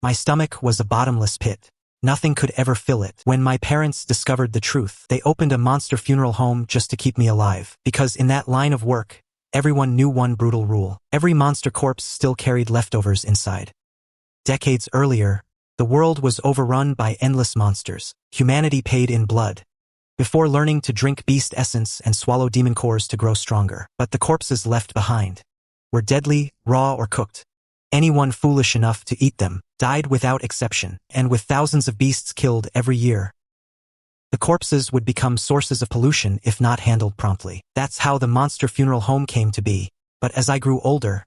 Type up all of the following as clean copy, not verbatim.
My stomach was a bottomless pit. Nothing could ever fill it. When my parents discovered the truth, they opened a monster funeral home just to keep me alive. Because in that line of work, everyone knew one brutal rule. Every monster corpse still carried leftovers inside. Decades earlier, the world was overrun by endless monsters. Humanity paid in blood, before learning to drink beast essence and swallow demon cores to grow stronger. But the corpses left behind were deadly, raw or cooked. Anyone foolish enough to eat them died without exception, and with thousands of beasts killed every year, the corpses would become sources of pollution if not handled promptly. That's how the monster funeral home came to be. But as I grew older,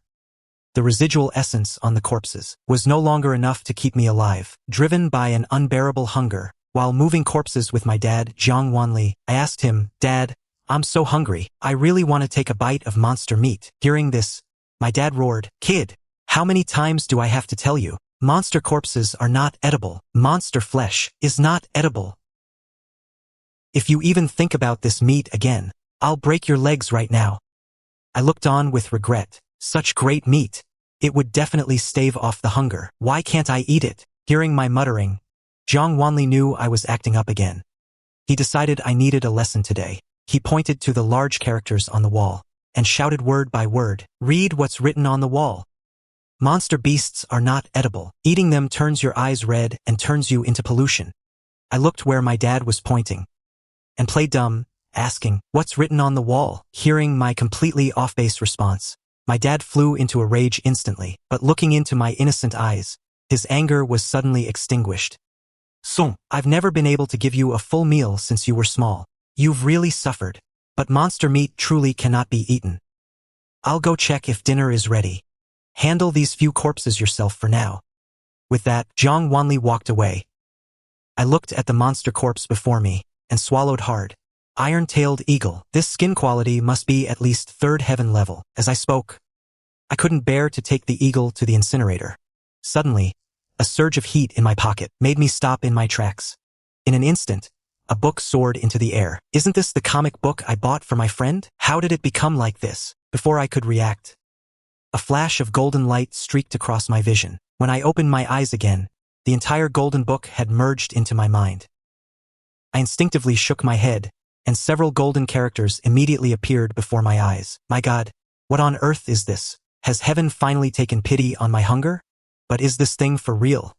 the residual essence on the corpses was no longer enough to keep me alive. Driven by an unbearable hunger, while moving corpses with my dad, Jiang, I asked him, "Dad, I'm so hungry. I really want to take a bite of monster meat." Hearing this, my dad roared, "Kid, how many times do I have to tell you? Monster corpses are not edible. Monster flesh is not edible. If you even think about this meat again, I'll break your legs right now." I looked on with regret. Such great meat. It would definitely stave off the hunger. Why can't I eat it? Hearing my muttering, Jiang knew I was acting up again. He decided I needed a lesson today. He pointed to the large characters on the wall and shouted word by word, "Read what's written on the wall. Monster beasts are not edible. Eating them turns your eyes red and turns you into pollution." I looked where my dad was pointing and played dumb, asking, "What's written on the wall?" Hearing my completely off-base response, my dad flew into a rage instantly, but looking into my innocent eyes, his anger was suddenly extinguished. "Son, I've never been able to give you a full meal since you were small. You've really suffered. But monster meat truly cannot be eaten. I'll go check if dinner is ready. Handle these few corpses yourself for now." With that, Jiang walked away. I looked at the monster corpse before me and swallowed hard. Iron-tailed eagle. This skin quality must be at least 3rd heaven level. As I spoke, I couldn't bear to take the eagle to the incinerator. Suddenly, a surge of heat in my pocket made me stop in my tracks. In an instant, a book soared into the air. "Isn't this the comic book I bought for my friend? How did it become like this?" Before I could react, a flash of golden light streaked across my vision. When I opened my eyes again, the entire golden book had merged into my mind. I instinctively shook my head, and several golden characters immediately appeared before my eyes. My God, what on earth is this? Has heaven finally taken pity on my hunger? But is this thing for real?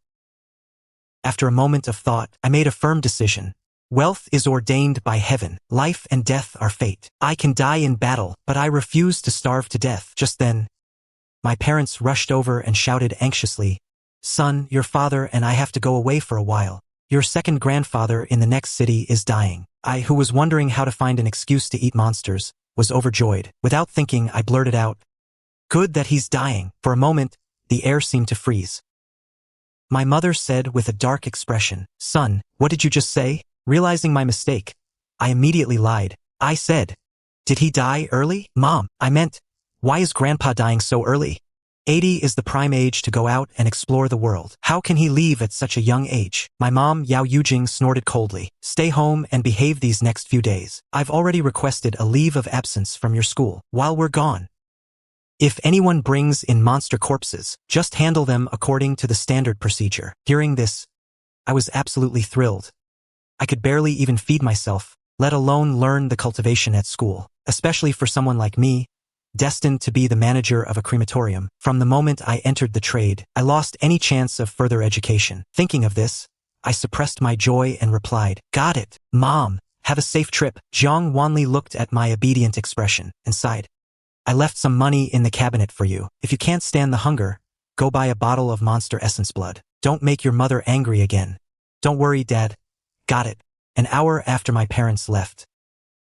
After a moment of thought, I made a firm decision. Wealth is ordained by heaven. Life and death are fate. I can die in battle, but I refuse to starve to death. Just then, my parents rushed over and shouted anxiously, "Son, your father and I have to go away for a while. Your second grandfather in the next city is dying." I, who was wondering how to find an excuse to eat monsters, was overjoyed. Without thinking, I blurted out, "Good that he's dying." For a moment, the air seemed to freeze. My mother said with a dark expression, "Son, what did you just say?" Realizing my mistake, I immediately lied. I said, "Did he die early?" "Mom, I meant, why is Grandpa dying so early? 80 is the prime age to go out and explore the world. How can he leave at such a young age?" My mom, Yao Yujing, snorted coldly. "Stay home and behave these next few days. I've already requested a leave of absence from your school while we're gone. If anyone brings in monster corpses, just handle them according to the standard procedure." Hearing this, I was absolutely thrilled. I could barely even feed myself, let alone learn the cultivation at school, especially for someone like me, destined to be the manager of a crematorium. From the moment I entered the trade, I lost any chance of further education. Thinking of this, I suppressed my joy and replied, "Got it, Mom. Have a safe trip." Jiang looked at my obedient expression and sighed. "I left some money in the cabinet for you. If you can't stand the hunger, go buy a bottle of monster essence blood. Don't make your mother angry again." "Don't worry, Dad. Got it." An hour after my parents left,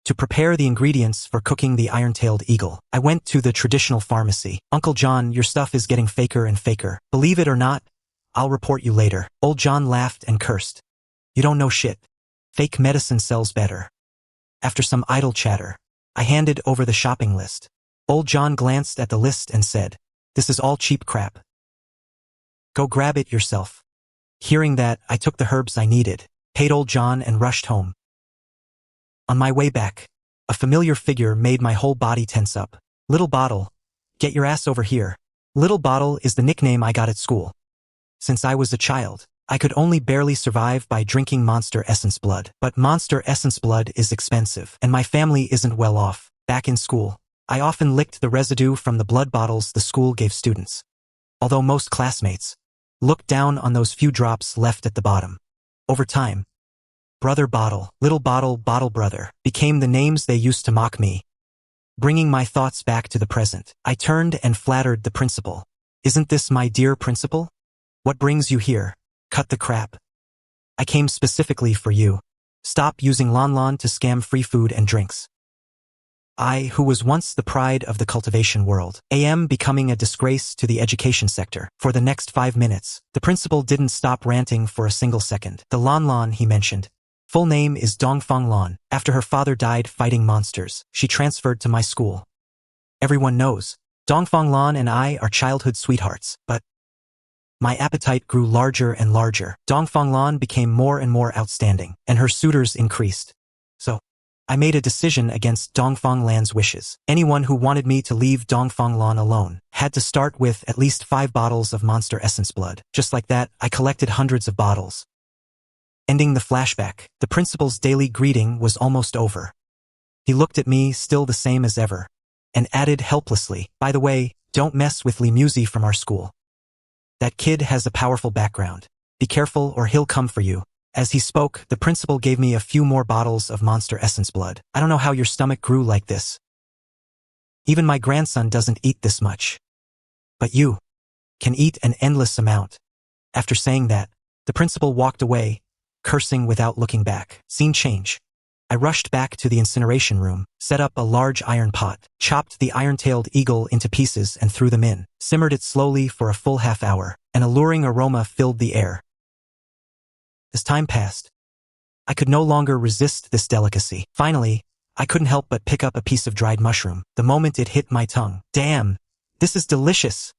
to prepare the ingredients for cooking the iron-tailed eagle, I went to the traditional pharmacy. "Uncle John, your stuff is getting faker and faker. Believe it or not, I'll report you later." Old John laughed and cursed. "You don't know shit. Fake medicine sells better." After some idle chatter, I handed over the shopping list. Old John glanced at the list and said, "This is all cheap crap. Go grab it yourself." Hearing that, I took the herbs I needed, paid Old John and rushed home. On my way back, a familiar figure made my whole body tense up. "Little Bottle, get your ass over here." Little Bottle is the nickname I got at school. Since I was a child, I could only barely survive by drinking monster essence blood. But monster essence blood is expensive, and my family isn't well off. Back in school, I often licked the residue from the blood bottles the school gave students. Although most classmates looked down on those few drops left at the bottom. Over time, brother bottle, little bottle, bottle brother became the names they used to mock me. Bringing my thoughts back to the present, I turned and flattered the principal. Isn't this my dear principal? What brings you here? Cut the crap. I came specifically for you. Stop using Lon to scam free food and drinks. I, who was once the pride of the cultivation world, am becoming a disgrace to the education sector. For the next 5 minutes, the principal didn't stop ranting for a single second. The Lon he mentioned. Full name is Dongfang Lon. After her father died fighting monsters, she transferred to my school. Everyone knows, Dongfang Lon and I are childhood sweethearts, but my appetite grew larger and larger. Dongfang Lon became more and more outstanding, and her suitors increased. So, I made a decision against Dongfang Lan's wishes. Anyone who wanted me to leave Dongfang Lan alone had to start with at least 5 bottles of monster essence blood. Just like that, I collected hundreds of bottles. Ending the flashback, the principal's daily greeting was almost over. He looked at me, still the same as ever, and added helplessly, "By the way, don't mess with Li Muzi from our school. That kid has a powerful background. Be careful or he'll come for you." As he spoke, the principal gave me a few more bottles of monster essence blood. I don't know how your stomach grew like this. Even my grandson doesn't eat this much. But you can eat an endless amount. After saying that, the principal walked away, cursing without looking back. Scene change. I rushed back to the incineration room, set up a large iron pot, chopped the iron-tailed eagle into pieces and threw them in, simmered it slowly for a full half-hour. An alluring aroma filled the air. As time passed, I could no longer resist this delicacy. Finally, I couldn't help but pick up a piece of dried mushroom. The moment it hit my tongue, "Damn, this is delicious!"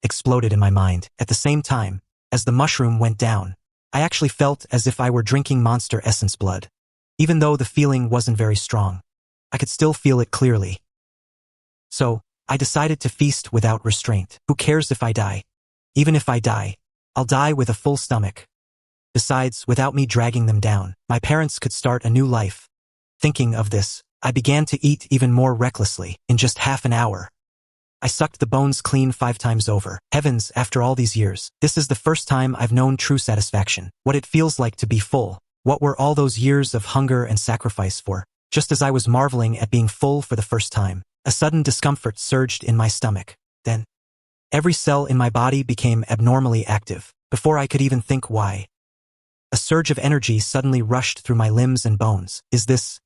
exploded in my mind. At the same time, as the mushroom went down, I actually felt as if I were drinking monster essence blood. Even though the feeling wasn't very strong, I could still feel it clearly. So, I decided to feast without restraint. Who cares if I die? Even if I die, I'll die with a full stomach. Besides, without me dragging them down, my parents could start a new life. Thinking of this, I began to eat even more recklessly. In just half an hour, I sucked the bones clean 5 times over. Heavens, after all these years, this is the first time I've known true satisfaction. What it feels like to be full. What were all those years of hunger and sacrifice for? Just as I was marveling at being full for the first time, a sudden discomfort surged in my stomach. Then, every cell in my body became abnormally active, before I could even think why. A surge of energy suddenly rushed through my limbs and bones. Is this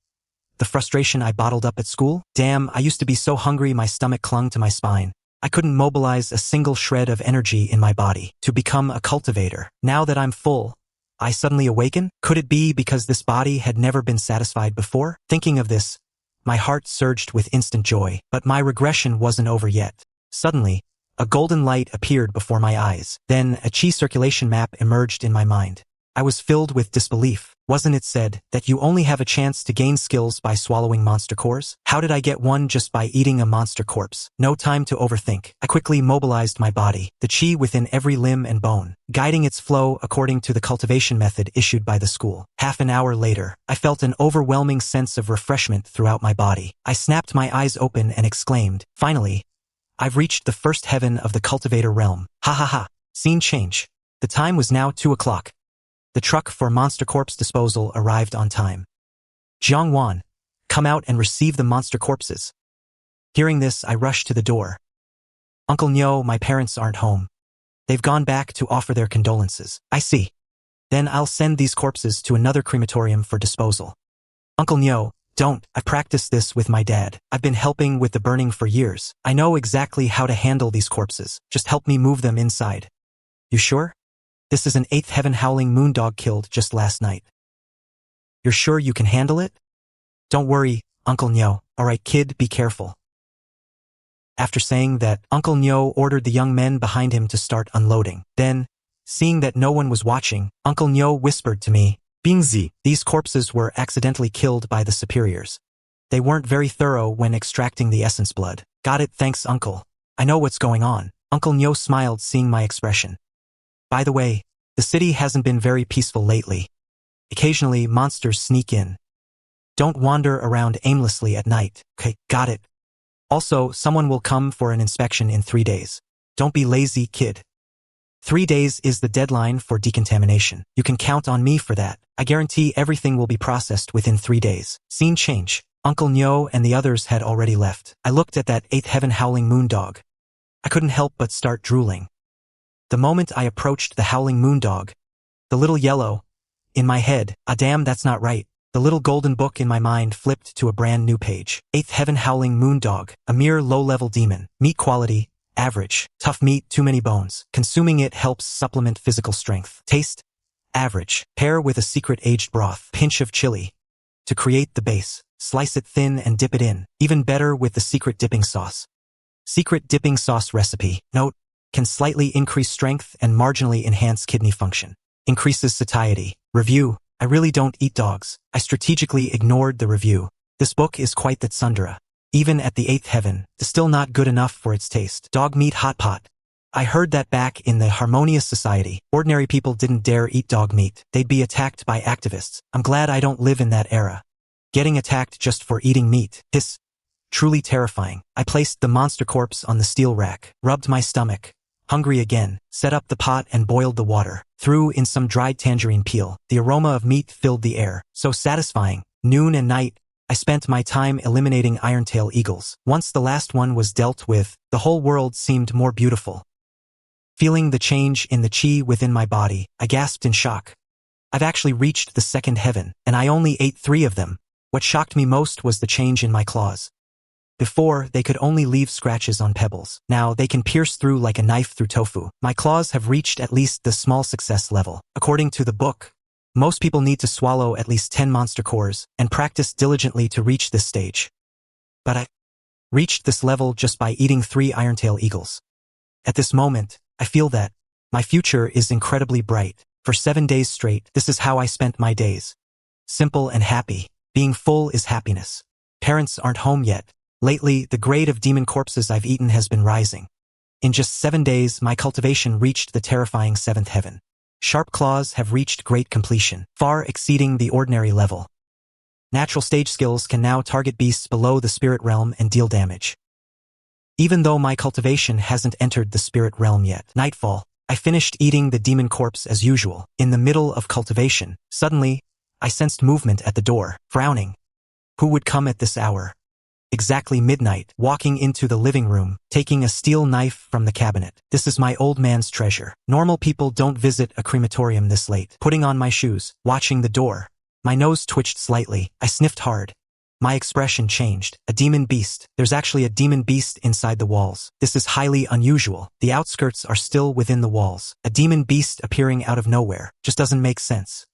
the frustration I bottled up at school? Damn, I used to be so hungry my stomach clung to my spine. I couldn't mobilize a single shred of energy in my body to become a cultivator. Now that I'm full, I suddenly awaken? Could it be because this body had never been satisfied before? Thinking of this, my heart surged with instant joy. But my regression wasn't over yet. Suddenly, a golden light appeared before my eyes. Then a chi circulation map emerged in my mind. I was filled with disbelief. Wasn't it said that you only have a chance to gain skills by swallowing monster cores? How did I get one just by eating a monster corpse? No time to overthink. I quickly mobilized my body, the chi within every limb and bone, guiding its flow according to the cultivation method issued by the school. Half an hour later, I felt an overwhelming sense of refreshment throughout my body. I snapped my eyes open and exclaimed, "Finally, I've reached the first heaven of the cultivator realm." Ha ha ha. Scene change. The time was now 2 o'clock. The truck for monster corpse disposal arrived on time. "Jiang Wan, come out and receive the monster corpses." Hearing this, I rushed to the door. "Uncle Nyo, my parents aren't home. They've gone back to offer their condolences." "I see. Then I'll send these corpses to another crematorium for disposal." "Uncle Nyo, don't. I practiced this with my dad. I've been helping with the burning for years. I know exactly how to handle these corpses. Just help me move them inside." "You sure? This is an 8th heaven howling moondog killed just last night. You're sure you can handle it?" "Don't worry, Uncle Nyo. Alright kid, be careful." After saying that, Uncle Nyo ordered the young men behind him to start unloading. Then, seeing that no one was watching, Uncle Nyo whispered to me, "Bingzi, these corpses were accidentally killed by the superiors. They weren't very thorough when extracting the essence blood." "Got it, thanks uncle. I know what's going on." Uncle Nyo smiled seeing my expression. By the way, the city hasn't been very peaceful lately. Occasionally, monsters sneak in. Don't wander around aimlessly at night. Okay, got it. Also, someone will come for an inspection in 3 days. Don't be lazy, kid. 3 days is the deadline for decontamination. You can count on me for that. I guarantee everything will be processed within 3 days. Scene change. Uncle Nyo and the others had already left. I looked at that 8th heaven howling moondog. I couldn't help but start drooling. The moment I approached the howling moondog, the little yellow, in my head, ah damn, that's not right. The little golden book in my mind flipped to a brand new page. 8th heaven howling moondog, a mere low-level demon. Meat quality, average. Tough meat, too many bones. Consuming it helps supplement physical strength. Taste, average. Pair with a secret aged broth. Pinch of chili. To create the base, slice it thin and dip it in. Even better with the secret dipping sauce. Secret dipping sauce recipe. Note, can slightly increase strength and marginally enhance kidney function. Increases satiety. Review. I really don't eat dogs. I strategically ignored the review. This book is quite the tsundere. Even at the 8th heaven, it's still not good enough for its taste. Dog meat hot pot. I heard that back in the Harmonious Society, ordinary people didn't dare eat dog meat. They'd be attacked by activists. I'm glad I don't live in that era. Getting attacked just for eating meat. Hiss. Truly terrifying. I placed the monster corpse on the steel rack, rubbed my stomach. Hungry again, set up the pot and boiled the water. Threw in some dried tangerine peel. The aroma of meat filled the air. So satisfying. Noon and night, I spent my time eliminating iron-tail eagles. Once the last one was dealt with, the whole world seemed more beautiful. Feeling the change in the chi within my body, I gasped in shock. I've actually reached the 2nd heaven, and I only ate 3 of them. What shocked me most was the change in my claws. Before, they could only leave scratches on pebbles. Now, they can pierce through like a knife through tofu. My claws have reached at least the small success level. According to the book, most people need to swallow at least 10 monster cores and practice diligently to reach this stage. But I reached this level just by eating 3 iron-tail eagles. At this moment, I feel that my future is incredibly bright. For 7 days straight, this is how I spent my days. Simple and happy. Being full is happiness. Parents aren't home yet. Lately, the grade of demon corpses I've eaten has been rising. In just 7 days, my cultivation reached the terrifying 7th heaven. Sharp claws have reached great completion, far exceeding the ordinary level. Natural stage skills can now target beasts below the spirit realm and deal damage. Even though my cultivation hasn't entered the spirit realm yet. Nightfall, I finished eating the demon corpse as usual. In the middle of cultivation, suddenly, I sensed movement at the door, frowning. Who would come at this hour? Exactly midnight, walking into the living room, taking a steel knife from the cabinet. This is my old man's treasure. Normal people don't visit a crematorium this late. Putting on my shoes, watching the door. My nose twitched slightly. I sniffed hard. My expression changed. A demon beast. There's actually a demon beast inside the walls. This is highly unusual. The outskirts are still within the walls. A demon beast appearing out of nowhere. Just doesn't make sense.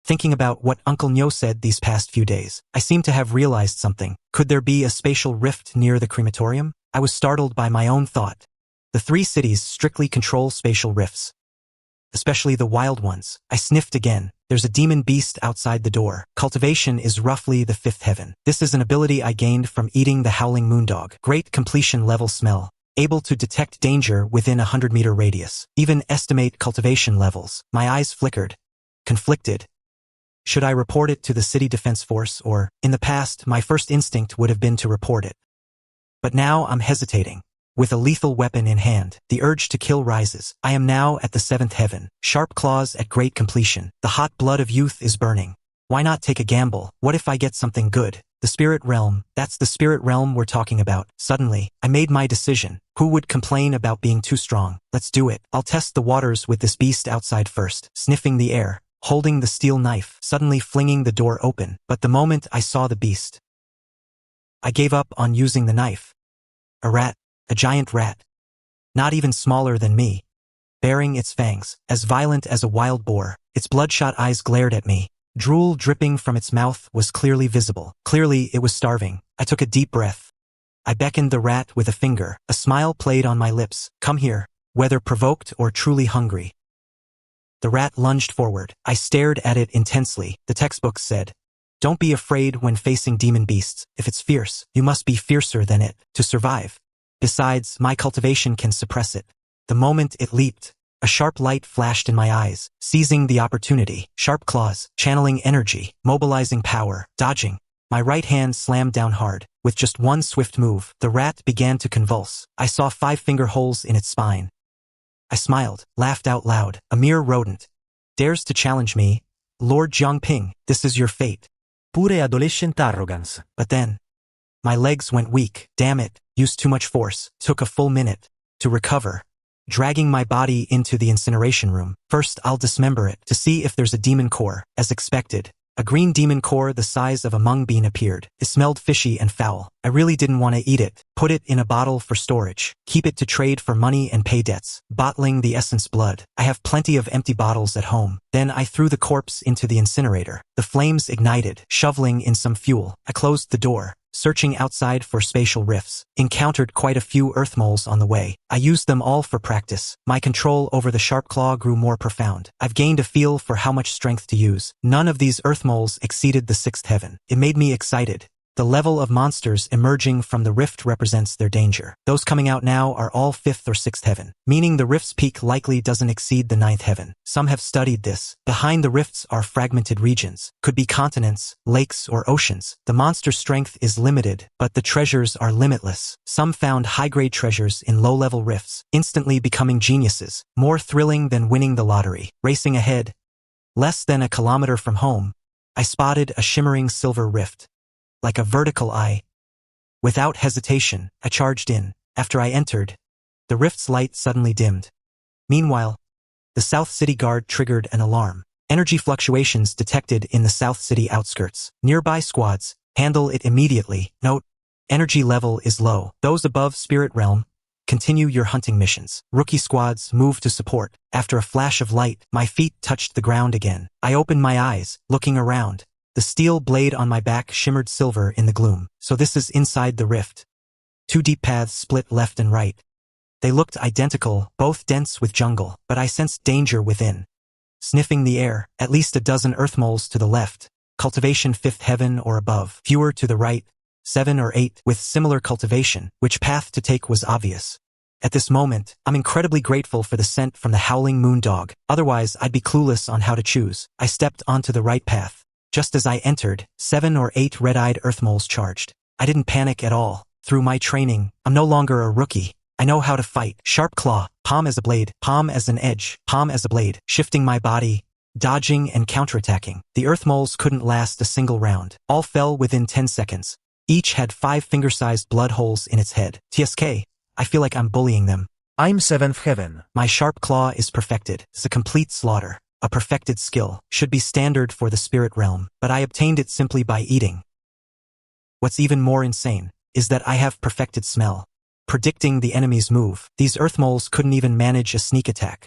Thinking about what Uncle Nyo said these past few days, I seem to have realized something. Could there be a spatial rift near the crematorium? I was startled by my own thought. The 3 cities strictly control spatial rifts, especially the wild ones. I sniffed again. There's a demon beast outside the door. Cultivation is roughly the 5th heaven. This is an ability I gained from eating the howling moondog. Great completion level smell. Able to detect danger within a 100-meter radius. Even estimate cultivation levels. My eyes flickered. Conflicted. Should I report it to the city defense force or, in the past, my first instinct would have been to report it. But now I'm hesitating. With a lethal weapon in hand, the urge to kill rises. I am now at the 7th heaven. Sharp claws at great completion. The hot blood of youth is burning. Why not take a gamble? What if I get something good? The spirit realm. That's the spirit realm we're talking about. Suddenly, I made my decision. Who would complain about being too strong? Let's do it. I'll test the waters with this beast outside first. Sniffing the air. Holding the steel knife, suddenly flinging the door open. But the moment I saw the beast, I gave up on using the knife. A rat, a giant rat. Not even smaller than me. Baring its fangs, as violent as a wild boar, its bloodshot eyes glared at me. Drool dripping from its mouth was clearly visible. Clearly it was starving. I took a deep breath. I beckoned the rat with a finger. A smile played on my lips. Come here, whether provoked or truly hungry. The rat lunged forward. I stared at it intensely. The textbook said, "Don't be afraid when facing demon beasts. If it's fierce, you must be fiercer than it to survive. Besides, my cultivation can suppress it." The moment it leaped, A sharp light flashed in my eyes, seizing the opportunity. Sharp claws, channeling energy, mobilizing power, dodging. My right hand slammed down hard. With just one swift move, the rat began to convulse. I saw 5 finger holes in its spine. I smiled, laughed out loud. A mere rodent dares to challenge me. Lord Jiang Ping, this is your fate. Pure adolescent arrogance. But then, my legs went weak. Damn it, used too much force. Took a full minute to recover. Dragging my body into the incineration room. First, I'll dismember it to see if there's a demon core. As expected, a green demon core the size of a mung bean appeared. It smelled fishy and foul. I really didn't want to eat it. Put it in a bottle for storage. Keep it to trade for money and pay debts. Bottling the essence blood. I have plenty of empty bottles at home. Then I threw the corpse into the incinerator. The flames ignited, shoveling in some fuel. I closed the door, searching outside for spatial rifts. Encountered quite a few earth moles on the way. I used them all for practice. My control over the sharp claw grew more profound. I've gained a feel for how much strength to use. None of these earth moles exceeded the 6th heaven. It made me excited. The level of monsters emerging from the rift represents their danger. Those coming out now are all 5th or 6th heaven, meaning the rift's peak likely doesn't exceed the 9th heaven. Some have studied this. Behind the rifts are fragmented regions. Could be continents, lakes, or oceans. The monster strength is limited, but the treasures are limitless. Some found high-grade treasures in low-level rifts, instantly becoming geniuses. More thrilling than winning the lottery. Racing ahead, less than a kilometer from home, I spotted a shimmering silver rift. Like a vertical eye. Without hesitation, I charged in. After I entered, the rift's light suddenly dimmed. Meanwhile, the South City Guard triggered an alarm. Energy fluctuations detected in the South City outskirts. Nearby squads, handle it immediately. Note, energy level is low. Those above Spirit Realm, continue your hunting missions. Rookie squads move to support. After a flash of light, my feet touched the ground again. I opened my eyes, looking around. The steel blade on my back shimmered silver in the gloom. So this is inside the rift. 2 deep paths split left and right. They looked identical, both dense with jungle, but I sensed danger within. Sniffing the air, at least a dozen earth moles to the left. Cultivation 5th heaven or above. Fewer to the right, 7 or 8, with similar cultivation. Which path to take was obvious. At this moment, I'm incredibly grateful for the scent from the howling moon dog. Otherwise, I'd be clueless on how to choose. I stepped onto the right path. Just as I entered, 7 or 8 red-eyed earth moles charged. I didn't panic at all. Through my training, I'm no longer a rookie. I know how to fight. Sharp claw, palm as a blade, palm as an edge, palm as a blade, shifting my body, dodging and counterattacking. The earth moles couldn't last a single round. All fell within 10 seconds. Each had 5 finger-sized blood holes in its head. TSK, I feel like I'm bullying them. I'm 7th heaven. My sharp claw is perfected. It's a complete slaughter. A perfected skill. Should be standard for the spirit realm, but I obtained it simply by eating. What's even more insane is that I have perfected smell. Predicting the enemy's move. These earth moles couldn't even manage a sneak attack.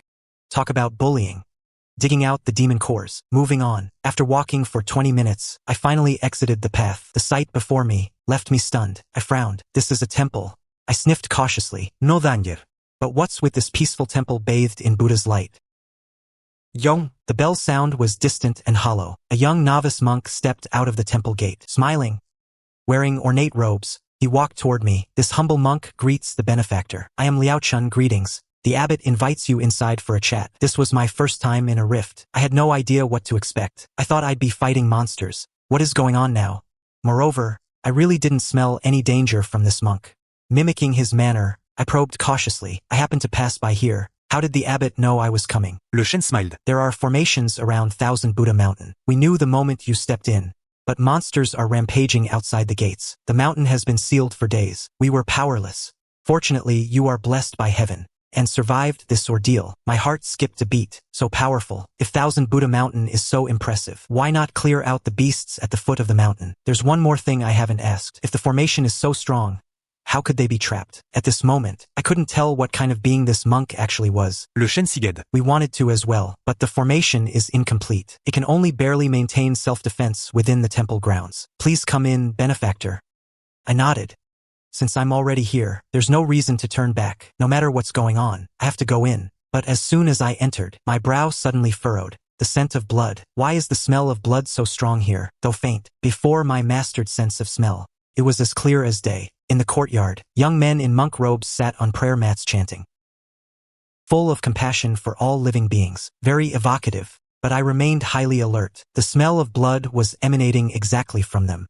Talk about bullying. Digging out the demon cores. Moving on. After walking for 20 minutes, I finally exited the path. The sight before me left me stunned. I frowned. This is a temple. I sniffed cautiously. No danger. But what's with this peaceful temple bathed in Buddha's light? Yong! The bell sound was distant and hollow. A young novice monk stepped out of the temple gate. Smiling, wearing ornate robes, he walked toward me. This humble monk greets the benefactor. I am Liaochun, greetings. The abbot invites you inside for a chat. This was my first time in a rift. I had no idea what to expect. I thought I'd be fighting monsters. What is going on now? Moreover, I really didn't smell any danger from this monk. Mimicking his manner, I probed cautiously. I happened to pass by here. How did the abbot know I was coming? Le chien smiled. There are formations around Thousand Buddha Mountain. We knew the moment you stepped in. But monsters are rampaging outside the gates. The mountain has been sealed for days. We were powerless. Fortunately, you are blessed by heaven and survived this ordeal. My heart skipped a beat. So powerful. If Thousand Buddha Mountain is so impressive, why not clear out the beasts at the foot of the mountain? There's one more thing I haven't asked. If the formation is so strong, how could they be trapped? At this moment, I couldn't tell what kind of being this monk actually was. Le chien sighed. We wanted to as well, but the formation is incomplete. It can only barely maintain self-defense within the temple grounds. Please come in, benefactor. I nodded. Since I'm already here, there's no reason to turn back. No matter what's going on, I have to go in. But as soon as I entered, my brow suddenly furrowed. The scent of blood. Why is the smell of blood so strong here, though faint? Before my mastered sense of smell, it was as clear as day. In the courtyard, young men in monk robes sat on prayer mats chanting. full of compassion for all living beings, very evocative, but I remained highly alert. The smell of blood was emanating exactly from them.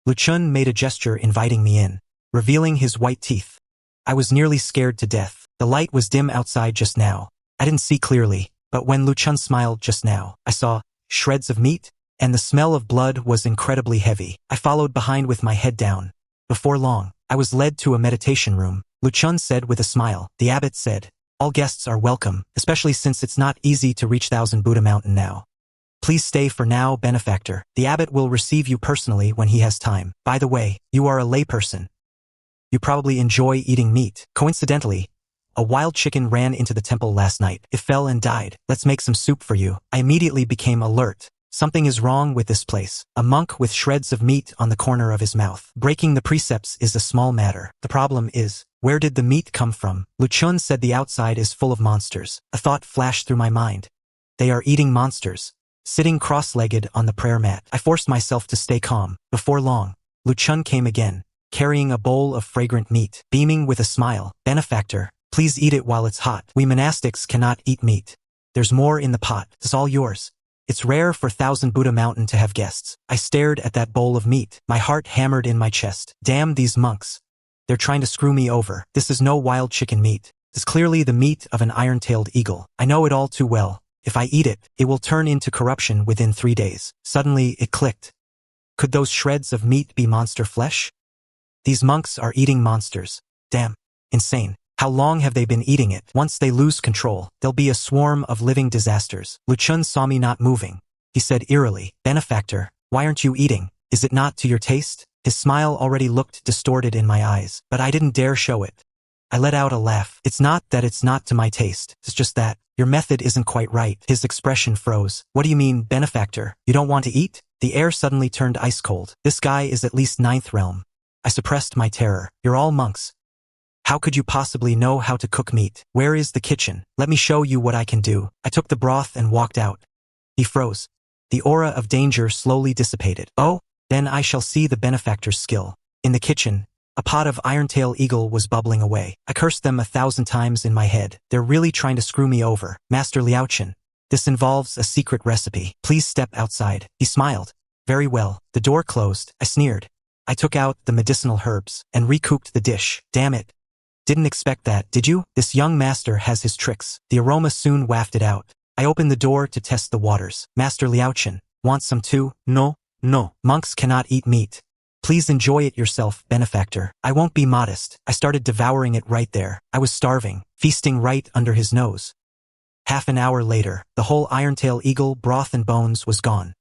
Luchun made a gesture inviting me in, revealing his white teeth. I was nearly scared to death. The light was dim outside just now. I didn't see clearly, but when Luchun smiled just now, I saw shreds of meat, and the smell of blood was incredibly heavy. I followed behind with my head down. Before long, I was led to a meditation room. Luchun said with a smile. The abbot said, "All guests are welcome, especially since it's not easy to reach Thousand Buddha Mountain now. Please stay for now, benefactor. The abbot will receive you personally when he has time. By the way, you are a layperson. You probably enjoy eating meat." Coincidentally, a wild chicken ran into the temple last night. It fell and died. Let's make some soup for you. I immediately became alert. Something is wrong with this place. A monk with shreds of meat on the corner of his mouth. Breaking the precepts is a small matter. The problem is, where did the meat come from? Luchun said the outside is full of monsters. A thought flashed through my mind. They are eating monsters. Sitting cross-legged on the prayer mat, I forced myself to stay calm. Before long, Luchun came again, carrying a bowl of fragrant meat, beaming with a smile. "Benefactor, please eat it while it's hot. We monastics cannot eat meat. There's more in the pot. It's all yours. It's rare for Thousand Buddha Mountain to have guests." I stared at that bowl of meat. My heart hammered in my chest. Damn these monks. They're trying to screw me over. This is no wild chicken meat. This is clearly the meat of an iron-tailed eagle. I know it all too well. If I eat it, it will turn into corruption within 3 days. Suddenly, it clicked. Could those shreds of meat be monster flesh? These monks are eating monsters. Damn. Insane. How long have they been eating it? Once they lose control, there'll be a swarm of living disasters. Luchun saw me not moving. He said eerily, "Benefactor, why aren't you eating? Is it not to your taste?" His smile already looked distorted in my eyes, but I didn't dare show it. I let out a laugh. "It's not that it's not to my taste. It's just that your method isn't quite right." His expression froze. "What do you mean, benefactor? You don't want to eat?" The air suddenly turned ice cold. This guy is at least 9th realm. I suppressed my terror. "You're all monks. How could you possibly know how to cook meat? Where is the kitchen? Let me show you what I can do." I took the broth and walked out. He froze. The aura of danger slowly dissipated. "Oh, then I shall see the benefactor's skill." In the kitchen, a pot of iron-tail eagle was bubbling away. I cursed them 1,000 times in my head. They're really trying to screw me over. "Master Liaochen, this involves a secret recipe. Please step outside." He smiled. "Very well." The door closed. I sneered. I took out the medicinal herbs and recooked the dish. Damn it. Didn't expect that, did you? This young master has his tricks. The aroma soon wafted out. I opened the door to test the waters. "Master Liaochen, want some too?" "No, no. Monks cannot eat meat. Please enjoy it yourself, benefactor." "I won't be modest." I started devouring it right there. I was starving, feasting right under his nose. Half an hour later, the whole iron-tail eagle, broth and bones was gone.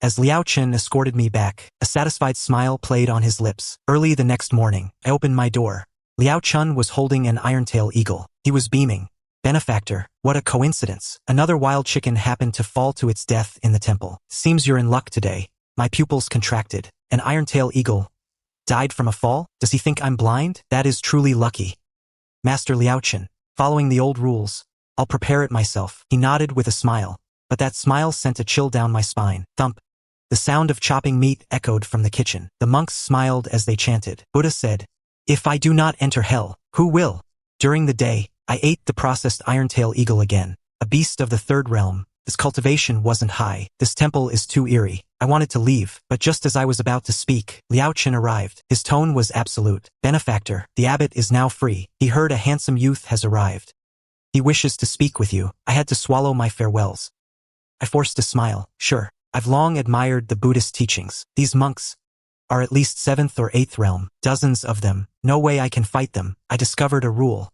As Liaochen escorted me back, a satisfied smile played on his lips. Early the next morning, I opened my door. Liaochen was holding an iron-tail eagle. He was beaming. "Benefactor, what a coincidence. Another wild chicken happened to fall to its death in the temple. Seems you're in luck today." My pupils contracted. An iron-tail eagle died from a fall? Does he think I'm blind? That is truly lucky. "Master Liaochen, following the old rules, I'll prepare it myself." He nodded with a smile, but that smile sent a chill down my spine. Thump. The sound of chopping meat echoed from the kitchen. The monks smiled as they chanted. Buddha said, "If I do not enter hell, who will?" During the day, I ate the processed iron-tail eagle again, a beast of the 3rd realm. This cultivation wasn't high. This temple is too eerie. I wanted to leave, but just as I was about to speak, Liaochen arrived. His tone was absolute. "Benefactor, the abbot is now free. He heard a handsome youth has arrived. He wishes to speak with you." I had to swallow my farewells. I forced a smile. "Sure. I've long admired the Buddhist teachings. These monks are at least 7th or 8th realm. Dozens of them. No way I can fight them. I discovered a rule.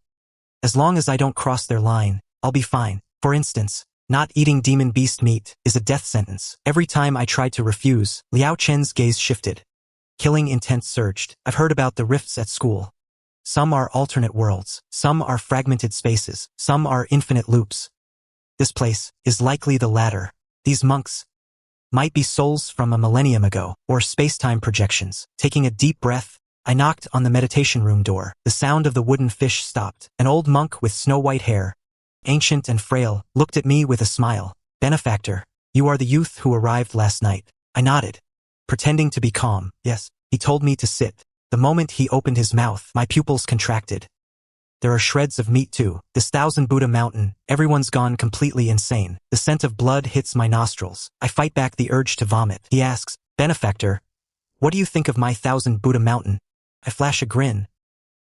As long as I don't cross their line, I'll be fine. For instance, not eating demon beast meat is a death sentence. Every time I tried to refuse, Liaochen's gaze shifted. Killing intent surged. I've heard about the rifts at school. Some are alternate worlds. Some are fragmented spaces. Some are infinite loops. This place is likely the latter. These monks might be souls from a millennium ago, or space-time projections. Taking a deep breath, I knocked on the meditation room door. The sound of the wooden fish stopped. An old monk with snow-white hair, ancient and frail, looked at me with a smile. "Benefactor, you are the youth who arrived last night." I nodded, pretending to be calm. "Yes." He told me to sit. The moment he opened his mouth, my pupils contracted. There are shreds of meat too. This 1000 Buddha mountain, everyone's gone completely insane. The scent of blood hits my nostrils. I fight back the urge to vomit. He asks, "Benefactor, what do you think of my 1000 Buddha mountain?" I flash a grin.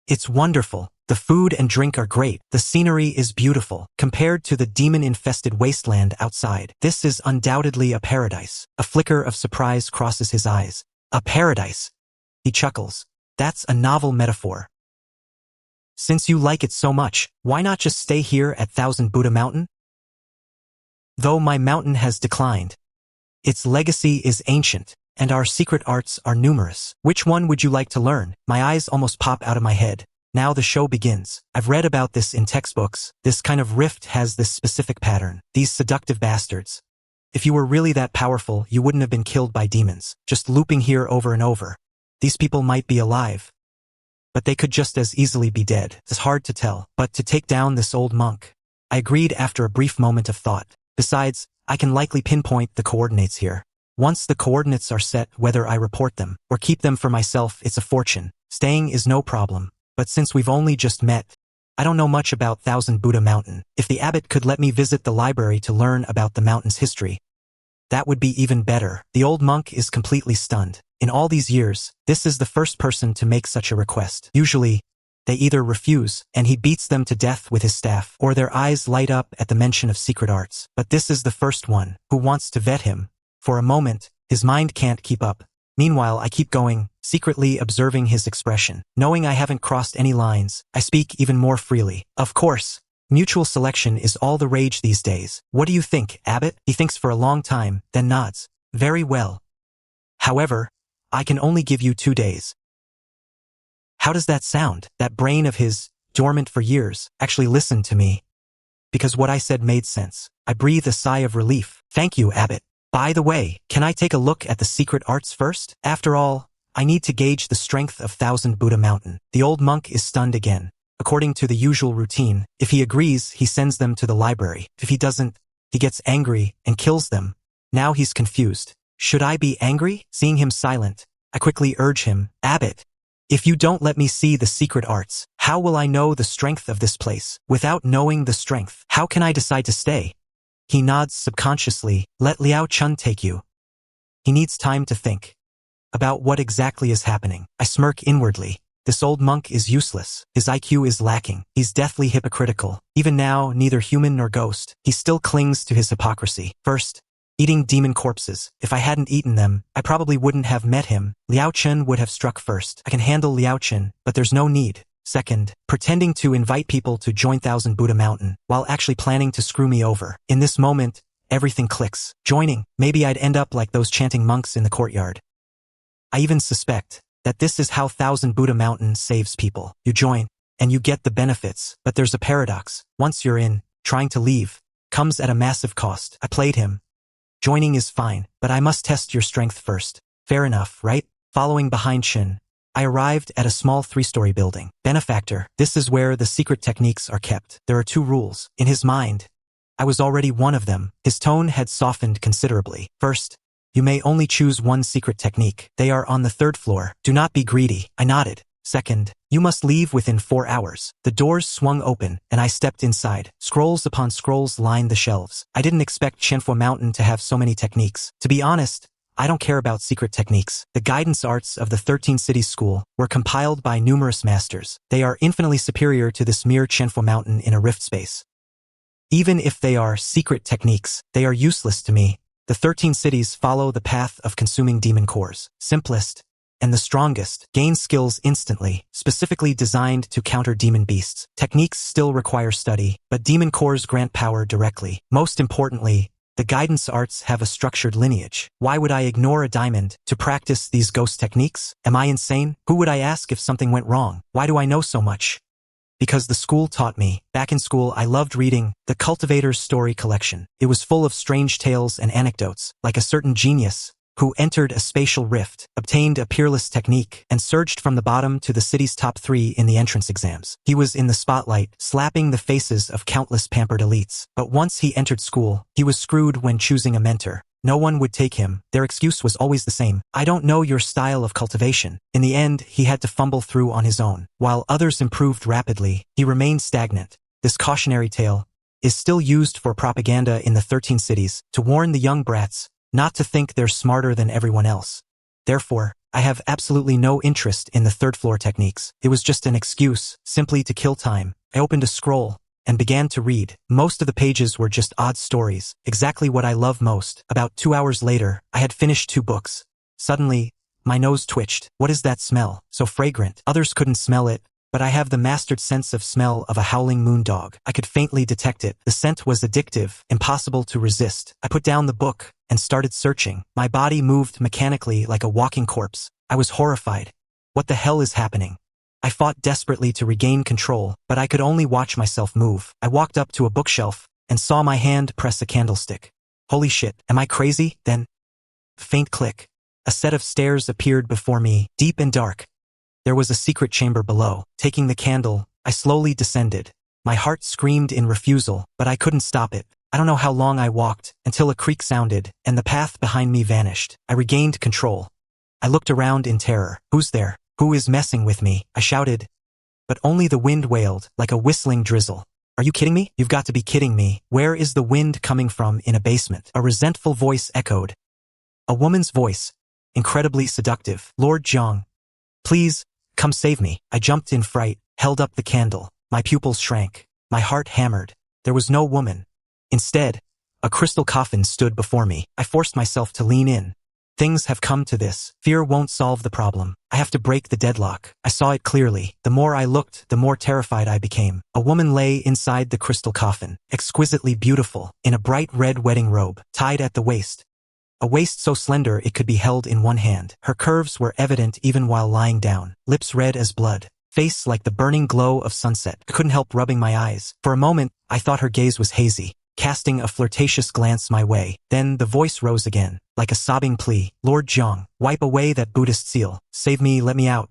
"It's wonderful. The food and drink are great. The scenery is beautiful. Compared to the demon-infested wasteland outside, this is undoubtedly a paradise." A flicker of surprise crosses his eyes. "A paradise?" He chuckles. "That's a novel metaphor. Since you like it so much, why not just stay here at 1000 Buddha Mountain?" Though my mountain has declined, its legacy is ancient, and our secret arts are numerous. Which one would you like to learn? My eyes almost pop out of my head. Now the show begins. I've read about this in textbooks. This kind of rift has this specific pattern. These seductive bastards. If you were really that powerful, you wouldn't have been killed by demons, just looping here over and over. These people might be alive, but they could just as easily be dead. It's hard to tell. But to take down this old monk, I agreed after a brief moment of thought. Besides, I can likely pinpoint the coordinates here. Once the coordinates are set, whether I report them or keep them for myself, it's a fortune. Staying is no problem. But since we've only just met, I don't know much about 1000 Buddha Mountain. If the abbot could let me visit the library to learn about the mountain's history, that would be even better. The old monk is completely stunned. In all these years, this is the first person to make such a request. Usually, they either refuse, and he beats them to death with his staff, or their eyes light up at the mention of secret arts. But this is the first one who wants to vet him. For a moment, his mind can't keep up. Meanwhile, I keep going, secretly observing his expression. Knowing I haven't crossed any lines, I speak even more freely. "Of course, mutual selection is all the rage these days. What do you think, Abbot?" He thinks for a long time, then nods. "Very well. However, I can only give you 2 days." How does that sound? That brain of his, dormant for years, actually listened to me. Because what I said made sense. I breathe a sigh of relief. "Thank you, Abbot. By the way, can I take a look at the secret arts first? After all, I need to gauge the strength of 1000 Buddha Mountain." The old monk is stunned again. According to the usual routine, if he agrees, he sends them to the library. If he doesn't, he gets angry and kills them. Now he's confused. Should I be angry? Seeing him silent, I quickly urge him, "Abbot, if you don't let me see the secret arts, how will I know the strength of this place? Without knowing the strength, how can I decide to stay?" He nods subconsciously. "Let Liao Chun take you." He needs time to think about what exactly is happening. I smirk inwardly. This old monk is useless. His IQ is lacking. He's deathly hypocritical. Even now, neither human nor ghost, he still clings to his hypocrisy. First, eating demon corpses. If I hadn't eaten them, I probably wouldn't have met him. Liao Chen would have struck first. I can handle Liao Chen, but there's no need. Second, pretending to invite people to join 1000 Buddha Mountain, while actually planning to screw me over. In this moment, everything clicks. Joining, maybe I'd end up like those chanting monks in the courtyard. I even suspect that this is how 1000 Buddha Mountain saves people. You join, and you get the benefits. But there's a paradox. Once you're in, trying to leave comes at a massive cost. I played him. Joining is fine, but I must test your strength first. Fair enough, right? Following behind Shin, I arrived at a small 3-story building. "Benefactor, this is where the secret techniques are kept. There are 2 rules." In his mind, I was already one of them. His tone had softened considerably. "First, you may only choose 1 secret technique. They are on the 3rd floor. Do not be greedy." I nodded. "Second, you must leave within 4 hours." The doors swung open, and I stepped inside. Scrolls upon scrolls lined the shelves. I didn't expect Shenhua Mountain to have so many techniques. To be honest, I don't care about secret techniques. The guidance arts of the 13 Cities School were compiled by numerous masters. They are infinitely superior to this mere Shenhua Mountain in a rift space. Even if they are secret techniques, they are useless to me. The 13 cities follow the path of consuming demon cores. Simplest and the strongest gain skills instantly, specifically designed to counter demon beasts. Techniques still require study, but demon cores grant power directly. Most importantly, the guidance arts have a structured lineage. Why would I ignore a diamond to practice these ghost techniques? Am I insane? Who would I ask if something went wrong? Why do I know so much? Because the school taught me. Back in school, I loved reading the Cultivator's Story Collection. It was full of strange tales and anecdotes, like a certain genius who entered a spatial rift, obtained a peerless technique, and surged from the bottom to the city's top 3 in the entrance exams. He was in the spotlight, slapping the faces of countless pampered elites. But once he entered school, he was screwed when choosing a mentor. No one would take him. Their excuse was always the same. I don't know your style of cultivation. In the end, he had to fumble through on his own. While others improved rapidly, he remained stagnant. This cautionary tale is still used for propaganda in the 13 cities to warn the young brats not to think they're smarter than everyone else. Therefore, I have absolutely no interest in the third floor techniques. It was just an excuse, simply to kill time. I opened a scroll and began to read. Most of the pages were just odd stories, exactly what I love most. About 2 hours later, I had finished 2 books. Suddenly, my nose twitched. What is that smell? So fragrant. Others couldn't smell it, but I have the mastered sense of smell of a howling moondog. I could faintly detect it. The scent was addictive, impossible to resist. I put down the book and started searching. My body moved mechanically like a walking corpse. I was horrified. What the hell is happening? I fought desperately to regain control, but I could only watch myself move. I walked up to a bookshelf and saw my hand press a candlestick. Holy shit, am I crazy? Then, faint click. A set of stairs appeared before me, deep and dark. There was a secret chamber below. Taking the candle, I slowly descended. My heart screamed in refusal, but I couldn't stop it. I don't know how long I walked, until a creak sounded, and the path behind me vanished. I regained control. I looked around in terror. Who's there? Who is messing with me? I shouted. But only the wind wailed, like a whistling drizzle. Are you kidding me? You've got to be kidding me. Where is the wind coming from in a basement? A resentful voice echoed. A woman's voice, incredibly seductive. Lord Jiang. Please, come save me. I jumped in fright, held up the candle. My pupils shrank. My heart hammered. There was no woman. Instead, a crystal coffin stood before me. I forced myself to lean in. Things have come to this. Fear won't solve the problem. I have to break the deadlock. I saw it clearly. The more I looked, the more terrified I became. A woman lay inside the crystal coffin, exquisitely beautiful, in a bright red wedding robe, tied at the waist. A waist so slender it could be held in one hand. Her curves were evident even while lying down. Lips red as blood. Face like the burning glow of sunset. I couldn't help rubbing my eyes. For a moment, I thought her gaze was hazy, casting a flirtatious glance my way. Then the voice rose again, like a sobbing plea. Lord Jiang, wipe away that Buddhist seal. Save me, let me out.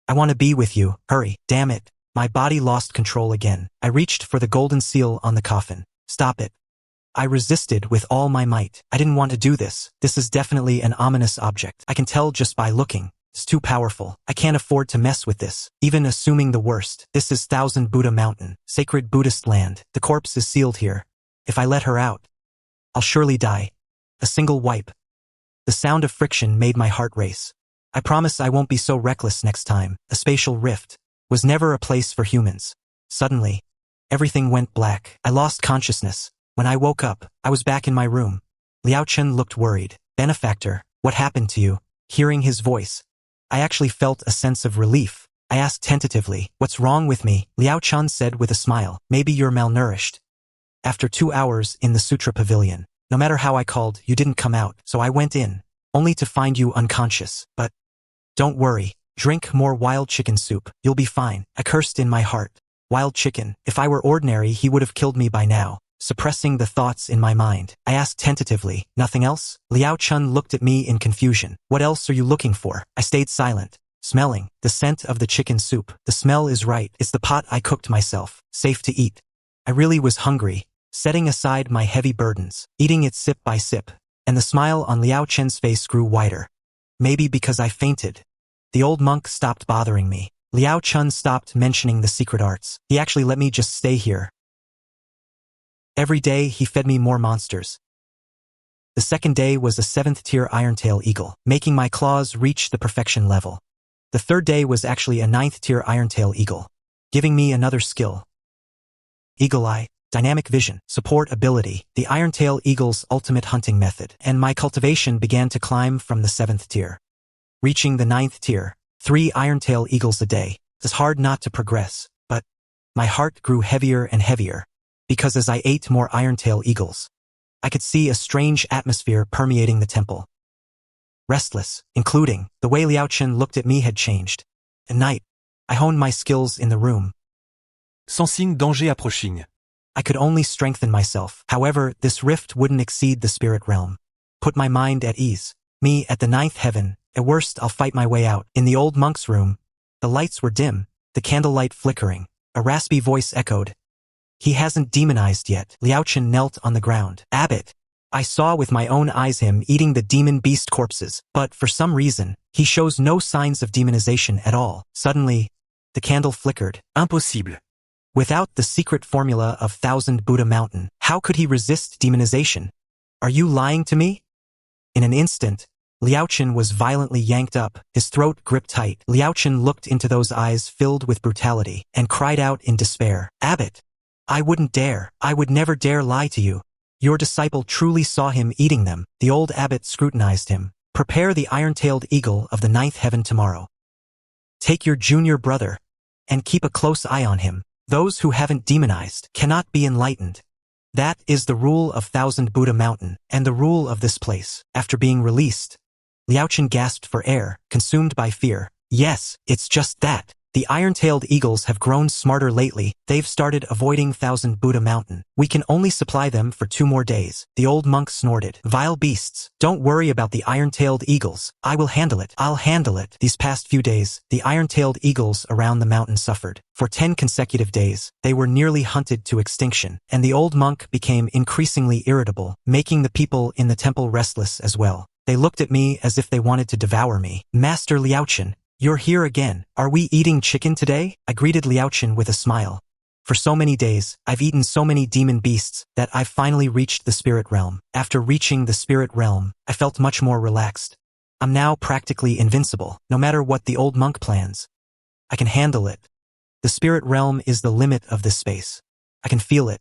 I want to be with you. Hurry. Damn it. My body lost control again. I reached for the golden seal on the coffin. Stop it. I resisted with all my might. I didn't want to do this. This is definitely an ominous object. I can tell just by looking. It's too powerful. I can't afford to mess with this. Even assuming the worst. This is Thousand Buddha Mountain, sacred Buddhist land. The corpse is sealed here. If I let her out, I'll surely die. A single wipe. The sound of friction made my heart race. I promise I won't be so reckless next time. A spatial rift was never a place for humans. Suddenly, everything went black. I lost consciousness. When I woke up, I was back in my room. Liao Chen looked worried. Benefactor, what happened to you? Hearing his voice, I actually felt a sense of relief. I asked tentatively, what's wrong with me? Liao Chen said with a smile, maybe you're malnourished. After 2 hours in the Sutra Pavilion, no matter how I called, you didn't come out, so I went in, only to find you unconscious. But don't worry, drink more wild chicken soup. You'll be fine. I cursed in my heart. Wild chicken. If I were ordinary, he would have killed me by now. Suppressing the thoughts in my mind, I asked tentatively, nothing else? Liao Chen looked at me in confusion. What else are you looking for? I stayed silent, smelling the scent of the chicken soup. The smell is right. It's the pot I cooked myself. Safe to eat. I really was hungry. Setting aside my heavy burdens, eating it sip by sip, and the smile on Liao Chen's face grew wider. Maybe because I fainted. The old monk stopped bothering me. Liao Chen stopped mentioning the secret arts. He actually let me just stay here. Every day he fed me more monsters. The second day was a 7th tier irontail eagle, making my claws reach the perfection level. The third day was actually a 9th tier irontail eagle, giving me another skill. Eagle Eye, dynamic vision, support ability, the irontail eagle's ultimate hunting method, and my cultivation began to climb from the 7th tier. Reaching the 9th tier, 3 irontail eagles a day. It's hard not to progress, but my heart grew heavier and heavier. Because as I ate more irontail eagles, I could see a strange atmosphere permeating the temple. Restless, including the way Liao Chen looked at me had changed. At night, I honed my skills in the room. Sans signe danger approaching. I could only strengthen myself. However, this rift wouldn't exceed the spirit realm. Put my mind at ease. Me at the 9th heaven. At worst, I'll fight my way out. In the old monk's room, the lights were dim, the candlelight flickering. A raspy voice echoed. He hasn't demonized yet. Liao Chen knelt on the ground. Abbot, I saw with my own eyes him eating the demon beast corpses, but for some reason, he shows no signs of demonization at all. Suddenly, the candle flickered. Impossible. Without the secret formula of Thousand Buddha Mountain, how could he resist demonization? Are you lying to me? In an instant, Liaochen was violently yanked up, his throat gripped tight. Liaochen looked into those eyes filled with brutality, and cried out in despair, "Abbot! I wouldn't dare, I would never dare lie to you. Your disciple truly saw him eating them." The old abbot scrutinized him. "Prepare the iron-tailed eagle of the ninth heaven tomorrow. Take your junior brother, and keep a close eye on him. Those who haven't demonized cannot be enlightened. That is the rule of Thousand Buddha Mountain, and the rule of this place." After being released, Liaochen gasped for air, consumed by fear. Yes, it's just that. The iron-tailed eagles have grown smarter lately. They've started avoiding Thousand Buddha Mountain. We can only supply them for 2 more days. The old monk snorted. "Vile beasts. Don't worry about the iron-tailed eagles. I will handle it. I'll handle it." These past few days, the iron-tailed eagles around the mountain suffered. For 10 consecutive days, they were nearly hunted to extinction, and the old monk became increasingly irritable, making the people in the temple restless as well. They looked at me as if they wanted to devour me. "Master Liaochen, you're here again. Are we eating chicken today?" I greeted Liaochen with a smile. For so many days, I've eaten so many demon beasts that I've finally reached the spirit realm. After reaching the spirit realm, I felt much more relaxed. I'm now practically invincible, no matter what the old monk plans. I can handle it. The spirit realm is the limit of this space. I can feel it.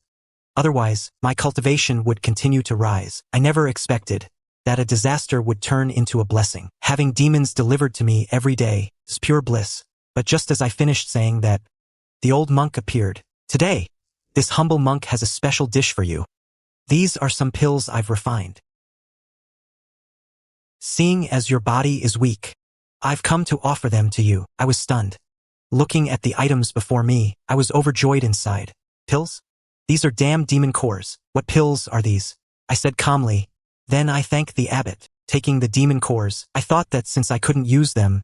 Otherwise, my cultivation would continue to rise. I never expected that a disaster would turn into a blessing. Having demons delivered to me every day is pure bliss. But just as I finished saying that, the old monk appeared. "Today, this humble monk has a special dish for you. These are some pills I've refined. Seeing as your body is weak, I've come to offer them to you." I was stunned. Looking at the items before me, I was overjoyed inside. "Pills? These are damn demon cores. What pills are these?" I said calmly. Then I thanked the abbot. Taking the demon cores, I thought that since I couldn't use them,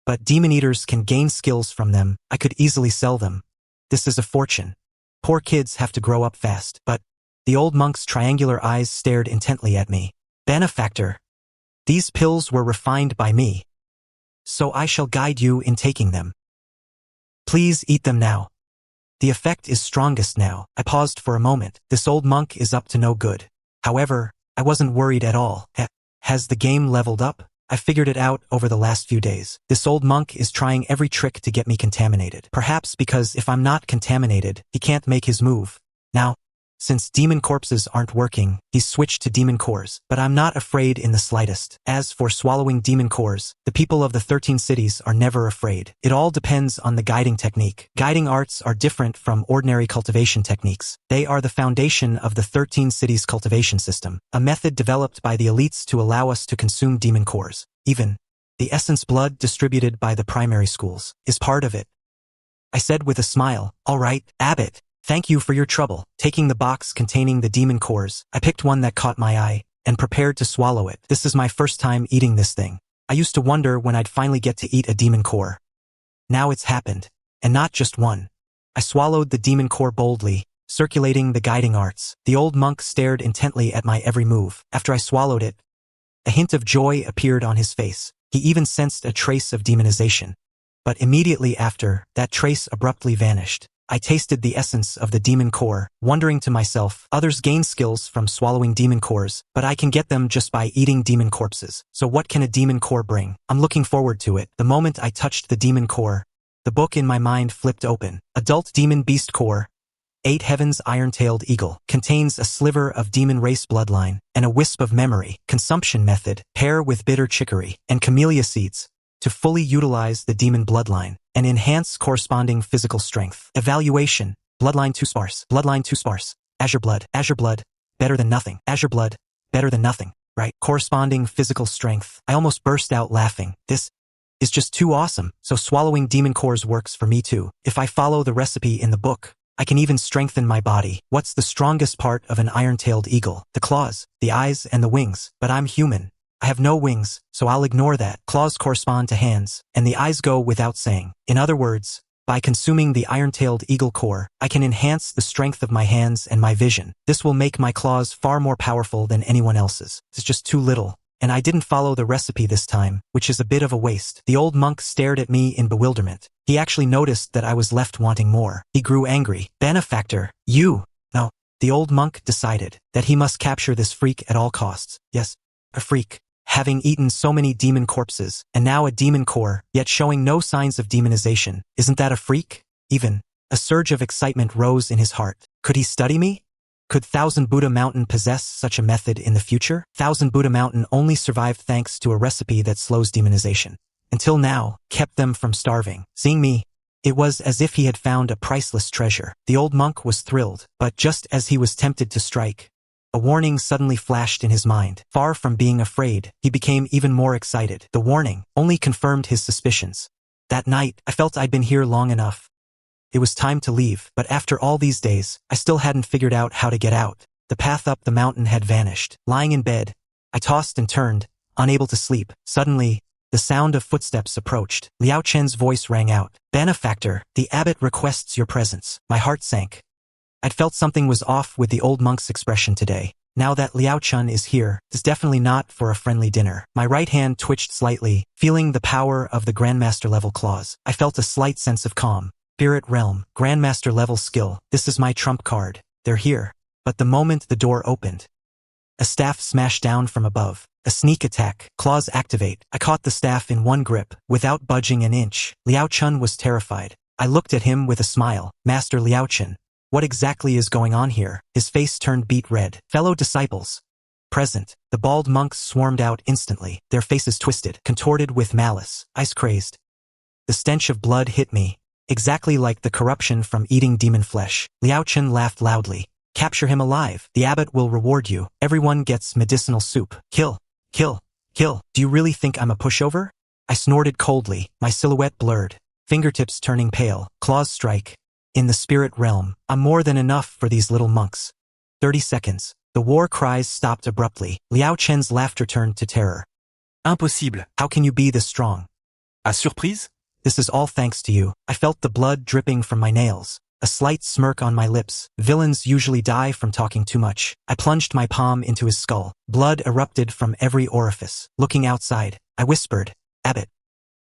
but demon eaters can gain skills from them, I could easily sell them. This is a fortune. Poor kids have to grow up fast. But the old monk's triangular eyes stared intently at me. "Benefactor, these pills were refined by me, so I shall guide you in taking them. Please eat them now. The effect is strongest now." I paused for a moment. This old monk is up to no good. However, I wasn't worried at all. Has the game leveled up? I figured it out over the last few days. This old monk is trying every trick to get me contaminated. Perhaps because if I'm not contaminated, he can't make his move. Now, since demon corpses aren't working, he's switched to demon cores, but I'm not afraid in the slightest. As for swallowing demon cores, the people of the 13 cities are never afraid. It all depends on the guiding technique. Guiding arts are different from ordinary cultivation techniques. They are the foundation of the 13 cities cultivation system, a method developed by the elites to allow us to consume demon cores. Even the essence blood distributed by the primary schools is part of it. I said with a smile, "All right, Abbot. Thank you for your trouble." Taking the box containing the demon cores, I picked one that caught my eye, and prepared to swallow it. This is my first time eating this thing. I used to wonder when I'd finally get to eat a demon core. Now it's happened, and not just one. I swallowed the demon core boldly, circulating the guiding arts. The old monk stared intently at my every move. After I swallowed it, a hint of joy appeared on his face. He even sensed a trace of demonization. But immediately after, that trace abruptly vanished. I tasted the essence of the demon core, wondering to myself, others gain skills from swallowing demon cores, but I can get them just by eating demon corpses. So what can a demon core bring? I'm looking forward to it. The moment I touched the demon core, the book in my mind flipped open. Adult Demon Beast Core, 8 Heavens Iron-Tailed Eagle, contains a sliver of demon race bloodline, and a wisp of memory. Consumption method, pair with bitter chicory, and camellia seeds, to fully utilize the demon bloodline and enhance corresponding physical strength. Evaluation, bloodline too sparse, azure blood, better than nothing, azure blood, better than nothing, right? Corresponding physical strength. I almost burst out laughing. This is just too awesome. So swallowing demon cores works for me too. If I follow the recipe in the book, I can even strengthen my body. What's the strongest part of an iron-tailed eagle? The claws, the eyes, and the wings. But I'm human. I have no wings, so I'll ignore that. Claws correspond to hands, and the eyes go without saying. In other words, By consuming the iron-tailed eagle core, I can enhance the strength of my hands and my vision. This will make my claws far more powerful than anyone else's. It's just too little. And I didn't follow the recipe this time, which is a bit of a waste. The old monk stared at me in bewilderment. He actually noticed that I was left wanting more. He grew angry. Benefactor, you! No. The old monk decided that he must capture this freak at all costs. Yes, a freak. Having eaten so many demon corpses, and now a demon core, yet showing no signs of demonization. Isn't that a freak? Even. A surge of excitement rose in his heart. Could he study me? Could Thousand Buddha Mountain possess such a method in the future? Thousand Buddha Mountain only survived thanks to a recipe that slows demonization. Until now, kept them from starving. Seeing me, it was as if he had found a priceless treasure. The old monk was thrilled, but just as he was tempted to strike, a warning suddenly flashed in his mind. Far from being afraid, he became even more excited. The warning only confirmed his suspicions. That night, I felt I'd been here long enough. It was time to leave, but after all these days, I still hadn't figured out how to get out. The path up the mountain had vanished. Lying in bed, I tossed and turned, unable to sleep. Suddenly, the sound of footsteps approached. Liao Chen's voice rang out. Benefactor, the abbot requests your presence. My heart sank. I'd felt something was off with the old monk's expression today. Now that Liao Chen is here, it's definitely not for a friendly dinner. My right hand twitched slightly, feeling the power of the Grandmaster level claws. I felt a slight sense of calm. Spirit Realm, Grandmaster level skill. This is my trump card. They're here. But the moment the door opened, a staff smashed down from above. A sneak attack. Claws activate. I caught the staff in one grip, without budging an inch. Liao Chen was terrified. I looked at him with a smile. Master Liao Chen. What exactly is going on here? His face turned beet red. Fellow disciples. Present. The bald monks swarmed out instantly, their faces twisted, contorted with malice, ice-crazed. The stench of blood hit me, exactly like the corruption from eating demon flesh. Liao Chen laughed loudly. Capture him alive. The abbot will reward you. Everyone gets medicinal soup. Kill. Kill. Kill. Do you really think I'm a pushover? I snorted coldly, my silhouette blurred, fingertips turning pale, claws strike. In the spirit realm, I'm more than enough for these little monks. 30 seconds. The war cries stopped abruptly. Liao Chen's laughter turned to terror. Impossible. How can you be this strong? À surprise? This is all thanks to you. I felt the blood dripping from my nails. A slight smirk on my lips. Villains usually die from talking too much. I plunged my palm into his skull. Blood erupted from every orifice. Looking outside, I whispered, Abbot,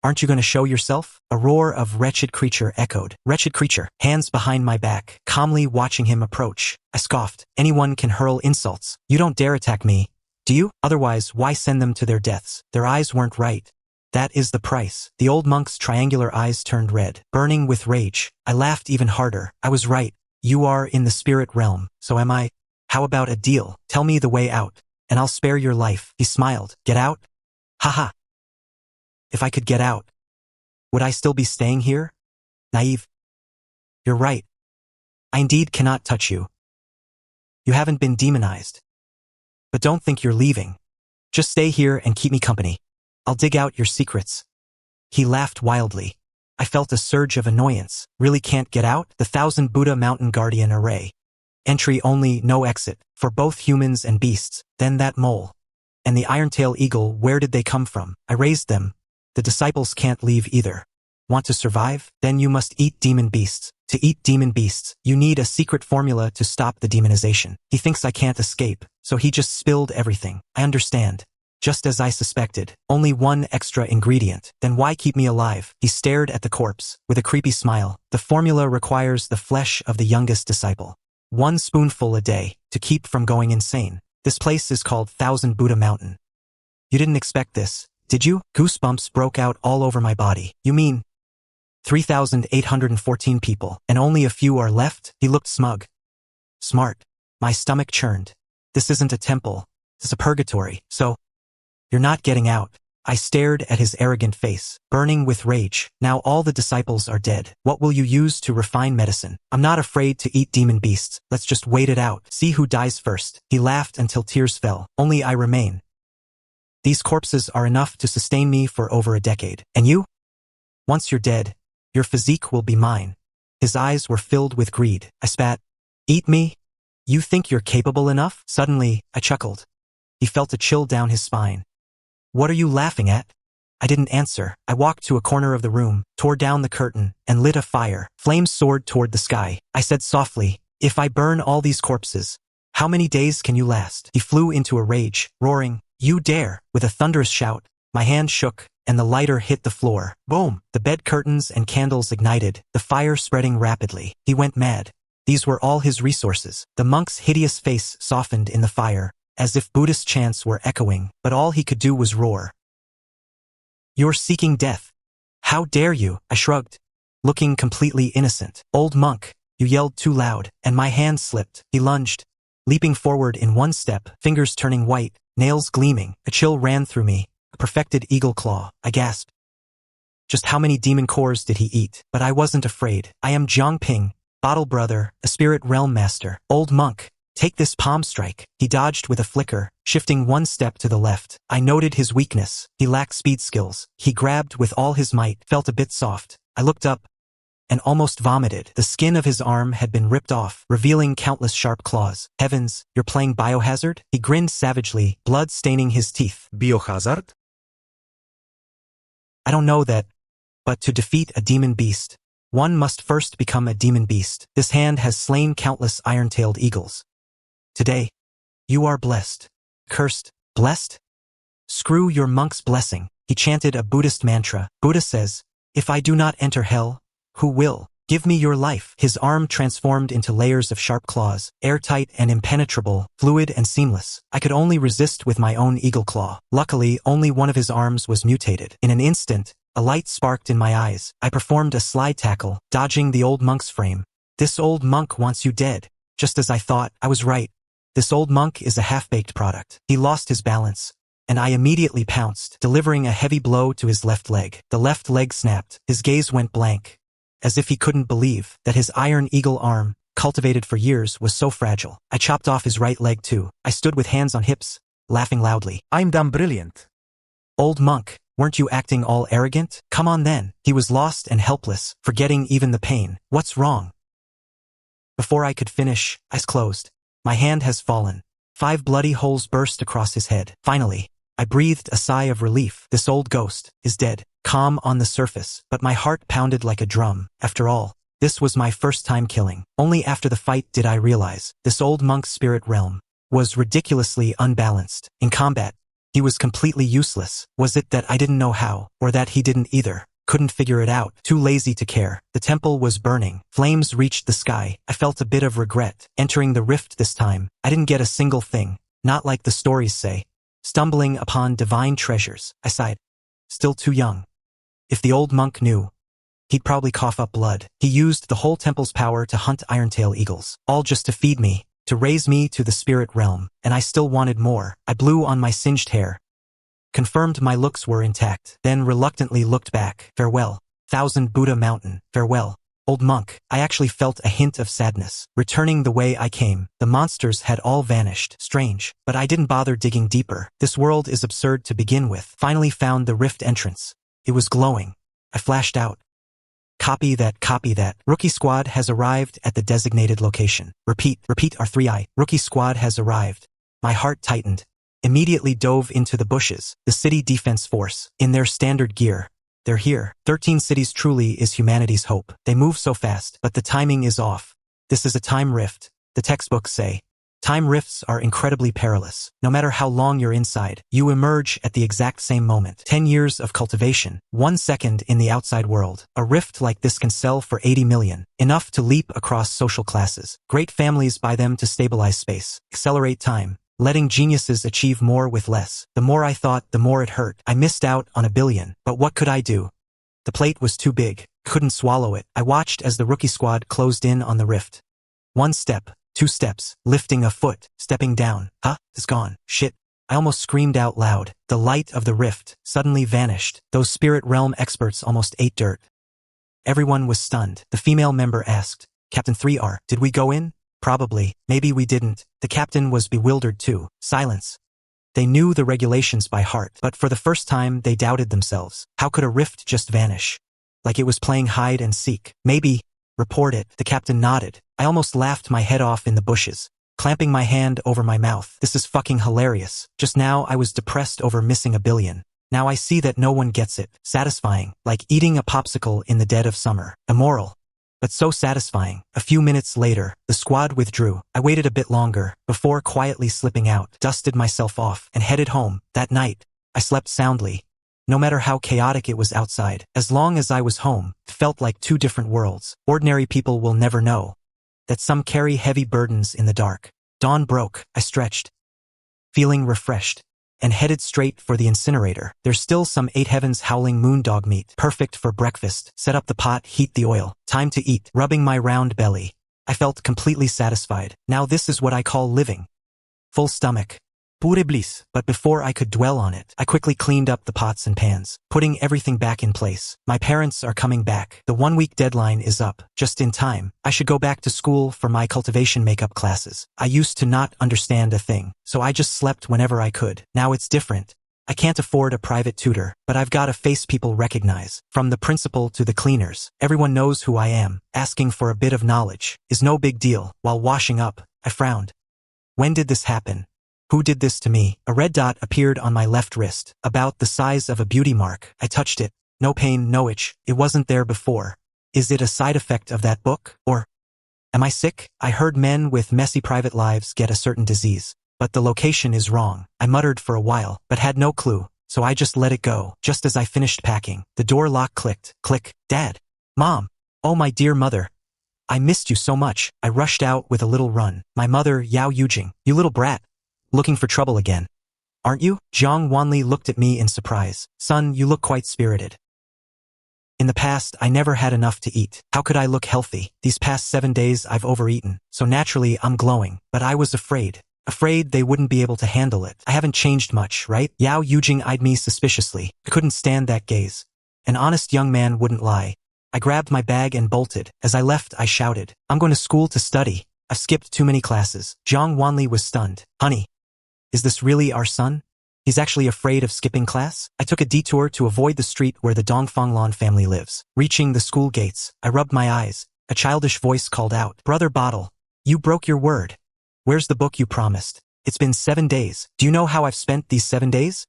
aren't you going to show yourself? A roar of wretched creature echoed. Wretched creature, hands behind my back, calmly watching him approach. I scoffed. Anyone can hurl insults. You don't dare attack me, do you? Otherwise, why send them to their deaths? Their eyes weren't right. That is the price. The old monk's triangular eyes turned red, burning with rage. I laughed even harder. I was right. You are in the spirit realm, so am I. How about a deal? Tell me the way out, and I'll spare your life. He smiled. Get out? Haha. If I could get out, would I still be staying here? Naive. You're right. I indeed cannot touch you. You haven't been demonized. But don't think you're leaving. Just stay here and keep me company. I'll dig out your secrets. He laughed wildly. I felt a surge of annoyance. Really can't get out? The Thousand Buddha Mountain Guardian Array. Entry only, no exit, for both humans and beasts. Then that mole. And the Iron-tail Eagle, where did they come from? I raised them. The disciples can't leave either. Want to survive? Then you must eat demon beasts. To eat demon beasts, you need a secret formula to stop the demonization. He thinks I can't escape, so he just spilled everything. I understand. Just as I suspected. Only one extra ingredient. Then why keep me alive? He stared at the corpse, with a creepy smile. The formula requires the flesh of the youngest disciple. 1 spoonful a day, to keep from going insane. This place is called Thousand Buddha Mountain. You didn't expect this, did you? Goosebumps broke out all over my body. You mean 3,814 people, and only a few are left? He looked smug. Smart. My stomach churned. This isn't a temple. It's a purgatory, so you're not getting out. I stared at his arrogant face, burning with rage. Now all the disciples are dead. What will you use to refine medicine? I'm not afraid to eat demon beasts. Let's just wait it out. See who dies first. He laughed until tears fell. Only I remain. These corpses are enough to sustain me for over a decade. And you? Once you're dead, your physique will be mine. His eyes were filled with greed. I spat. Eat me? You think you're capable enough? Suddenly, I chuckled. He felt a chill down his spine. What are you laughing at? I didn't answer. I walked to a corner of the room, tore down the curtain, and lit a fire. Flames soared toward the sky. I said softly, "If I burn all these corpses, how many days can you last?" He flew into a rage, roaring, "You dare!" With a thunderous shout, my hand shook, and the lighter hit the floor. Boom! The bed curtains and candles ignited, the fire spreading rapidly. He went mad. These were all his resources. The monk's hideous face softened in the fire, as if Buddhist chants were echoing, but all he could do was roar. "You're seeking death. How dare you?" I shrugged, looking completely innocent. "Old monk, you yelled too loud," and my hand slipped. He lunged, leaping forward in one step, fingers turning white, nails gleaming. A chill ran through me, a perfected eagle claw. I gasped. Just how many demon cores did he eat? But I wasn't afraid. "I am Jiang Ping, Bottle Brother, a spirit realm master." "Old monk, take this palm strike." He dodged with a flicker, shifting one step to the left. I noted his weakness. He lacked speed skills. He grabbed with all his might, felt a bit soft. I looked up and almost vomited. The skin of his arm had been ripped off, revealing countless sharp claws. "Heavens, you're playing Biohazard?" He grinned savagely, blood staining his teeth. Biohazard? "I don't know that, but to defeat a demon beast, one must first become a demon beast. This hand has slain countless iron-tailed eagles. Today, you are blessed." "Cursed? Blessed? Screw your monk's blessing." He chanted a Buddhist mantra. "Buddha says, if I do not enter hell, who will? Give me your life." His arm transformed into layers of sharp claws, airtight and impenetrable, fluid and seamless. I could only resist with my own eagle claw. Luckily, only one of his arms was mutated. In an instant, a light sparked in my eyes. I performed a slide tackle, dodging the old monk's frame. "This old monk wants you dead." Just as I thought, I was right. This old monk is a half-baked product. He lost his balance, and I immediately pounced, delivering a heavy blow to his left leg. The left leg snapped. His gaze went blank, as if he couldn't believe that his iron eagle arm, cultivated for years, was so fragile. I chopped off his right leg too. I stood with hands on hips, laughing loudly. I'm damn brilliant. "Old monk, weren't you acting all arrogant? Come on then." He was lost and helpless, forgetting even the pain. "What's wrong?" Before I could finish, eyes closed. "My hand has fallen." 5 bloody holes burst across his head. Finally, I breathed a sigh of relief. This old ghost is dead, calm on the surface, but my heart pounded like a drum. After all, this was my first time killing. Only after the fight did I realize this old monk's spirit realm was ridiculously unbalanced. In combat, he was completely useless. Was it that I didn't know how, or that he didn't either? Couldn't figure it out, too lazy to care. The temple was burning. Flames reached the sky. I felt a bit of regret. Entering the rift this time, I didn't get a single thing. Not like the stories say, stumbling upon divine treasures. I sighed. Still too young. If the old monk knew, he'd probably cough up blood. He used the whole temple's power to hunt iron-tail eagles, all just to feed me, to raise me to the spirit realm, and I still wanted more. I blew on my singed hair, confirmed my looks were intact, then reluctantly looked back. Farewell, Thousand Buddha Mountain. Farewell, old monk. I actually felt a hint of sadness. Returning the way I came, the monsters had all vanished. Strange, but I didn't bother digging deeper. This world is absurd to begin with. Finally found the rift entrance. It was glowing. I flashed out. Copy that, copy that. Rookie squad has arrived at the designated location. Repeat, R3I. Rookie squad has arrived. My heart tightened. Immediately dove into the bushes. The city defense force, in their standard gear. They're here. 13 cities truly is humanity's hope. They move so fast, but the timing is off. This is a time rift. The textbooks say, time rifts are incredibly perilous. No matter how long you're inside, you emerge at the exact same moment. 10 years of cultivation, 1 second in the outside world. A rift like this can sell for 80 million. Enough to leap across social classes. Great families buy them to stabilize space. Accelerate time. Letting geniuses achieve more with less. The more I thought, the more it hurt. I missed out on $1 billion. But what could I do? The plate was too big. Couldn't swallow it. I watched as the rookie squad closed in on the rift. 1 step, 2 steps, lifting a foot, stepping down. Huh? It's gone. Shit. I almost screamed out loud. The light of the rift suddenly vanished. Those spirit realm experts almost ate dirt. Everyone was stunned. The female member asked, Captain 3R, did we go in? Probably. Maybe we didn't. The captain was bewildered too. Silence. They knew the regulations by heart, but for the first time they doubted themselves. How could a rift just vanish? Like it was playing hide and seek. Maybe. Report it. The captain nodded. I almost laughed my head off in the bushes, clamping my hand over my mouth. This is fucking hilarious. Just now I was depressed over missing $1 billion. Now I see that no one gets it. Satisfying, like eating a popsicle in the dead of summer. Immoral, but so satisfying. A few minutes later, the squad withdrew. I waited a bit longer, before quietly slipping out, dusted myself off, and headed home. That night, I slept soundly. No matter how chaotic it was outside, as long as I was home, it felt like two different worlds. Ordinary people will never know that some carry heavy burdens in the dark. Dawn broke. I stretched, feeling refreshed, and headed straight for the incinerator. There's still some 8 heavens howling moondog meat, perfect for breakfast. Set up the pot, heat the oil. Time to eat. Rubbing my round belly, I felt completely satisfied. Now this is what I call living. Full stomach. Pure bliss. But before I could dwell on it, I quickly cleaned up the pots and pans, putting everything back in place. My parents are coming back. The 1-week deadline is up. Just in time. I should go back to school for my cultivation makeup classes. I used to not understand a thing, so I just slept whenever I could. Now it's different. I can't afford a private tutor, but I've got a face people recognize. From the principal to the cleaners, everyone knows who I am. Asking for a bit of knowledge is no big deal. While washing up, I frowned. When did this happen? Who did this to me? A red dot appeared on my left wrist, about the size of a beauty mark. I touched it. No pain, no itch. It wasn't there before. Is it a side effect of that book? Or am I sick? I heard men with messy private lives get a certain disease, but the location is wrong. I muttered for a while, but had no clue, so I just let it go. Just as I finished packing, the door lock clicked. Click. Dad. Mom. Oh, my dear mother. I missed you so much. I rushed out with a little run. My mother, Yao Yujing. You little brat. Looking for trouble again, aren't you? Jiang Wanli looked at me in surprise. Son, you look quite spirited. In the past, I never had enough to eat. How could I look healthy? These past 7 days I've overeaten, so naturally I'm glowing. But I was afraid. Afraid they wouldn't be able to handle it. I haven't changed much, right? Yao Yujing eyed me suspiciously. I couldn't stand that gaze. An honest young man wouldn't lie. I grabbed my bag and bolted. As I left, I shouted, I'm going to school to study. I've skipped too many classes. Jiang Wanli was stunned. Honey, is this really our son? He's actually afraid of skipping class? I took a detour to avoid the street where the Dongfanglan family lives. Reaching the school gates, I rubbed my eyes. A childish voice called out, Brother Bottle, you broke your word. Where's the book you promised? It's been 7 days. Do you know how I've spent these 7 days?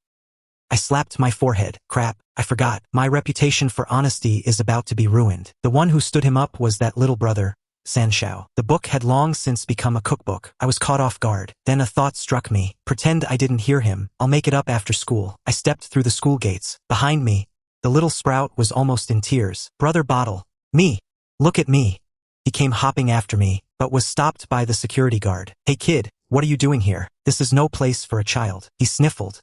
I slapped my forehead. Crap, I forgot. My reputation for honesty is about to be ruined. The one who stood him up was that little brother, Sanshao. The book had long since become a cookbook. I was caught off guard. Then a thought struck me. Pretend I didn't hear him. I'll make it up after school. I stepped through the school gates. Behind me, the little sprout was almost in tears. Brother Bottle. Me. Look at me. He came hopping after me, but was stopped by the security guard. Hey kid, what are you doing here? This is no place for a child. He sniffled.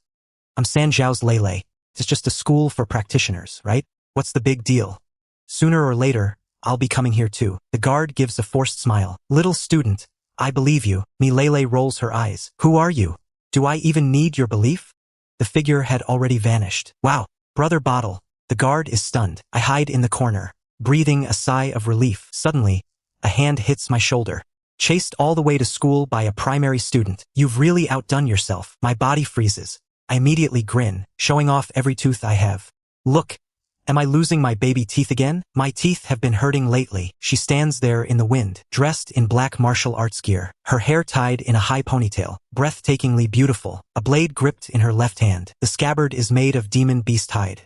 I'm Sanjiao's Lele. It's just a school for practitioners, right? What's the big deal? Sooner or later, I'll be coming here too. The guard gives a forced smile. Little student, I believe you. Lele rolls her eyes. Who are you? Do I even need your belief? The figure had already vanished. Wow, Brother Bottle. The guard is stunned. I hide in the corner, breathing a sigh of relief. Suddenly, a hand hits my shoulder. Chased all the way to school by a primary student. You've really outdone yourself. My body freezes. I immediately grin, showing off every tooth I have. Look. Am I losing my baby teeth again? My teeth have been hurting lately. She stands there in the wind, dressed in black martial arts gear, her hair tied in a high ponytail, breathtakingly beautiful, a blade gripped in her left hand. The scabbard is made of demon beast hide,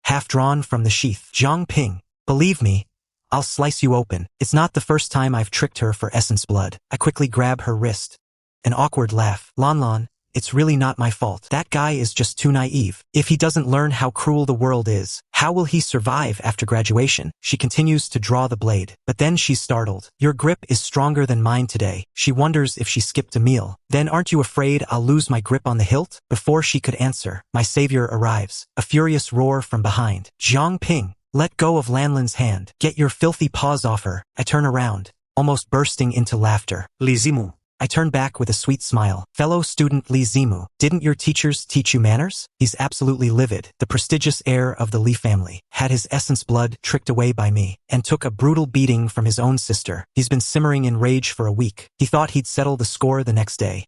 half drawn from the sheath. Jiang Ping, believe me, I'll slice you open. It's not the first time I've tricked her for essence blood. I quickly grab her wrist. An awkward laugh. Lan, it's really not my fault. That guy is just too naive. If he doesn't learn how cruel the world is, how will he survive after graduation? She continues to draw the blade, but then she's startled. Your grip is stronger than mine today. She wonders if she skipped a meal. Then aren't you afraid I'll lose my grip on the hilt? Before she could answer, my savior arrives. A furious roar from behind. Jiang Ping, let go of Lanlin's hand. Get your filthy paws off her. I turn around, almost bursting into laughter. Li Zimu. I turn back with a sweet smile. Fellow student Li Zimu, didn't your teachers teach you manners? He's absolutely livid. The prestigious heir of the Li family had his essence blood tricked away by me and took a brutal beating from his own sister. He's been simmering in rage for a week. He thought he'd settle the score the next day.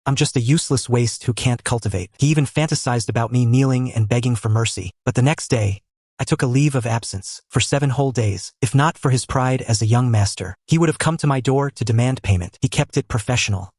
I'm just a useless waste who can't cultivate. He even fantasized about me kneeling and begging for mercy. But the next day, I took a leave of absence for 7 whole days. If not for his pride as a young master, he would have come to my door to demand payment. He kept it professional.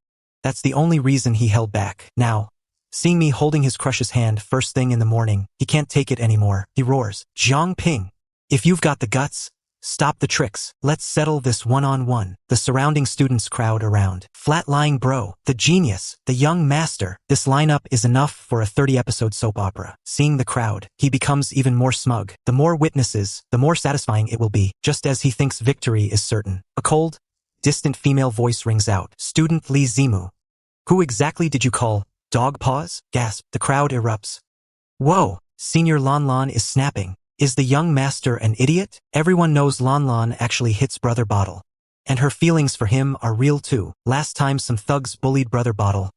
That's the only reason he held back. Now, Seeing me holding his crush's hand first thing in the morning, he can't take it anymore. He roars, Jiang Ping, if you've got the guts, stop the tricks. Let's settle this one-on-one. The surrounding students crowd around. Flat-lying bro, the genius, the young master. This lineup is enough for a 30-episode soap opera. Seeing the crowd, he becomes even more smug. The more witnesses, the more satisfying it will be, just as he thinks victory is certain. A cold, distant female voice rings out. Student Li Zimu. Who exactly did you call dog paws? Gasp. The crowd erupts. Whoa, Senior Lan Lan is snapping. Is the young master an idiot? Everyone knows Lan Lan actually hits Brother Bottle. And her feelings for him are real too. Last time some thugs bullied Brother Bottle,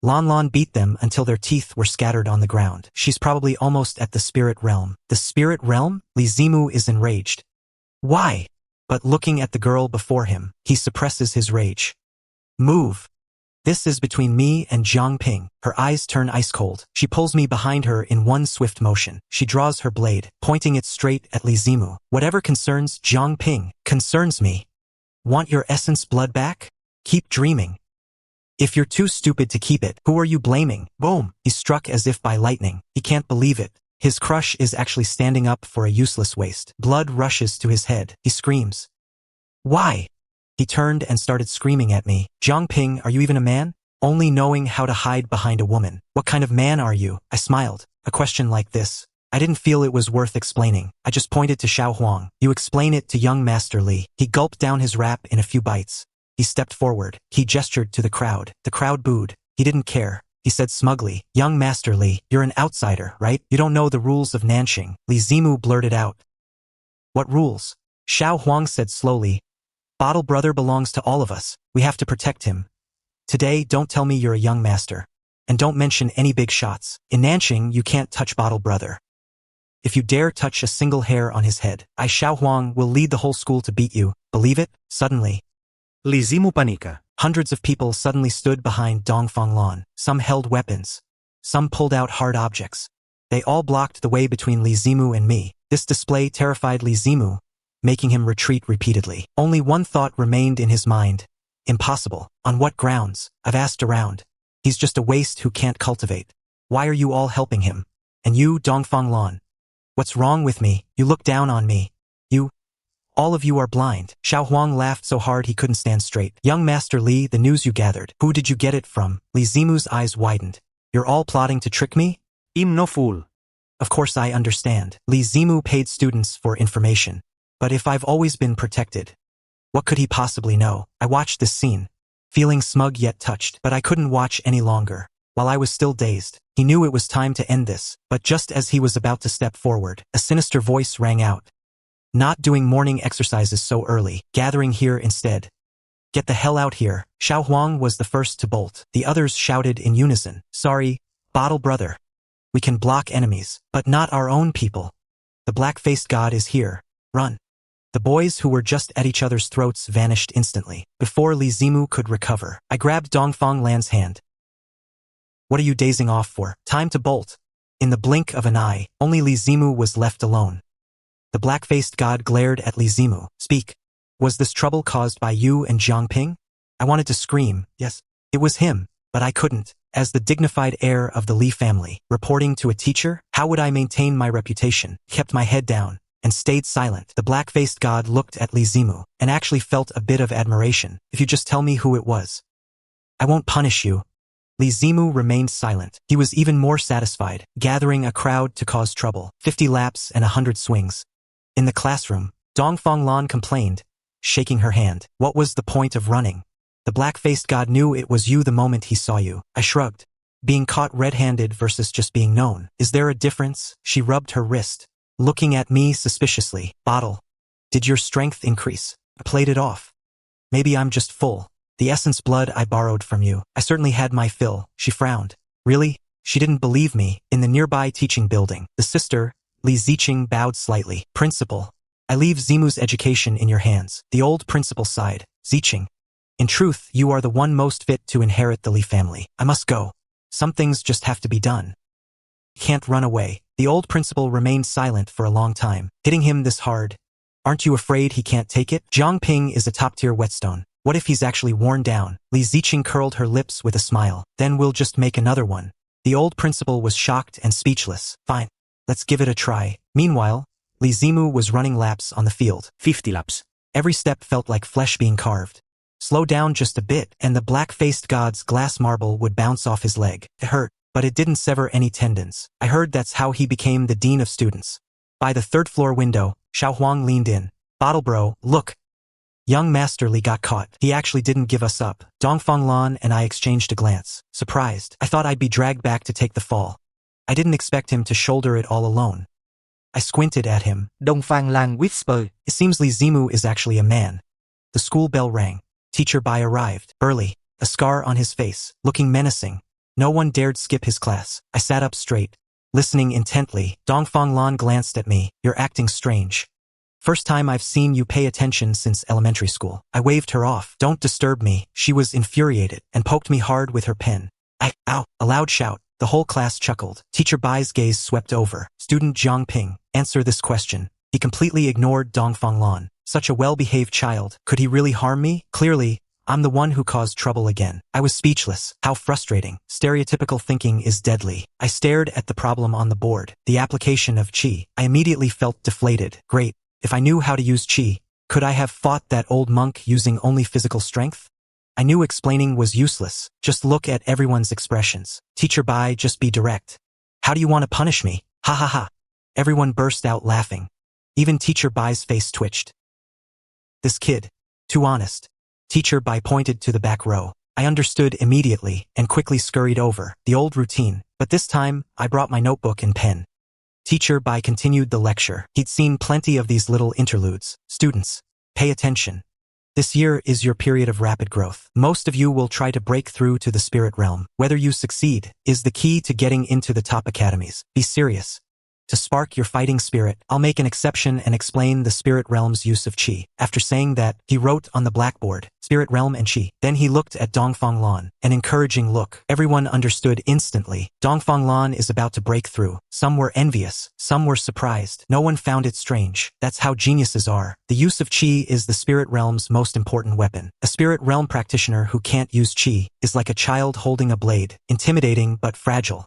Lan Lan beat them until their teeth were scattered on the ground. She's probably almost at the spirit realm. The spirit realm? Li Zimu is enraged. Why? But looking at the girl before him, he suppresses his rage. Move. This is between me and Jiang Ping. Her eyes turn ice cold. She pulls me behind her in one swift motion. She draws her blade, pointing it straight at Li Zimu. Whatever concerns Jiang Ping concerns me. Want your essence blood back? Keep dreaming. If you're too stupid to keep it, who are you blaming? Boom! He's struck as if by lightning. He can't believe it. His crush is actually standing up for a useless waste. Blood rushes to his head. He screams. Why? He turned and started screaming at me. Jiang Ping, are you even a man? Only knowing how to hide behind a woman. What kind of man are you? I smiled. A question like this, I didn't feel it was worth explaining. I just pointed to Xiao Huang. You explain it to young Master Li. He gulped down his rap in a few bites. He stepped forward. He gestured to the crowd. The crowd booed. He didn't care. He said smugly, young Master Li, you're an outsider, right? You don't know the rules of Nanxing. Li Zimu blurted out. What rules? Xiao Huang said slowly. Bottle Brother belongs to all of us. We have to protect him. Today, don't tell me you're a young master. And don't mention any big shots. In Nanxing, you can't touch Bottle Brother. If you dare touch a single hair on his head, I, Xiao Huang, will lead the whole school to beat you. Believe it? Suddenly, Li Zimu panika. hundreds of people suddenly stood behind Dongfang Lan. Some held weapons. Some pulled out hard objects. They all blocked the way between Li Zimu and me. This display terrified Li Zimu, making him retreat repeatedly. Only one thought remained in his mind. Impossible. On what grounds? I've asked around. He's just a waste who can't cultivate. Why are you all helping him? And you, Dongfang Lan? What's wrong with me? You look down on me. All of you are blind. Xiao Huang laughed so hard he couldn't stand straight. Young Master Li, the news you gathered. Who did you get it from? Li Zimu's eyes widened. You're all plotting to trick me? I'm no fool. Of course I understand. Li Zimu paid students for information. But if I've always been protected, what could he possibly know? I watched this scene, feeling smug yet touched, but I couldn't watch any longer. While I was still dazed, he knew it was time to end this, but just as he was about to step forward, a sinister voice rang out. Not doing morning exercises so early, gathering here instead. Get the hell out here. Xiao Huang was the first to bolt. The others shouted in unison. Sorry, Bottle Brother. We can block enemies, but not our own people. The black-faced god is here. Run. The boys who were just at each other's throats vanished instantly. Before Li Zimu could recover, I grabbed Dongfang Lan's hand. What are you dazing off for? Time to bolt. In the blink of an eye, only Li Zimu was left alone. The black-faced god glared at Li Zimu. Speak. Was this trouble caused by you and Jiang Ping? I wanted to scream. Yes, it was him, but I couldn't. As the dignified heir of the Li family, reporting to a teacher, how would I maintain my reputation? Kept my head down and stayed silent. The black-faced god looked at Li Zimu and actually felt a bit of admiration. If you just tell me who it was, I won't punish you. Li Zimu remained silent. He was even more satisfied, gathering a crowd to cause trouble. 50 laps and 100 swings. In the classroom, Dongfang Lan complained, shaking her hand. What was the point of running? The black-faced god knew it was you the moment he saw you. I shrugged. Being caught red-handed versus just being known. Is there a difference? She rubbed her wrist, looking at me suspiciously. Bottle. Did your strength increase? I played it off. Maybe I'm just full. The essence blood I borrowed from you. I certainly had my fill. She frowned. Really? She didn't believe me. In the nearby teaching building, the sister, Li Ziqing, bowed slightly. Principal. I leave Zimu's education in your hands. The old principal sighed. Ziqing. In truth, you are the one most fit to inherit the Li family. I must go. Some things just have to be done. Can't run away. The old principal remained silent for a long time. Hitting him this hard. Aren't you afraid he can't take it? Jiang Ping is a top-tier whetstone. What if he's actually worn down? Li Ziqing curled her lips with a smile. Then we'll just make another one. The old principal was shocked and speechless. Fine. Let's give it a try. Meanwhile, Li Zimu was running laps on the field. 50 laps. Every step felt like flesh being carved. Slow down just a bit, and the black-faced god's glass marble would bounce off his leg. It hurt, but it didn't sever any tendons. I heard that's how he became the dean of students. By the third-floor window, Xiao Huang leaned in. Bottle bro, look. Young Master Li got caught. He actually didn't give us up. Dongfang Lan and I exchanged a glance. Surprised. I thought I'd be dragged back to take the fall. I didn't expect him to shoulder it all alone. I squinted at him. Dongfang Lan whispered. It seems Li Zimu is actually a man. The school bell rang. Teacher Bai arrived. Burly, a scar on his face, looking menacing. No one dared skip his class. I sat up straight, listening intently. Dongfang Lan glanced at me. You're acting strange. First time I've seen you pay attention since elementary school. I waved her off. Don't disturb me. She was infuriated and poked me hard with her pen. Ow, a loud shout. The whole class chuckled. Teacher Bai's gaze swept over. Student Jiang Ping, answer this question. He completely ignored Dongfang Lan. Such a well-behaved child. Could he really harm me? Clearly, I'm the one who caused trouble again. I was speechless. How frustrating. Stereotypical thinking is deadly. I stared at the problem on the board. The application of qi. I immediately felt deflated. Great. If I knew how to use qi, could I have fought that old monk using only physical strength? I knew explaining was useless. Just look at everyone's expressions. Teacher Bai, just be direct. How do you want to punish me? Ha ha ha. Everyone burst out laughing. Even Teacher Bai's face twitched. This kid. Too honest. Teacher Bai pointed to the back row. I understood immediately and quickly scurried over. The old routine. But this time, I brought my notebook and pen. Teacher Bai continued the lecture. He'd seen plenty of these little interludes. Students, pay attention. This year is your period of rapid growth. Most of you will try to break through to the spirit realm. Whether you succeed is the key to getting into the top academies. Be serious. To spark your fighting spirit, I'll make an exception and explain the spirit realm's use of qi. After saying that, he wrote on the blackboard, spirit realm and qi. Then he looked at Dongfang Lan, an encouraging look. Everyone understood instantly. Dongfang Lan is about to break through. Some were envious, some were surprised. No one found it strange. That's how geniuses are. The use of qi is the spirit realm's most important weapon. A spirit realm practitioner who can't use qi is like a child holding a blade, intimidating but fragile.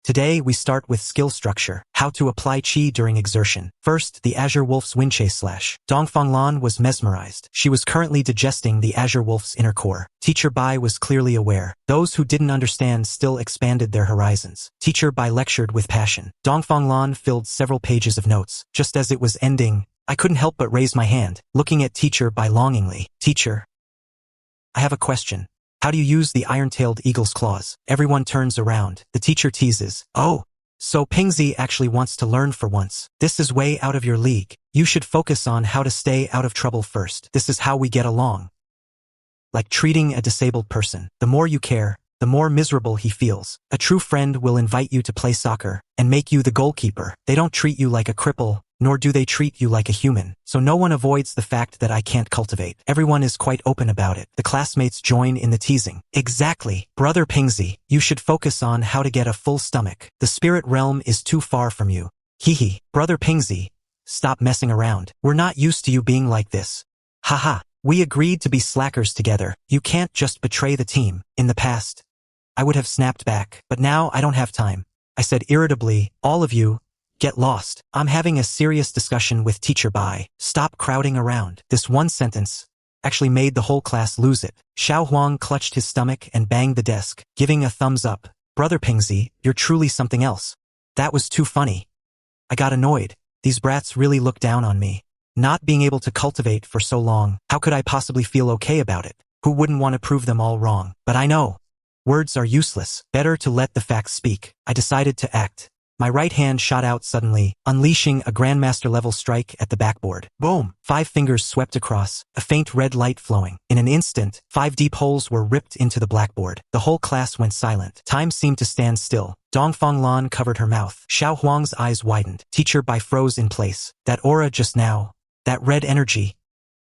Today we start with skill structure, how to apply qi during exertion. First, the Azure Wolf's wind chase slash. Dongfang Lan was mesmerized. She was currently digesting the Azure Wolf's inner core. Teacher Bai was clearly aware. Those who didn't understand still expanded their horizons. Teacher Bai lectured with passion. Dongfang Lan filled several pages of notes. Just as it was ending, I couldn't help but raise my hand, looking at Teacher Bai longingly. Teacher, I have a question. How do you use the iron-tailed eagle's claws? Everyone turns around. The teacher teases. Oh, so Pingzi actually wants to learn for once. This is way out of your league. You should focus on how to stay out of trouble first. This is how we get along. Like treating a disabled person. The more you care, the more miserable he feels. A true friend will invite you to play soccer and make you the goalkeeper. They don't treat you like a cripple, nor do they treat you like a human. So no one avoids the fact that I can't cultivate. Everyone is quite open about it. The classmates join in the teasing. Exactly. Brother Pingzi, you should focus on how to get a full stomach. The spirit realm is too far from you. Hee. Brother Pingzi, stop messing around. We're not used to you being like this. Haha. We agreed to be slackers together. You can't just betray the team. In the past, I would have snapped back. But now I don't have time. I said irritably, all of you, get lost. I'm having a serious discussion with Teacher Bai. Stop crowding around. This one sentence actually made the whole class lose it. Xiao Huang clutched his stomach and banged the desk, giving a thumbs up. Brother Pingzi, you're truly something else. That was too funny. I got annoyed. These brats really look down on me. Not being able to cultivate for so long, how could I possibly feel okay about it? Who wouldn't want to prove them all wrong? But I know. Words are useless. Better to let the facts speak. I decided to act. My right hand shot out suddenly, unleashing a Grandmaster-level strike at the backboard. Boom! 5 fingers swept across, a faint red light flowing. In an instant, 5 deep holes were ripped into the blackboard. The whole class went silent. Time seemed to stand still. Dongfang Lan covered her mouth. Xiao Huang's eyes widened. Teacher Bai froze in place. That aura just now. That red energy.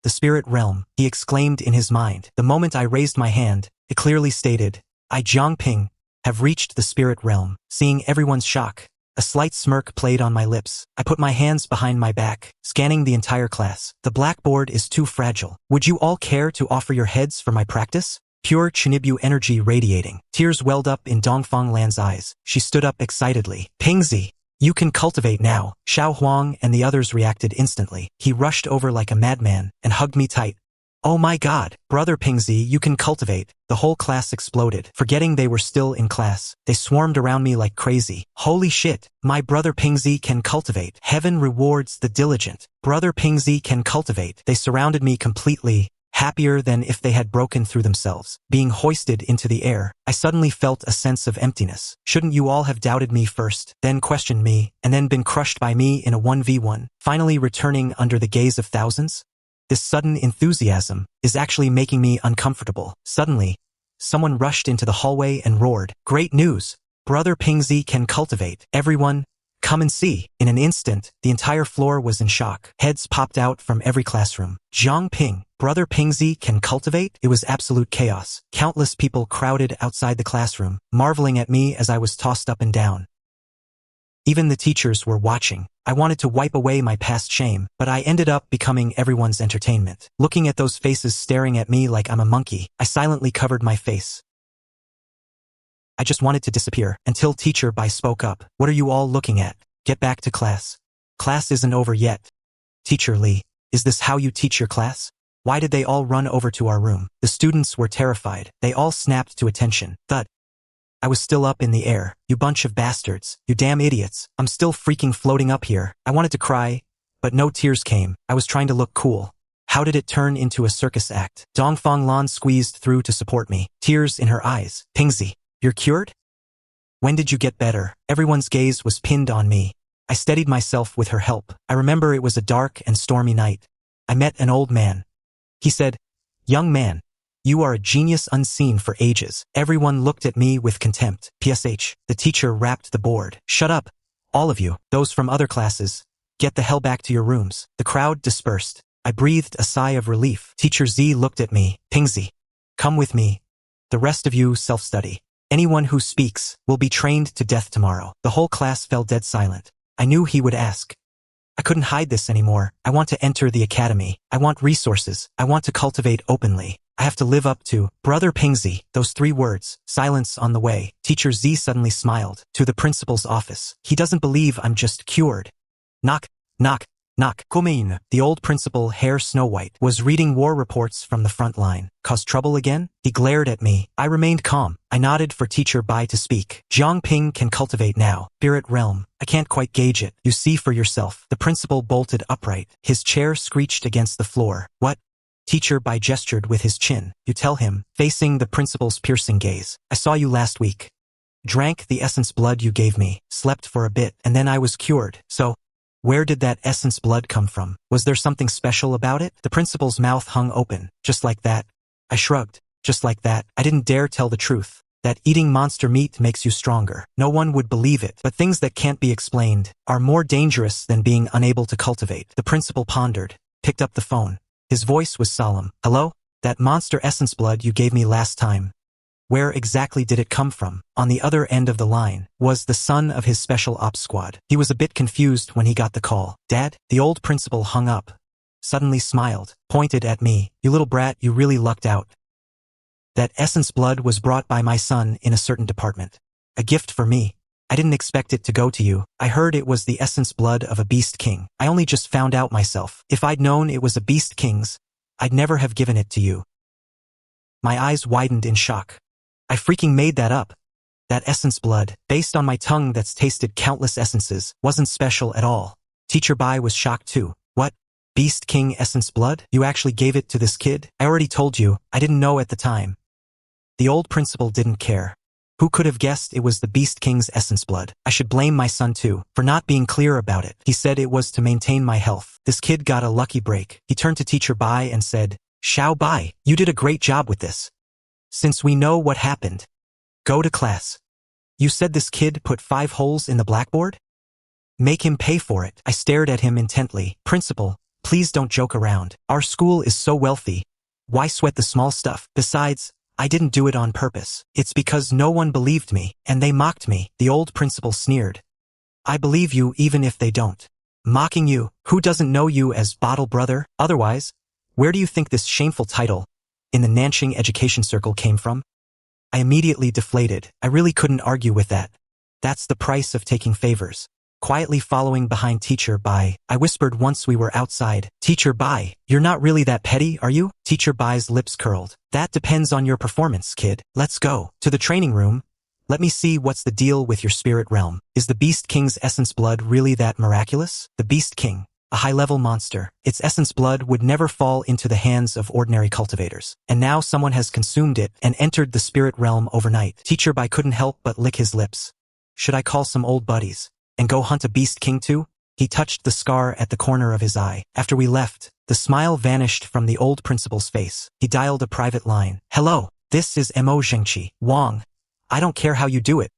The spirit realm, he exclaimed in his mind. The moment I raised my hand, it clearly stated, I, Jiang Ping, have reached the spirit realm. Seeing everyone's shock, A slight smirk played on my lips. I put my hands behind my back, scanning the entire class. The blackboard is too fragile. Would you all care to offer your heads for my practice? Pure Chinibyu energy radiating. Tears welled up in Dongfang Lan's eyes. She stood up excitedly. Pingzi, you can cultivate now. Xiao Huang and the others reacted instantly. He rushed over like a madman and hugged me tight. Oh my god, brother Pingzi, you can cultivate. The whole class exploded, forgetting they were still in class. They swarmed around me like crazy. Holy shit, my brother Pingzi can cultivate. Heaven rewards the diligent. Brother Pingzi can cultivate. They surrounded me completely, happier than if they had broken through themselves. Being hoisted into the air, I suddenly felt a sense of emptiness. Shouldn't you all have doubted me first, then questioned me, and then been crushed by me in a 1v1, finally returning under the gaze of thousands? This sudden enthusiasm is actually making me uncomfortable. Suddenly, someone rushed into the hallway and roared, "Great news! Brother Pingzi can cultivate. Everyone, come and see." In an instant, the entire floor was in shock. Heads popped out from every classroom. Jiang Ping, brother Pingzi can cultivate? It was absolute chaos. Countless people crowded outside the classroom, marveling at me as I was tossed up and down. Even the teachers were watching. I wanted to wipe away my past shame, but I ended up becoming everyone's entertainment. Looking at those faces staring at me like I'm a monkey, I silently covered my face. I just wanted to disappear, until Teacher Bai spoke up. "What are you all looking at? Get back to class. Class isn't over yet." "Teacher Lee, is this how you teach your class?" Why did they all run over to our room? The students were terrified. They all snapped to attention. Thud. I was still up in the air. "You bunch of bastards. You damn idiots. I'm still freaking floating up here." I wanted to cry, but no tears came. I was trying to look cool. How did it turn into a circus act? Dongfang Lan squeezed through to support me, tears in her eyes. "Pingzi, you're cured? When did you get better?" Everyone's gaze was pinned on me. I steadied myself with her help. I remember it was a dark and stormy night. I met an old man. He said, "Young man, you are a genius unseen for ages." Everyone looked at me with contempt. PSH. The teacher rapped the board. "Shut up, all of you. Those from other classes, get the hell back to your rooms." The crowd dispersed. I breathed a sigh of relief. Teacher Z looked at me. "Pingzi, come with me. The rest of you self-study. Anyone who speaks will be trained to death tomorrow." The whole class fell dead silent. I knew he would ask. I couldn't hide this anymore. I want to enter the academy. I want resources. I want to cultivate openly. I have to live up to Brother Pingzi. Those 3 words. Silence on the way. Teacher Z suddenly smiled. "To the principal's office. He doesn't believe I'm just cured." Knock, knock, knock. Komein, the old principal, Hair Snow White, was reading war reports from the front line. "Cause trouble again?" He glared at me. I remained calm. I nodded for Teacher Bai to speak. "Jiang Ping can cultivate now. Spirit realm. I can't quite gauge it. You see for yourself." The principal bolted upright. His chair screeched against the floor. "What?" Teacher Bai gestured with his chin. "You tell him," facing the principal's piercing gaze. "I saw you last week. Drank the essence blood you gave me, slept for a bit, and then I was cured. So, where did that essence blood come from? Was there something special about it?" The principal's mouth hung open. "Just like that." I shrugged. "Just like that." I didn't dare tell the truth. That eating monster meat makes you stronger. No one would believe it, but things that can't be explained are more dangerous than being unable to cultivate. The principal pondered, picked up the phone. His voice was solemn. "Hello? That monster essence blood you gave me last time. Where exactly did it come from?" On the other end of the line was the son of his special ops squad. He was a bit confused when he got the call. "Dad?" The old principal hung up, suddenly smiled, pointed at me. "You little brat, you really lucked out. That essence blood was brought by my son in a certain department. A gift for me. I didn't expect it to go to you. I heard it was the essence blood of a beast king. I only just found out myself. If I'd known it was a beast king's, I'd never have given it to you." My eyes widened in shock. I freaking made that up. That essence blood, based on my tongue that's tasted countless essences, wasn't special at all. Teacher Bai was shocked too. "What? Beast King essence blood? You actually gave it to this kid?" "I already told you. I didn't know at the time." The old principal didn't care. Who could have guessed it was the Beast King's essence blood? I should blame my son too, for not being clear about it. He said it was to maintain my health. This kid got a lucky break. He turned to Teacher Bai and said, "Xiao Bai, you did a great job with this. Since we know what happened, go to class. You said this kid put 5 holes in the blackboard? Make him pay for it." I stared at him intently. "Principal, please don't joke around. Our school is so wealthy. Why sweat the small stuff? Besides, I didn't do it on purpose. It's because no one believed me, and they mocked me." The old principal sneered. I believe you even if they don't. Mocking you, who doesn't know you as Bottle Brother? Otherwise, where do you think this shameful title in the Nanjing education circle came from? I immediately deflated. I really couldn't argue with that. That's the price of taking favors. Quietly following behind Teacher Bai, I whispered once we were outside. Teacher Bai, you're not really that petty, are you? Teacher Bai's lips curled. That depends on your performance, kid. Let's go. To the training room. Let me see what's the deal with your spirit realm. Is the Beast King's essence blood really that miraculous? The Beast King, a high-level monster. Its essence blood would never fall into the hands of ordinary cultivators. And now someone has consumed it and entered the spirit realm overnight. Teacher Bai couldn't help but lick his lips. Should I call some old buddies and go hunt a Beast King too? He touched the scar at the corner of his eye. After we left, the smile vanished from the old principal's face. He dialed a private line. Hello, this is Mo Zhengqi. Wang. I don't care how you do it.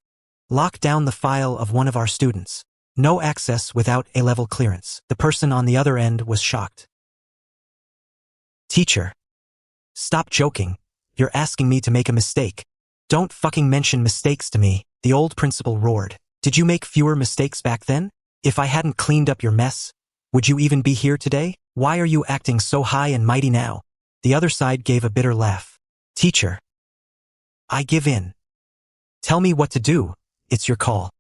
Lock down the file of one of our students. No access without A-level clearance. The person on the other end was shocked. Teacher. Stop joking. You're asking me to make a mistake. Don't fucking mention mistakes to me, the old principal roared. Did you make fewer mistakes back then? If I hadn't cleaned up your mess, would you even be here today? Why are you acting so high and mighty now? The other side gave a bitter laugh. Teacher. I give in. Tell me what to do. It's your call.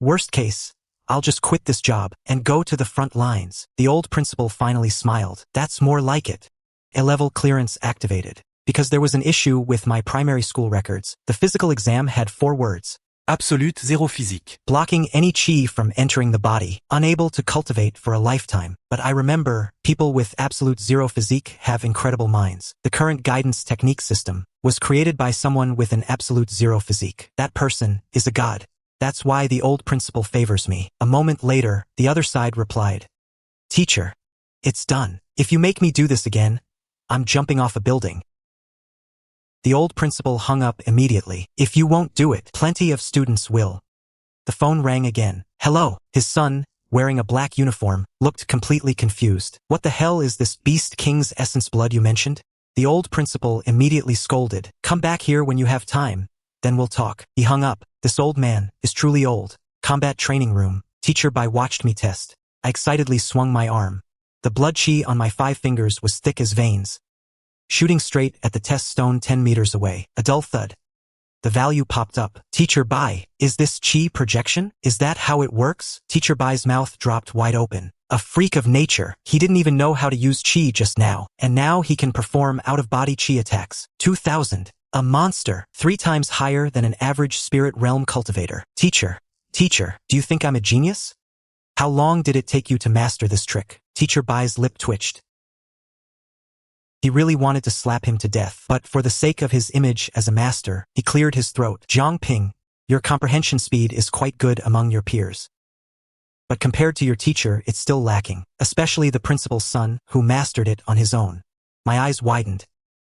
Worst case, I'll just quit this job and go to the front lines. The old principal finally smiled. That's more like it. A-level clearance activated. Because there was an issue with my primary school records, the physical exam had 4 words. Absolute zéro physique. Blocking any chi from entering the body, unable to cultivate for a lifetime. But I remember, people with absolute zero physique have incredible minds. The current guidance technique system was created by someone with an absolute zero physique. That person is a god. That's why the old principal favors me. A moment later, the other side replied. Teacher. It's done. If you make me do this again, I'm jumping off a building. The old principal hung up immediately. If you won't do it, plenty of students will. The phone rang again. Hello. His son, wearing a black uniform, looked completely confused. What the hell is this Beast King's essence blood you mentioned? The old principal immediately scolded. Come back here when you have time, then we'll talk. He hung up. This old man is truly old. Combat training room. Teacher Bai watched me test. I excitedly swung my arm. The blood chi on my 5 fingers was thick as veins. Shooting straight at the test stone 10 meters away. A dull thud. The value popped up. Teacher Bai, is this chi projection? Is that how it works? Teacher Bai's mouth dropped wide open. A freak of nature. He didn't even know how to use chi just now. And now he can perform out-of-body chi attacks. 2,000. A monster. 3 times higher than an average spirit realm cultivator. Teacher, do you think I'm a genius? How long did it take you to master this trick? Teacher Bai's lip twitched. He really wanted to slap him to death, but for the sake of his image as a master, he cleared his throat. Jiang Ping, your comprehension speed is quite good among your peers. But compared to your teacher, it's still lacking, especially the principal's son, who mastered it on his own. My eyes widened.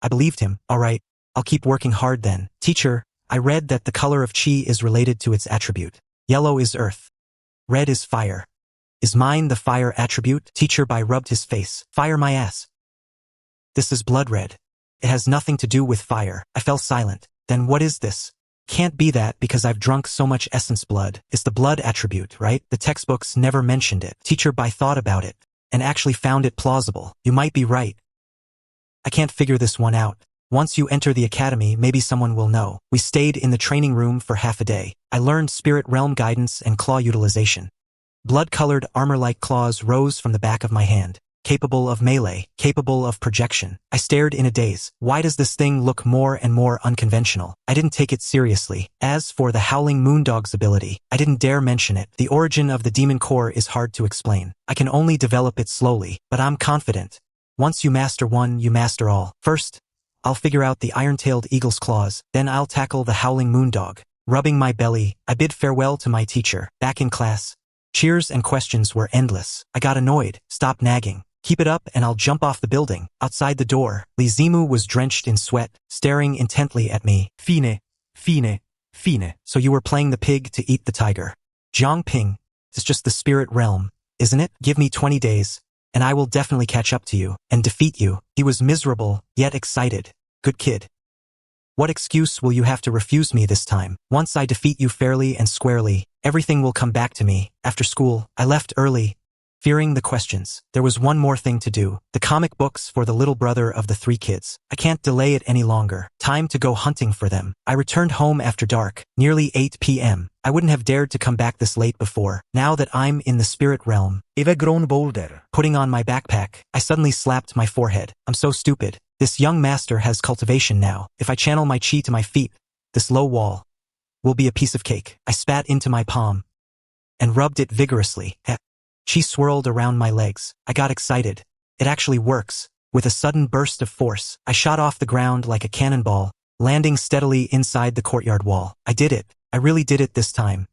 I believed him. All right, I'll keep working hard then. Teacher, I read that the color of chi is related to its attribute. Yellow is earth. Red is fire. Is mine the fire attribute? Teacher Bai rubbed his face. Fire my ass. This is blood red. It has nothing to do with fire. I fell silent. Then what is this? Can't be that because I've drunk so much essence blood. It's the blood attribute, right? The textbooks never mentioned it. Teacher Bai thought about it and actually found it plausible. You might be right. I can't figure this one out. Once you enter the academy, maybe someone will know. We stayed in the training room for half a day. I learned spirit realm guidance and claw utilization. Blood-colored armor-like claws rose from the back of my hand. Capable of melee, capable of projection. I stared in a daze. Why does this thing look more and more unconventional? I didn't take it seriously. As for the Howling Moondog's ability, I didn't dare mention it. The origin of the demon core is hard to explain. I can only develop it slowly, but I'm confident. Once you master one, you master all. First, I'll figure out the iron-tailed eagle's claws, then I'll tackle the Howling Moondog. Rubbing my belly, I bid farewell to my teacher. Back in class, cheers and questions were endless. I got annoyed. Stop nagging. Keep it up and I'll jump off the building. Outside the door, Li Zimu was drenched in sweat, staring intently at me. Fine. So you were playing the pig to eat the tiger. Jiang Ping, it's just the spirit realm, isn't it? Give me 20 days, and I will definitely catch up to you and defeat you. He was miserable, yet excited. Good kid. What excuse will you have to refuse me this time? Once I defeat you fairly and squarely, Everything will come back to me. After school, I left early, fearing the questions. There was one more thing to do. The comic books for the little brother of the 3 kids. I can't delay it any longer. Time to go hunting for them. I returned home after dark, nearly 8 p.m. I wouldn't have dared to come back this late before. Now that I'm in the spirit realm, I've grown bolder. putting on my backpack, I suddenly slapped my forehead. I'm so stupid. This young master has cultivation now. If I channel my chi to my feet, this low wall will be a piece of cake. I spat into my palm and rubbed it vigorously. Chi swirled around my legs. I got excited. It actually works. With a sudden burst of force, I shot off the ground like a cannonball, landing steadily inside the courtyard wall. I did it. I really did it this time.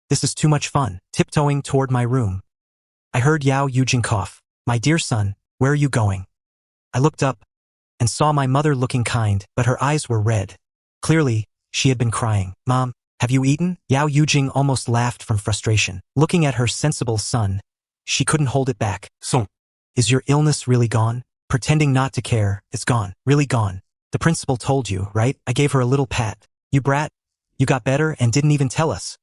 This is too much fun. Tiptoeing toward my room, I heard Yao Yujing cough. My dear son, where are you going? I looked up and saw my mother looking kind, but her eyes were red. Clearly, she had been crying. Mom, have you eaten? Yao Yujing almost laughed from frustration. Looking at her sensible son, she couldn't hold it back. Son. Is your illness really gone? Pretending not to care, it's gone. Really gone. The principal told you, right? I gave her a little pat. You brat. You got better and didn't even tell us.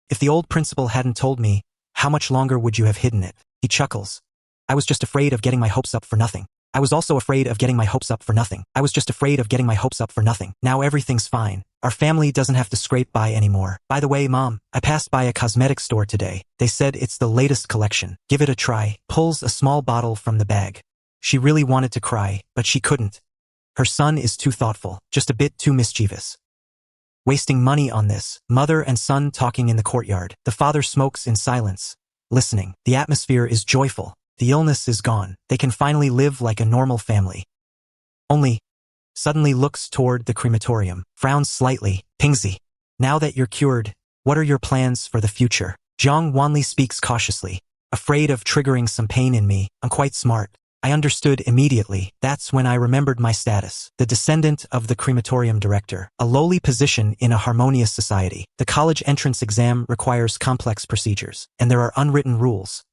If the old principal hadn't told me, how much longer would you have hidden it? He chuckles. I was just afraid of getting my hopes up for nothing. I was also afraid of getting my hopes up for nothing. I was just afraid of getting my hopes up for nothing. Now everything's fine. Our family doesn't have to scrape by anymore. By the way, Mom, I passed by a cosmetic store today. They said it's the latest collection. Give it a try. Pulls a small bottle from the bag. She really wanted to cry, but she couldn't. Her son is too thoughtful, just a bit too mischievous. Wasting money on this. Mother and son talking in the courtyard. The father smokes in silence, listening. The atmosphere is joyful. The illness is gone. They can finally live like a normal family. Only, suddenly looks toward the crematorium, frowns slightly. Pingzi, now that you're cured, what are your plans for the future? Jiang Wanli speaks cautiously. Afraid of triggering some pain in me, I'm quite smart. I understood immediately. That's when I remembered my status. The descendant of the crematorium director. A lowly position in a harmonious society. The college entrance exam requires complex procedures, and there are unwritten rules.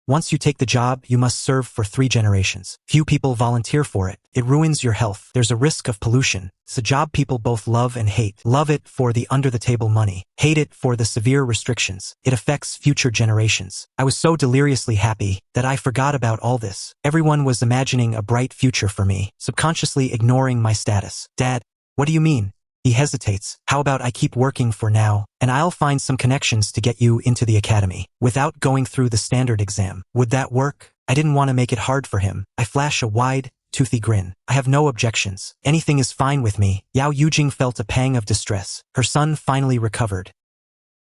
Once you take the job, you must serve for 3 generations. Few people volunteer for it. It ruins your health. There's a risk of pollution. It's a job people both love and hate. Love it for the under-the-table money. Hate it for the severe restrictions. It affects future generations. I was so deliriously happy that I forgot about all this. Everyone was imagining a bright future for me, subconsciously ignoring my status. Dad, what do you mean? He hesitates. How about I keep working for now, and I'll find some connections to get you into the academy, without going through the standard exam. Would that work? I didn't want to make it hard for him. I flash a wide, toothy grin. I have no objections. Anything is fine with me. Yao Yujing felt a pang of distress. Her son finally recovered.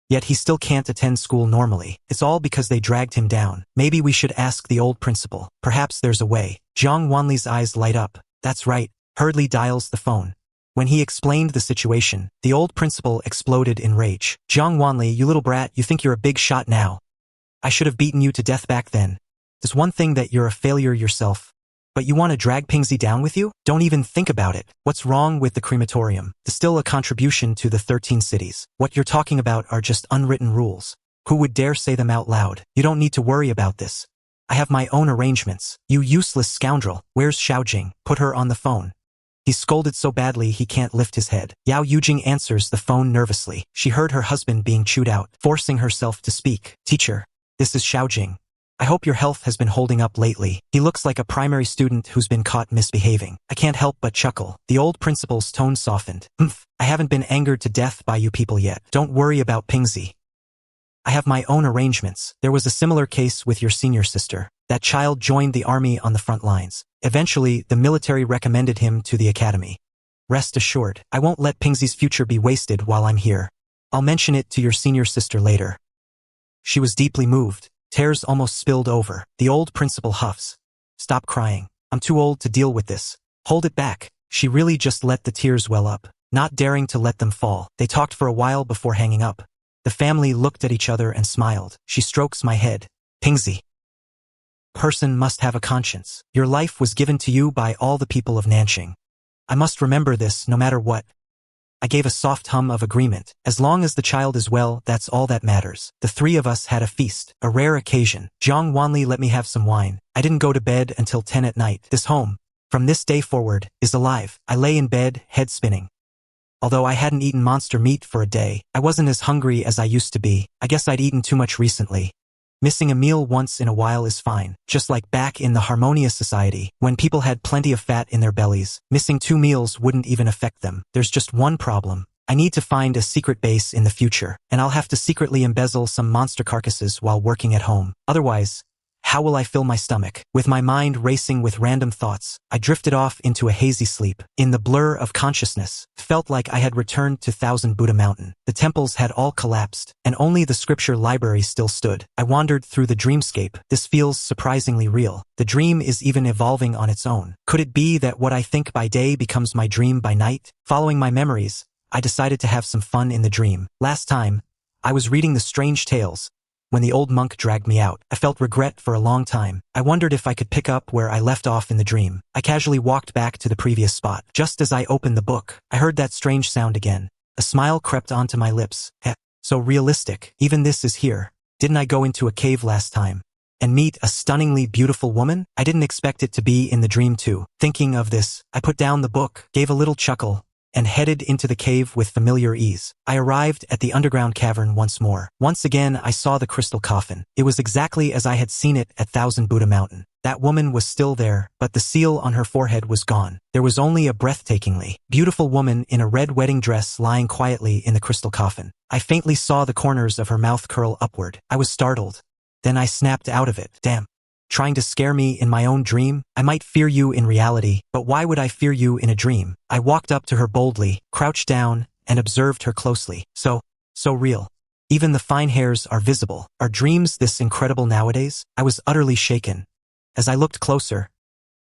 Yet he still can't attend school normally. It's all because they dragged him down. Maybe we should ask the old principal. Perhaps there's a way. Jiang Wanli's eyes light up. That's right. Hurriedly dials the phone. When he explained the situation, the old principal exploded in rage. Jiang Wanli, you little brat, you think you're a big shot now. I should have beaten you to death back then. There's one thing that you're a failure yourself, but you want to drag Pingzi down with you? Don't even think about it. What's wrong with the crematorium? It's still a contribution to the 13 cities. What you're talking about are just unwritten rules. Who would dare say them out loud? You don't need to worry about this. I have my own arrangements. You useless scoundrel. Where's Xiaojing? Put her on the phone. He's scolded so badly he can't lift his head. Yao Yujing answers the phone nervously. She heard her husband being chewed out, forcing herself to speak. Teacher, this is Xiaojing. I hope your health has been holding up lately. He looks like a primary student who's been caught misbehaving. I can't help but chuckle. The old principal's tone softened. I haven't been angered to death by you people yet. Don't worry about Pingzi. I have my own arrangements. There was a similar case with your senior sister. That child joined the army on the front lines. Eventually, the military recommended him to the academy. Rest assured, I won't let Pingzi's future be wasted while I'm here. I'll mention it to your senior sister later. She was deeply moved. Tears almost spilled over. The old principal huffs. Stop crying. I'm too old to deal with this. Hold it back. She really just let the tears well up, not daring to let them fall. They talked for a while before hanging up. The family looked at each other and smiled. She strokes my head. Pingzi. Person must have a conscience. Your life was given to you by all the people of Nanxing. I must remember this no matter what. I gave a soft hum of agreement. As long as the child is well, that's all that matters. The 3 of us had a feast, a rare occasion. Jiang Wanli let me have some wine. I didn't go to bed until 10 at night. This home, from this day forward, is alive. I lay in bed, head spinning. Although I hadn't eaten monster meat for a day, I wasn't as hungry as I used to be. I guess I'd eaten too much recently. Missing a meal once in a while is fine, just like back in the harmonious society, when people had plenty of fat in their bellies. Missing 2 meals wouldn't even affect them. There's just one problem. I need to find a secret base in the future, and I'll have to secretly embezzle some monster carcasses while working at home. Otherwise, how will I fill my stomach? With my mind racing with random thoughts, I drifted off into a hazy sleep. In the blur of consciousness, it felt like I had returned to Thousand Buddha Mountain. The temples had all collapsed, and only the scripture library still stood. I wandered through the dreamscape. This feels surprisingly real. The dream is even evolving on its own. Could it be that what I think by day becomes my dream by night? Following my memories, I decided to have some fun in the dream. Last time, I was reading the strange tales. When the old monk dragged me out, I felt regret for a long time. I wondered if I could pick up where I left off in the dream. I casually walked back to the previous spot. Just as I opened the book, I heard that strange sound again. A smile crept onto my lips. So realistic. Even this is here. Didn't I go into a cave last time and meet a stunningly beautiful woman? I didn't expect it to be in the dream too. Thinking of this, I put down the book, gave a little chuckle, and headed into the cave with familiar ease. I arrived at the underground cavern once more. Once again, I saw the crystal coffin. It was exactly as I had seen it at Thousand Buddha Mountain. That woman was still there, but the seal on her forehead was gone. There was only a breathtakingly beautiful woman in a red wedding dress lying quietly in the crystal coffin. I faintly saw the corners of her mouth curl upward. I was startled. Then I snapped out of it. Damn. Trying to scare me in my own dream? I might fear you in reality, but why would I fear you in a dream? I walked up to her boldly, crouched down, and observed her closely. So real. Even the fine hairs are visible. Are dreams this incredible nowadays? I was utterly shaken. As I looked closer,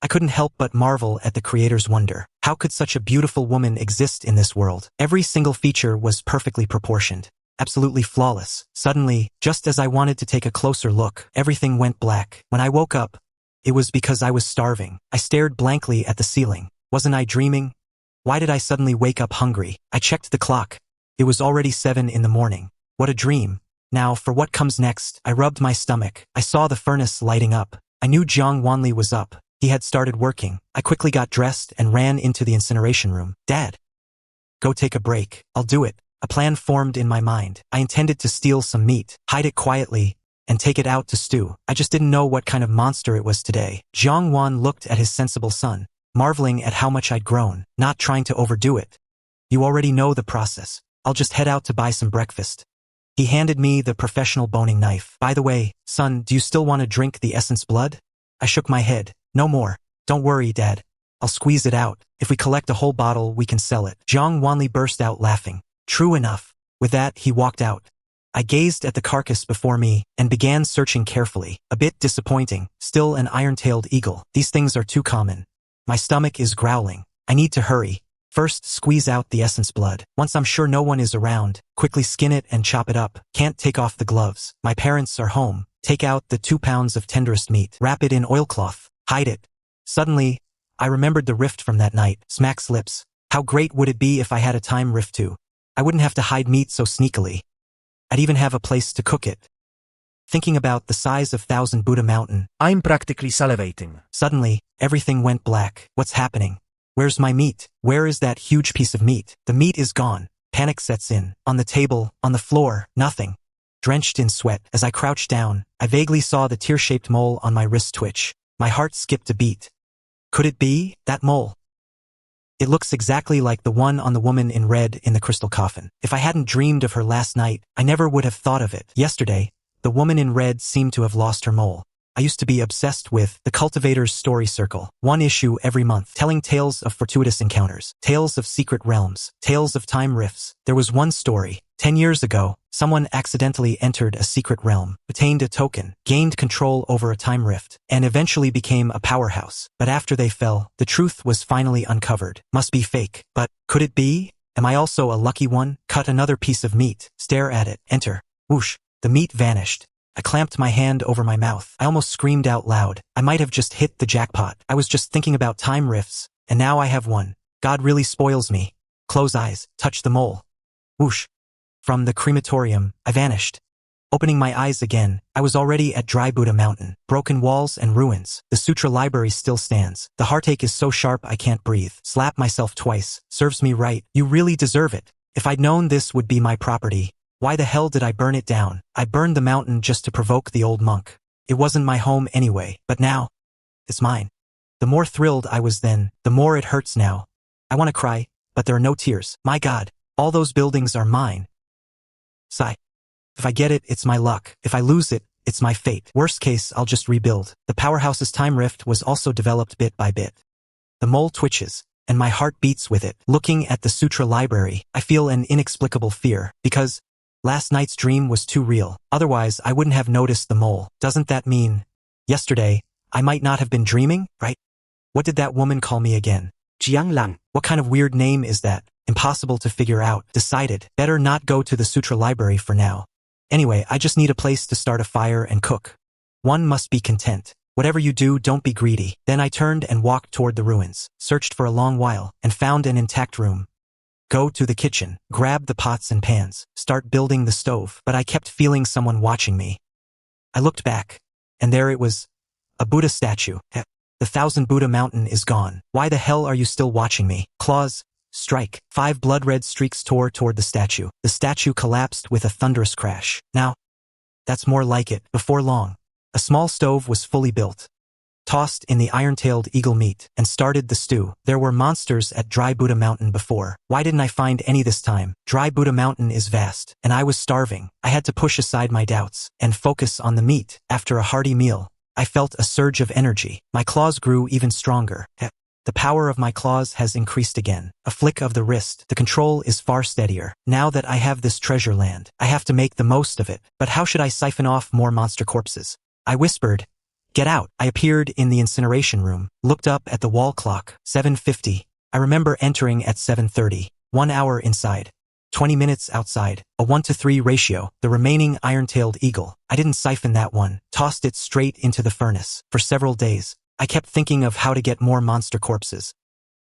I couldn't help but marvel at the creator's wonder. How could such a beautiful woman exist in this world? Every single feature was perfectly proportioned. Absolutely flawless. Suddenly, just as I wanted to take a closer look, everything went black. When I woke up, it was because I was starving. I stared blankly at the ceiling. Wasn't I dreaming? Why did I suddenly wake up hungry? I checked the clock. It was already 7 in the morning. What a dream. Now, for what comes next? I rubbed my stomach. I saw the furnace lighting up. I knew Jiang Wanli was up. He had started working. I quickly got dressed and ran into the incineration room. Dad, go take a break. I'll do it. A plan formed in my mind. I intended to steal some meat, hide it quietly, and take it out to stew. I just didn't know what kind of monster it was today. Jiang Wan looked at his sensible son, marveling at how much I'd grown, not trying to overdo it. You already know the process. I'll just head out to buy some breakfast. He handed me the professional boning knife. By the way, son, do you still want to drink the essence blood? I shook my head. No more. Don't worry, Dad. I'll squeeze it out. If we collect a whole bottle, we can sell it. Jiang Wanli burst out laughing. True enough. With that, he walked out. I gazed at the carcass before me and began searching carefully. A bit disappointing. Still an iron-tailed eagle. These things are too common. My stomach is growling. I need to hurry. First, squeeze out the essence blood. Once I'm sure no one is around, quickly skin it and chop it up. Can't take off the gloves. My parents are home. Take out the 2 pounds of tenderest meat. Wrap it in oilcloth. Hide it. Suddenly, I remembered the rift from that night. Smack's lips. How great would it be if I had a time rift too? I wouldn't have to hide meat so sneakily. I'd even have a place to cook it. Thinking about the size of Thousand Buddha Mountain, I'm practically salivating. Suddenly, everything went black. What's happening? Where's my meat? Where is that huge piece of meat? The meat is gone. Panic sets in. On the table, on the floor, nothing. Drenched in sweat, as I crouched down, I vaguely saw the tear-shaped mole on my wrist twitch. My heart skipped a beat. Could it be that mole? It looks exactly like the one on the woman in red in the crystal coffin. If I hadn't dreamed of her last night, I never would have thought of it. Yesterday, the woman in red seemed to have lost her mole. I used to be obsessed with the Cultivator's Story Circle. 1 issue every month, telling tales of fortuitous encounters, tales of secret realms, tales of time rifts. There was one story. 10 years ago, someone accidentally entered a secret realm, obtained a token, gained control over a time rift, and eventually became a powerhouse. But after they fell, the truth was finally uncovered. Must be fake. But could it be? Am I also a lucky one? Cut another piece of meat. Stare at it. Enter. Whoosh. The meat vanished. I clamped my hand over my mouth. I almost screamed out loud. I might have just hit the jackpot. I was just thinking about time rifts, and now I have one. God really spoils me. Close eyes. Touch the mole. Whoosh. From the crematorium, I vanished. Opening my eyes again, I was already at Dry Buddha Mountain. Broken walls and ruins. The sutra library still stands. The heartache is so sharp I can't breathe. Slap myself twice. Serves me right. You really deserve it. If I'd known this would be my property, why the hell did I burn it down? I burned the mountain just to provoke the old monk. It wasn't my home anyway, but now, it's mine. The more thrilled I was then, the more it hurts now. I want to cry, but there are no tears. My God, all those buildings are mine. Sigh. If I get it, it's my luck. If I lose it, it's my fate. Worst case, I'll just rebuild. The powerhouse's time rift was also developed bit by bit. The mole twitches, and my heart beats with it. Looking at the sutra library, I feel an inexplicable fear, because last night's dream was too real. Otherwise, I wouldn't have noticed the mole. Doesn't that mean yesterday, I might not have been dreaming, right? What did that woman call me again? Jiang Lan. What kind of weird name is that? Impossible to figure out. Decided, better not go to the sutra library for now. Anyway, I just need a place to start a fire and cook. One must be content. Whatever you do, don't be greedy. Then I turned and walked toward the ruins, searched for a long while, and found an intact room. Go to the kitchen, grab the pots and pans, start building the stove, but I kept feeling someone watching me. I looked back, and there it was, a Buddha statue. The 1000 Buddha mountain is gone. Why the hell are you still watching me? Claws. Strike. 5 blood-red streaks tore toward the statue. The statue collapsed with a thunderous crash. Now, that's more like it. Before long, a small stove was fully built. Tossed in the iron-tailed eagle meat, and started the stew. There were monsters at Dry Buddha Mountain before. Why didn't I find any this time? Dry Buddha Mountain is vast, and I was starving. I had to push aside my doubts, and focus on the meat. After a hearty meal, I felt a surge of energy. My claws grew even stronger. The power of my claws has increased again. A flick of the wrist. The control is far steadier. Now that I have this treasure land, I have to make the most of it. But how should I siphon off more monster corpses? I whispered, "Get out." I appeared in the incineration room, looked up at the wall clock. 7:50. I remember entering at 7:30. 1 hour inside. 20 minutes outside. A 1-to-3 ratio. The remaining iron-tailed eagle. I didn't siphon that one. Tossed it straight into the furnace. For several days, I kept thinking of how to get more monster corpses.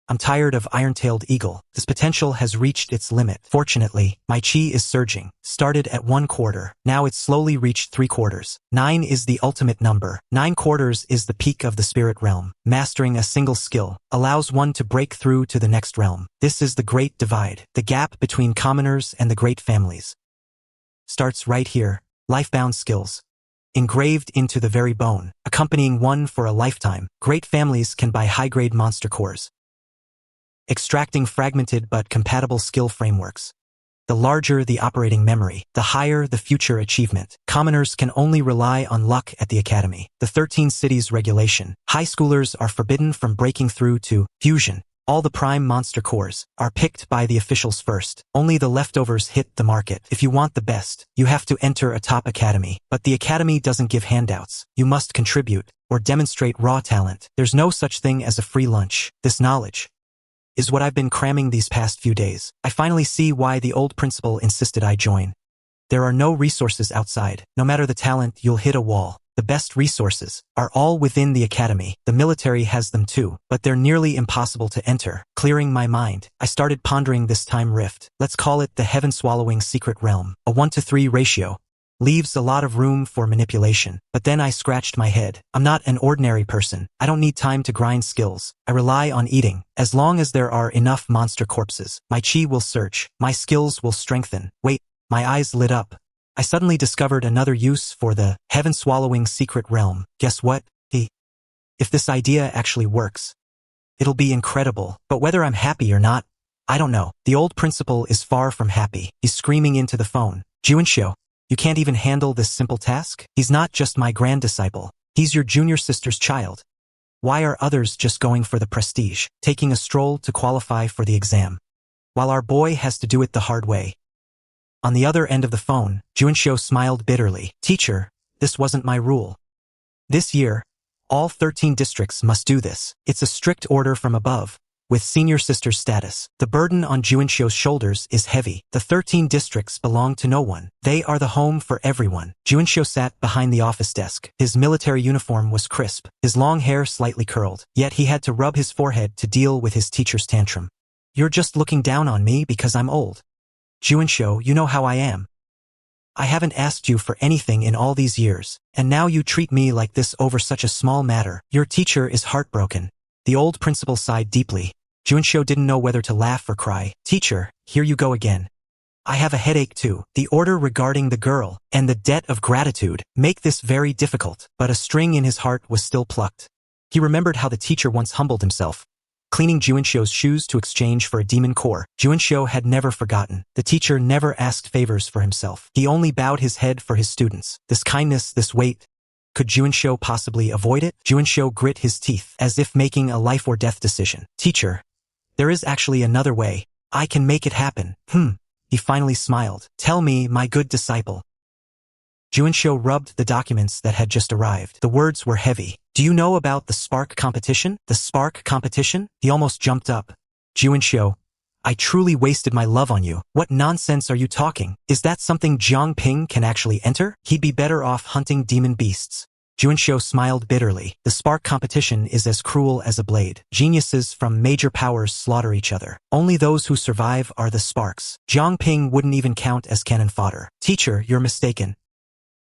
I'm tired of iron-tailed eagle. This potential has reached its limit. Fortunately, my chi is surging. Started at 1/4. Now it's slowly reached 3/4. 9 is the ultimate number. 9/4 is the peak of the spirit realm. Mastering a single skill allows one to break through to the next realm. This is the great divide. The gap between commoners and the great families starts right here. Lifebound skills. Engraved into the very bone, accompanying one for a lifetime. Great families can buy high-grade monster cores. Extracting fragmented but compatible skill frameworks. The larger the operating memory, the higher the future achievement. Commoners can only rely on luck at the academy. The 13 cities regulation. High schoolers are forbidden from breaking through to fusion. All the prime monster cores are picked by the officials first. Only the leftovers hit the market. If you want the best, you have to enter a top academy. But the academy doesn't give handouts. You must contribute or demonstrate raw talent. There's no such thing as a free lunch. This knowledge is what I've been cramming these past few days. I finally see why the old principal insisted I join. There are no resources outside. No matter the talent, you'll hit a wall. The best resources are all within the academy. The military has them too, but they're nearly impossible to enter. Clearing my mind, I started pondering this time rift. Let's call it the heaven-swallowing secret realm. A 1-to-3 ratio leaves a lot of room for manipulation. But then I scratched my head. I'm not an ordinary person. I don't need time to grind skills. I rely on eating. As long as there are enough monster corpses, my chi will surge. My skills will strengthen. Wait, my eyes lit up. I suddenly discovered another use for the heaven-swallowing secret realm. Guess what? If this idea actually works, it'll be incredible. But whether I'm happy or not, I don't know. The old principal is far from happy. He's screaming into the phone. Junsho, you can't even handle this simple task? He's not just my grand disciple. He's your junior sister's child. Why are others just going for the prestige, taking a stroll to qualify for the exam, while our boy has to do it the hard way? On the other end of the phone, Junsho smiled bitterly. Teacher, this wasn't my rule. This year, all 13 districts must do this. It's a strict order from above. With senior sister status, the burden on Junsho's shoulders is heavy. The 13 districts belong to no one. They are the home for everyone. Junsho sat behind the office desk. His military uniform was crisp, his long hair slightly curled, yet he had to rub his forehead to deal with his teacher's tantrum. You're just looking down on me because I'm old. Junsho, you know how I am. I haven't asked you for anything in all these years, and now you treat me like this over such a small matter. Your teacher is heartbroken. The old principal sighed deeply. Junshou didn't know whether to laugh or cry. Teacher, here you go again. I have a headache too. The order regarding the girl, and the debt of gratitude, make this very difficult. But a string in his heart was still plucked. He remembered how the teacher once humbled himself, cleaning Junshou's shoes to exchange for a demon core. Junshou had never forgotten. The teacher never asked favors for himself. He only bowed his head for his students. This kindness, this weight. Could Junshou possibly avoid it? Junshou grit his teeth, as if making a life or death decision. Teacher, there is actually another way. I can make it happen. He finally smiled. Tell me, my good disciple. Junshou rubbed the documents that had just arrived. The words were heavy. Do you know about the spark competition? The spark competition? He almost jumped up. Junshou, I truly wasted my love on you. What nonsense are you talking? Is that something Jiang Ping can actually enter? He'd be better off hunting demon beasts. Junshou smiled bitterly. The spark competition is as cruel as a blade. Geniuses from major powers slaughter each other. Only those who survive are the sparks. Jiang Ping wouldn't even count as cannon fodder. Teacher, you're mistaken.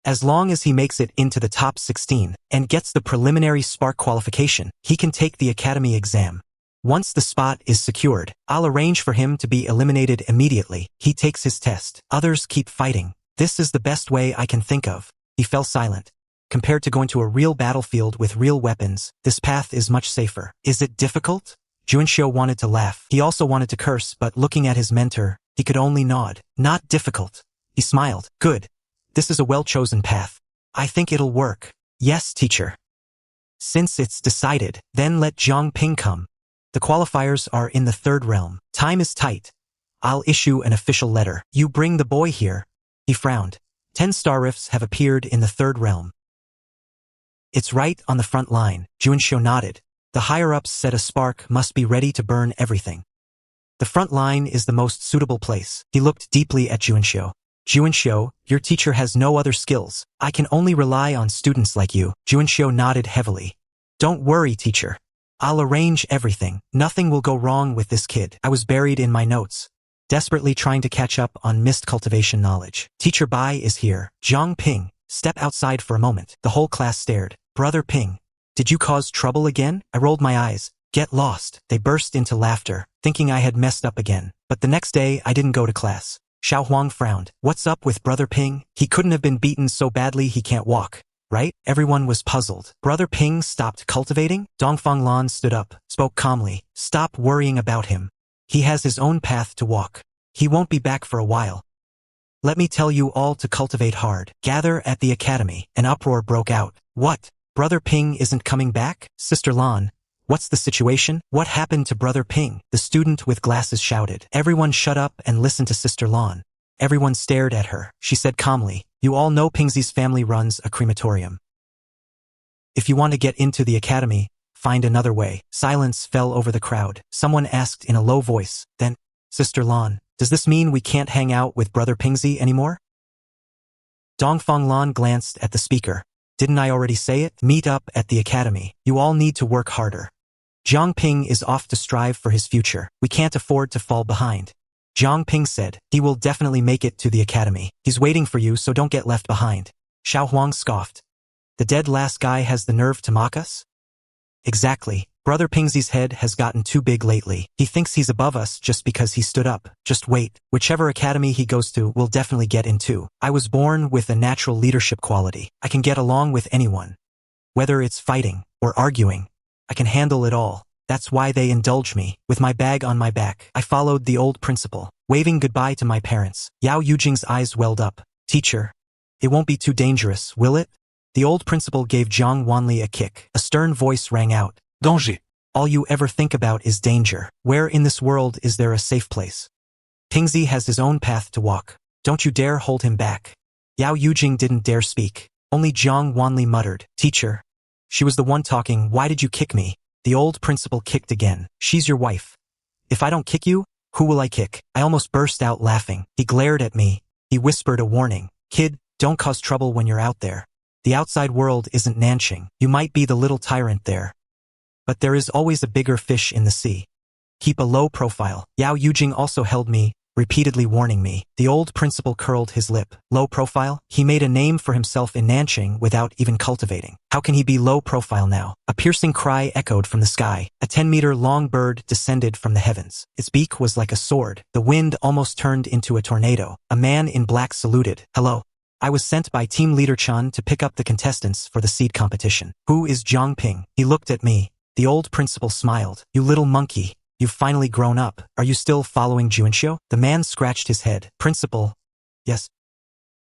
As long as he makes it into the top 16 and gets the preliminary spark qualification, he can take the academy exam. Once the spot is secured, I'll arrange for him to be eliminated immediately. He takes his test. Others keep fighting. This is the best way I can think of. He fell silent. Compared to going to a real battlefield with real weapons, this path is much safer. Is it difficult? Junshou wanted to laugh. He also wanted to curse, but looking at his mentor, he could only nod. Not difficult. He smiled. Good. This is a well-chosen path. I think it'll work. Yes, teacher. Since it's decided, then let Jiang Ping come. The qualifiers are in the third realm. Time is tight. I'll issue an official letter. You bring the boy here. He frowned. 10 star rifts have appeared in the third realm. It's right on the front line. Junshou nodded. The higher-ups said a spark must be ready to burn everything. The front line is the most suitable place. He looked deeply at Junshou. Junshou, your teacher has no other skills. I can only rely on students like you. Junshou nodded heavily. Don't worry, teacher. I'll arrange everything. Nothing will go wrong with this kid. I was buried in my notes, desperately trying to catch up on mist cultivation knowledge. Teacher Bai is here. Jiang Ping, step outside for a moment. The whole class stared. Brother Ping, did you cause trouble again? I rolled my eyes. Get lost. They burst into laughter, thinking I had messed up again. But the next day, I didn't go to class. Xiao Huang frowned. What's up with Brother Ping? He couldn't have been beaten so badly he can't walk, right? Everyone was puzzled. Brother Ping stopped cultivating? Dongfang Lan stood up, spoke calmly. Stop worrying about him. He has his own path to walk. He won't be back for a while. Let me tell you all to cultivate hard. Gather at the academy. An uproar broke out. What? Brother Ping isn't coming back? Sister Lan, what's the situation? What happened to Brother Ping? The student with glasses shouted. Everyone shut up and listen to Sister Lan. Everyone stared at her. She said calmly, you all know Pingzi's family runs a crematorium. If you want to get into the academy, find another way. Silence fell over the crowd. Someone asked in a low voice, then, Sister Lan, does this mean we can't hang out with Brother Pingzi anymore? Dongfang Lan glanced at the speaker. Didn't I already say it? Meet up at the academy. You all need to work harder. Jiang Ping is off to strive for his future. We can't afford to fall behind. Jiang Ping said, he will definitely make it to the academy. He's waiting for you, so don't get left behind. Xiao Huang scoffed. The dead last guy has the nerve to mock us? Exactly. Brother Pingzi's head has gotten too big lately. He thinks he's above us just because he stood up. Just wait. Whichever academy he goes to, we'll definitely get into. I was born with a natural leadership quality. I can get along with anyone. Whether it's fighting or arguing, I can handle it all. That's why they indulge me. With my bag on my back, I followed the old principal, waving goodbye to my parents. Yao Yujing's eyes welled up. Teacher, it won't be too dangerous, will it? The old principal gave Zhang Wanli a kick. A stern voice rang out. Danger. All you ever think about is danger. Where in this world is there a safe place? Pingzi has his own path to walk. Don't you dare hold him back. Yao Yujing didn't dare speak. Only Zhang Wanli muttered, Teacher. She was the one talking. Why did you kick me? The old principal kicked again. She's your wife. If I don't kick you, who will I kick? I almost burst out laughing. He glared at me. He whispered a warning. Kid, don't cause trouble when you're out there. The outside world isn't Nanching. You might be the little tyrant there, but there is always a bigger fish in the sea. Keep a low profile. Yao Yujing also held me, repeatedly warning me. The old principal curled his lip. Low profile? He made a name for himself in Nanching without even cultivating. How can he be low profile now? A piercing cry echoed from the sky. A 10-meter-long bird descended from the heavens. Its beak was like a sword. The wind almost turned into a tornado. A man in black saluted. Hello. I was sent by Team Leader Chun to pick up the contestants for the seed competition. Who is Jiang Ping? He looked at me. The old principal smiled. You little monkey. You've finally grown up. Are you still following Junsho? The man scratched his head. Principal. Yes.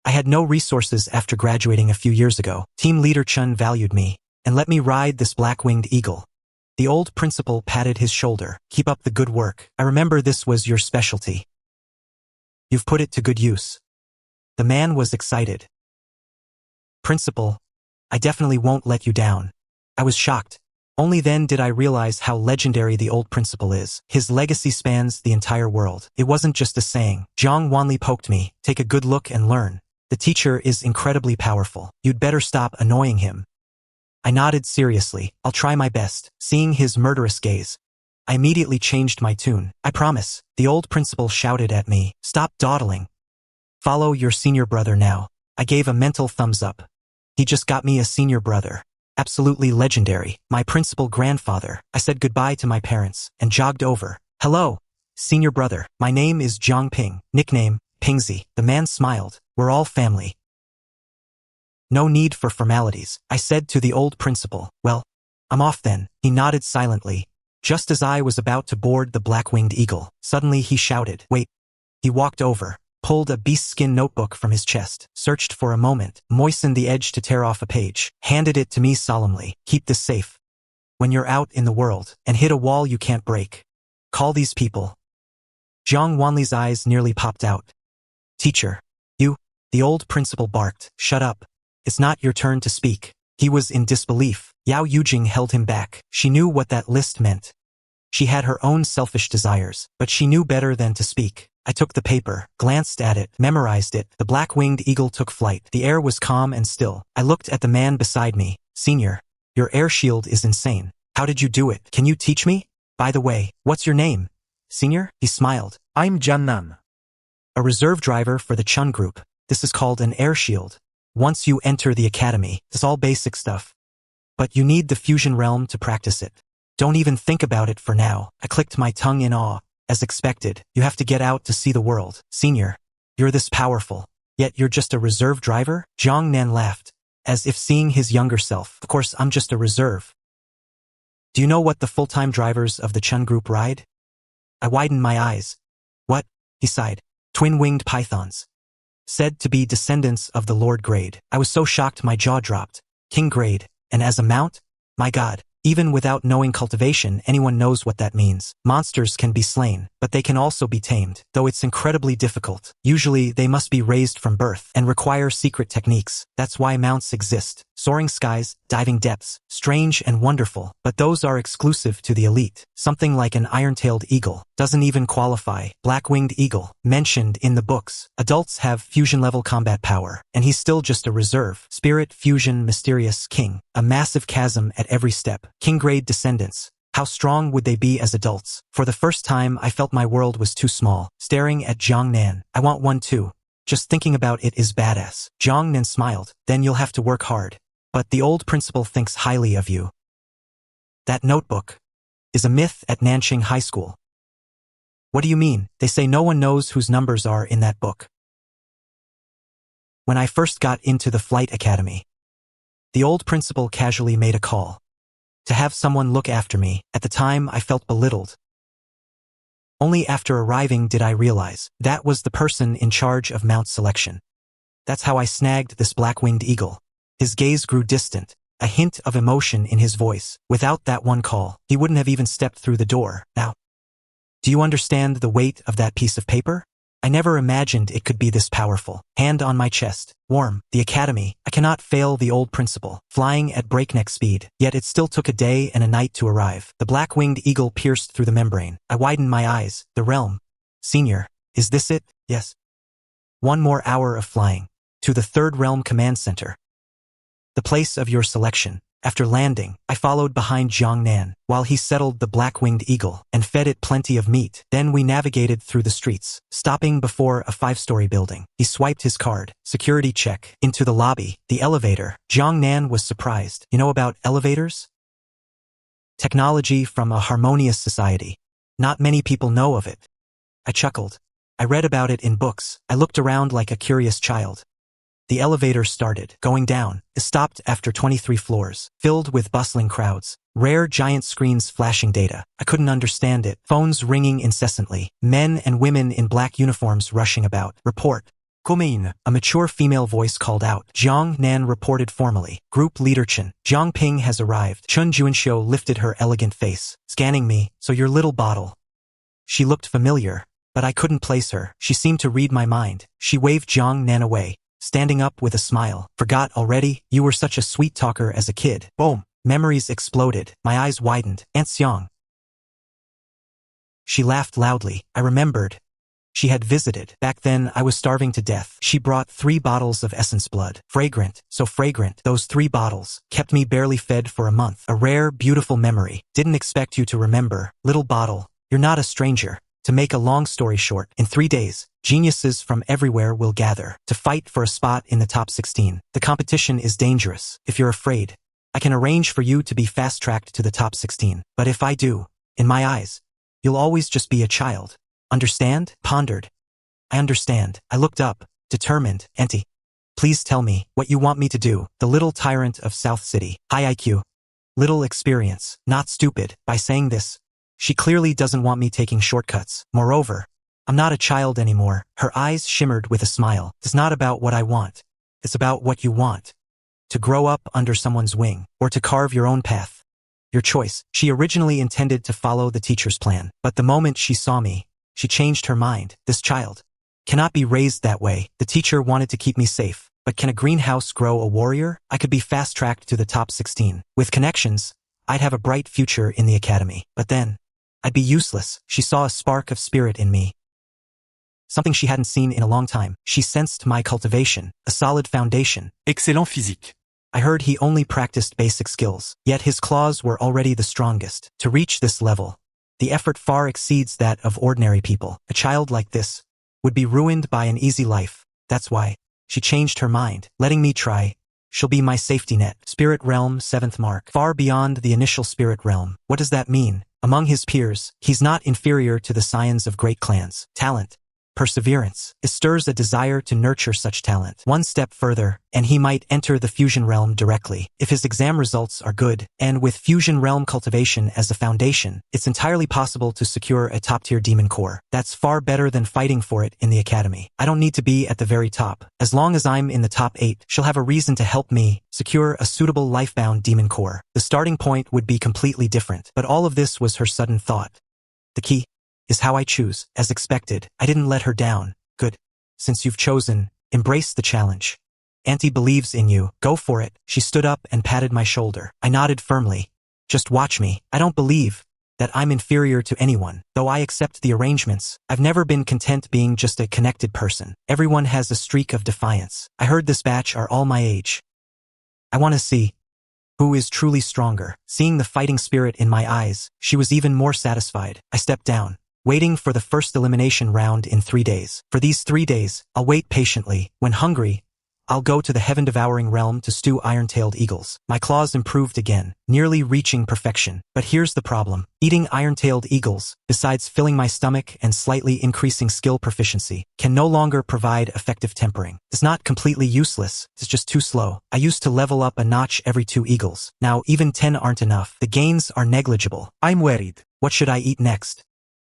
I had no resources after graduating a few years ago. Team Leader Chun valued me and let me ride this black-winged eagle. The old principal patted his shoulder. Keep up the good work. I remember this was your specialty. You've put it to good use. The man was excited. Principal, I definitely won't let you down. I was shocked. Only then did I realize how legendary the old principal is. His legacy spans the entire world. It wasn't just a saying. Zhang Wanli poked me. Take a good look and learn. The teacher is incredibly powerful. You'd better stop annoying him. I nodded seriously. I'll try my best. Seeing his murderous gaze, I immediately changed my tune. I promise. The old principal shouted at me. Stop dawdling. Follow your senior brother now. I gave a mental thumbs up. He just got me a senior brother. Absolutely legendary. My principal grandfather. I said goodbye to my parents and jogged over. Hello, senior brother. My name is Jiang Ping. Nickname, Pingzi. The man smiled. We're all family. No need for formalities, I said to the old principal. Well, I'm off then. He nodded silently. Just as I was about to board the black-winged eagle, suddenly he shouted, wait. He walked over, pulled a beast-skin notebook from his chest, searched for a moment, moistened the edge to tear off a page, handed it to me solemnly. Keep this safe. When you're out in the world and hit a wall you can't break, call these people. Zhang Wanli's eyes nearly popped out. Teacher, you, the old principal barked. Shut up. It's not your turn to speak. He was in disbelief. Yao Yujing held him back. She knew what that list meant. She had her own selfish desires, but she knew better than to speak. I took the paper, glanced at it, memorized it. The black-winged eagle took flight. The air was calm and still. I looked at the man beside me. Senior, your air shield is insane. How did you do it? Can you teach me? By the way, what's your name? Senior? He smiled. I'm Jannan. A reserve driver for the Chun group. This is called an air shield. Once you enter the academy, it's all basic stuff. But you need the fusion realm to practice it. Don't even think about it for now. I clicked my tongue in awe. As expected, you have to get out to see the world. Senior, you're this powerful, yet you're just a reserve driver? Zhang Nan laughed, as if seeing his younger self. Of course, I'm just a reserve. Do you know what the full-time drivers of the Chun group ride? I widened my eyes. What? He sighed. Twin-winged pythons. Said to be descendants of the Lord Grade. I was so shocked my jaw dropped. King Grade, and as a mount? My God. Even without knowing cultivation, anyone knows what that means. Monsters can be slain, but they can also be tamed, though it's incredibly difficult. Usually, they must be raised from birth and require secret techniques. That's why mounts exist. Soaring skies, diving depths, strange and wonderful, but those are exclusive to the elite. Something like an iron-tailed eagle doesn't even qualify. Black-winged eagle, mentioned in the books. Adults have fusion-level combat power, and he's still just a reserve. Spirit, fusion, mysterious, king. A massive chasm at every step. King-grade descendants. How strong would they be as adults? For the first time, I felt my world was too small. Staring at Zhang Nan. I want one too. Just thinking about it is badass. Zhang Nan smiled. Then you'll have to work hard. But the old principal thinks highly of you. That notebook is a myth at Nanching High School. What do you mean? They say no one knows whose numbers are in that book. When I first got into the flight academy, the old principal casually made a call. To have someone look after me. At the time, I felt belittled. Only after arriving did I realize that was the person in charge of mount selection. That's how I snagged this black-winged eagle. His gaze grew distant, a hint of emotion in his voice. Without that one call, he wouldn't have even stepped through the door. Now, do you understand the weight of that piece of paper? I never imagined it could be this powerful. Hand on my chest. Warm. The academy. I cannot fail the old principal. Flying at breakneck speed. Yet it still took a day and a night to arrive. The black-winged eagle pierced through the membrane. I widened my eyes. The realm. Senior. Is this it? Yes. One more hour of flying. To the third realm command center. The place of your selection. After landing, I followed behind Jiang Nan, while he settled the black-winged eagle, and fed it plenty of meat. Then we navigated through the streets, stopping before a 5-story building. He swiped his card. Security check. Into the lobby. The elevator. Jiang Nan was surprised. You know about elevators? Technology from a harmonious society. Not many people know of it. I chuckled. I read about it in books. I looked around like a curious child. The elevator started, going down. It stopped after 23 floors, filled with bustling crowds. Rare giant screens flashing data. I couldn't understand it. Phones ringing incessantly. Men and women in black uniforms rushing about. Report. Come. A mature female voice called out. Jiang Nan reported formally. Group leader Chen. Jiang Ping has arrived. Chun Juanxiu lifted her elegant face, scanning me. So your little bottle. She looked familiar, but I couldn't place her. She seemed to read my mind. She waved Jiang Nan away, standing up with a smile. Forgot already? You were such a sweet talker as a kid. Boom. Memories exploded. My eyes widened. Aunt Xiang. She laughed loudly. I remembered. She had visited. Back then, I was starving to death. She brought 3 bottles of essence blood. Fragrant, so fragrant. Those 3 bottles kept me barely fed for a month. A rare, beautiful memory. Didn't expect you to remember. Little bottle, you're not a stranger. To make a long story short, in 3 days, geniuses from everywhere will gather to fight for a spot in the top 16. The competition is dangerous. If you're afraid, I can arrange for you to be fast-tracked to the top 16. But if I do, in my eyes, you'll always just be a child. Understand? Pondered. I understand. I looked up, determined. Auntie, please tell me what you want me to do. The little tyrant of South City. High IQ. Little experience. Not stupid. By saying this, she clearly doesn't want me taking shortcuts. Moreover, I'm not a child anymore. Her eyes shimmered with a smile. It's not about what I want. It's about what you want. To grow up under someone's wing, or to carve your own path. Your choice. She originally intended to follow the teacher's plan, but the moment she saw me, she changed her mind. This child cannot be raised that way. The teacher wanted to keep me safe, but can a greenhouse grow a warrior? I could be fast-tracked to the top 16. With connections, I'd have a bright future in the academy. But then, I'd be useless. She saw a spark of spirit in me. Something she hadn't seen in a long time. She sensed my cultivation, a solid foundation. Excellent physique. I heard he only practiced basic skills, yet his claws were already the strongest. To reach this level, the effort far exceeds that of ordinary people. A child like this would be ruined by an easy life. That's why she changed her mind, letting me try. She'll be my safety net. Spirit realm, 7th mark. Far beyond the initial spirit realm. What does that mean? Among his peers, he's not inferior to the scions of great clans. Talent. Perseverance. It stirs a desire to nurture such talent. One step further, and he might enter the fusion realm directly. If his exam results are good, and with fusion realm cultivation as a foundation, it's entirely possible to secure a top-tier demon core. That's far better than fighting for it in the academy. I don't need to be at the very top. As long as I'm in the top 8, she'll have a reason to help me secure a suitable life-bound demon core. The starting point would be completely different, but all of this was her sudden thought. The key is how I choose. As expected, I didn't let her down. Good. Since you've chosen, embrace the challenge. Auntie believes in you. Go for it. She stood up and patted my shoulder. I nodded firmly. Just watch me. I don't believe that I'm inferior to anyone. Though I accept the arrangements, I've never been content being just a connected person. Everyone has a streak of defiance. I heard this batch are all my age. I want to see who is truly stronger. Seeing the fighting spirit in my eyes, she was even more satisfied. I stepped down, waiting for the first elimination round in 3 days. For these 3 days, I'll wait patiently. When hungry, I'll go to the heaven-devouring realm to stew iron-tailed eagles. My claws improved again, nearly reaching perfection. But here's the problem. Eating iron-tailed eagles, besides filling my stomach and slightly increasing skill proficiency, can no longer provide effective tempering. It's not completely useless, it's just too slow. I used to level up a notch every 2 eagles. Now even 10 aren't enough. The gains are negligible. I'm worried. What should I eat next?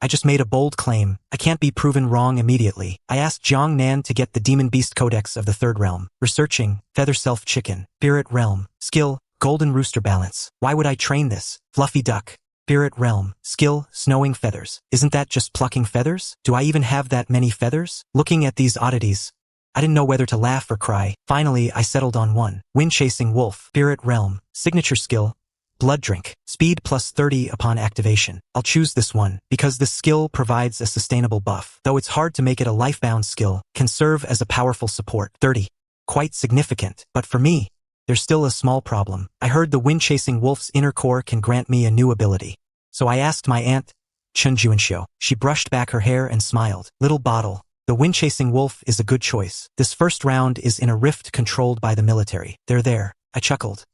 I just made a bold claim. I can't be proven wrong immediately. I asked Jiang Nan to get the Demon Beast Codex of the 3rd realm. Researching, Feather Self Chicken, Spirit Realm, Skill, Golden Rooster Balance. Why would I train this? Fluffy Duck, Spirit Realm, Skill, Snowing Feathers. Isn't that just plucking feathers? Do I even have that many feathers? Looking at these oddities, I didn't know whether to laugh or cry. Finally, I settled on one. Wind Chasing Wolf, Spirit Realm, Signature Skill, Blood Drink, speed plus 30 upon activation. I'll choose this one, because this skill provides a sustainable buff. Though it's hard to make it a life-bound skill, can serve as a powerful support. 30. Quite significant. But for me, There's still a small problem. I heard the wind-chasing wolf's inner core can grant me a new ability. So I asked my aunt, Chun Juanxiu. She brushed back her hair and smiled. Little bottle. The wind-chasing wolf is a good choice. This first round is in a rift controlled by the military. They're there. I chuckled.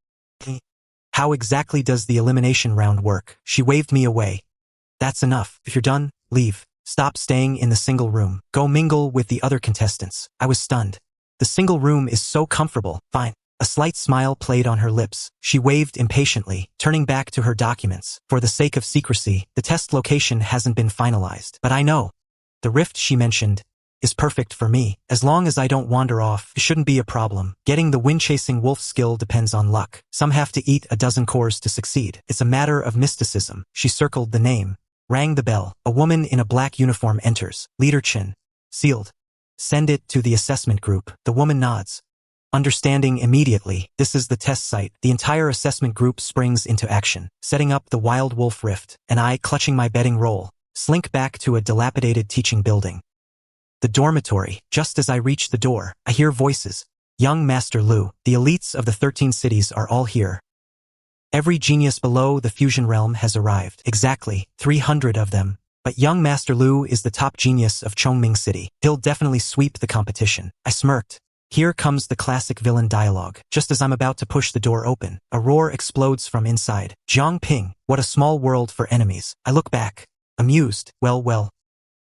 How exactly does the elimination round work? She waved me away. That's enough. If you're done, leave. Stop staying in the single room. Go mingle with the other contestants. I was stunned. The single room is so comfortable. Fine. A slight smile played on her lips. She waved impatiently, turning back to her documents. For the sake of secrecy, the test location hasn't been finalized. But I know. The rift she mentioned is perfect for me. As long as I don't wander off, it shouldn't be a problem. Getting the wind-chasing wolf skill depends on luck. Some have to eat a dozen cores to succeed. It's a matter of mysticism. She circled the name, rang the bell. A woman in a black uniform enters. Leader Chin. Sealed. Send it to the assessment group. The woman nods. Understanding immediately, this is the test site. The entire assessment group springs into action, setting up the wild wolf rift, and I, clutching my betting roll, slink back to a dilapidated teaching building. The dormitory. Just as I reach the door, I hear voices. Young Master Lu, the elites of the 13 cities are all here. Every genius below the fusion realm has arrived. Exactly, 300 of them. But young Master Lu is the top genius of Chongming City. He'll definitely sweep the competition. I smirked. Here comes the classic villain dialogue. Just as I'm about to push the door open, a roar explodes from inside. Jiang Ping, what a small world for enemies. I look back, amused. Well.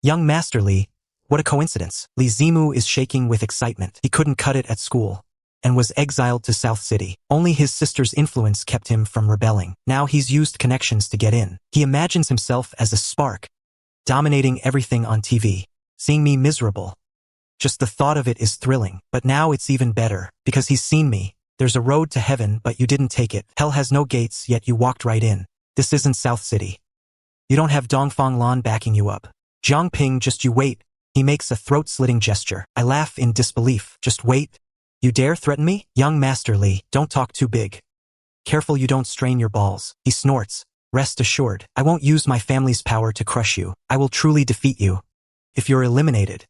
Young Master Li, what a coincidence. Li Zimu is shaking with excitement. He couldn't cut it at school and was exiled to South City. Only his sister's influence kept him from rebelling. Now he's used connections to get in. He imagines himself as a spark, dominating everything on TV. Seeing me miserable. Just the thought of it is thrilling. But now it's even better, because he's seen me. There's a road to heaven, but you didn't take it. Hell has no gates, yet you walked right in. This isn't South City. You don't have Dongfang Lan backing you up. Jiang Ping, just you wait. He makes a throat-slitting gesture. I laugh in disbelief. Just wait? You dare threaten me? Young Master Li, don't talk too big. Careful you don't strain your balls. He snorts. Rest assured, I won't use my family's power to crush you. I will truly defeat you. If you're eliminated,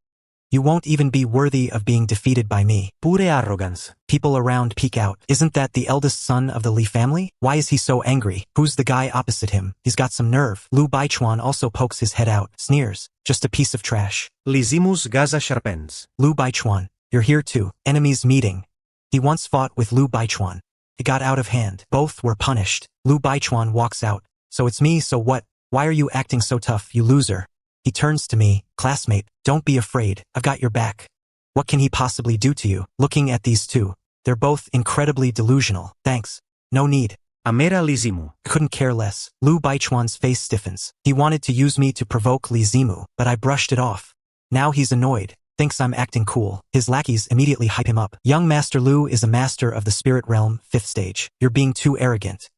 you won't even be worthy of being defeated by me. Pure arrogance. People around peek out. Isn't that the eldest son of the Li family? Why is he so angry? Who's the guy opposite him? He's got some nerve. Lu Baichuan also pokes his head out. Sneers. Just a piece of trash. Li Zimu's Gaza sharpens. Lu Baichuan, you're here too. Enemies meeting. He once fought with Lu Baichuan. It got out of hand. Both were punished. Lu Baichuan walks out. So it's me, so what? Why are you acting so tough, you loser? He turns to me. Classmate, don't be afraid. I've got your back. What can he possibly do to you? Looking at these two, they're both incredibly delusional. Thanks. No need. Amera Li Zimu. I couldn't care less. Lu Baichuan's face stiffens. He wanted to use me to provoke Li Zimu, but I brushed it off. Now he's annoyed. Thinks I'm acting cool. His lackeys immediately hype him up. Young Master Lu is a master of the spirit realm, 5th stage. You're being too arrogant.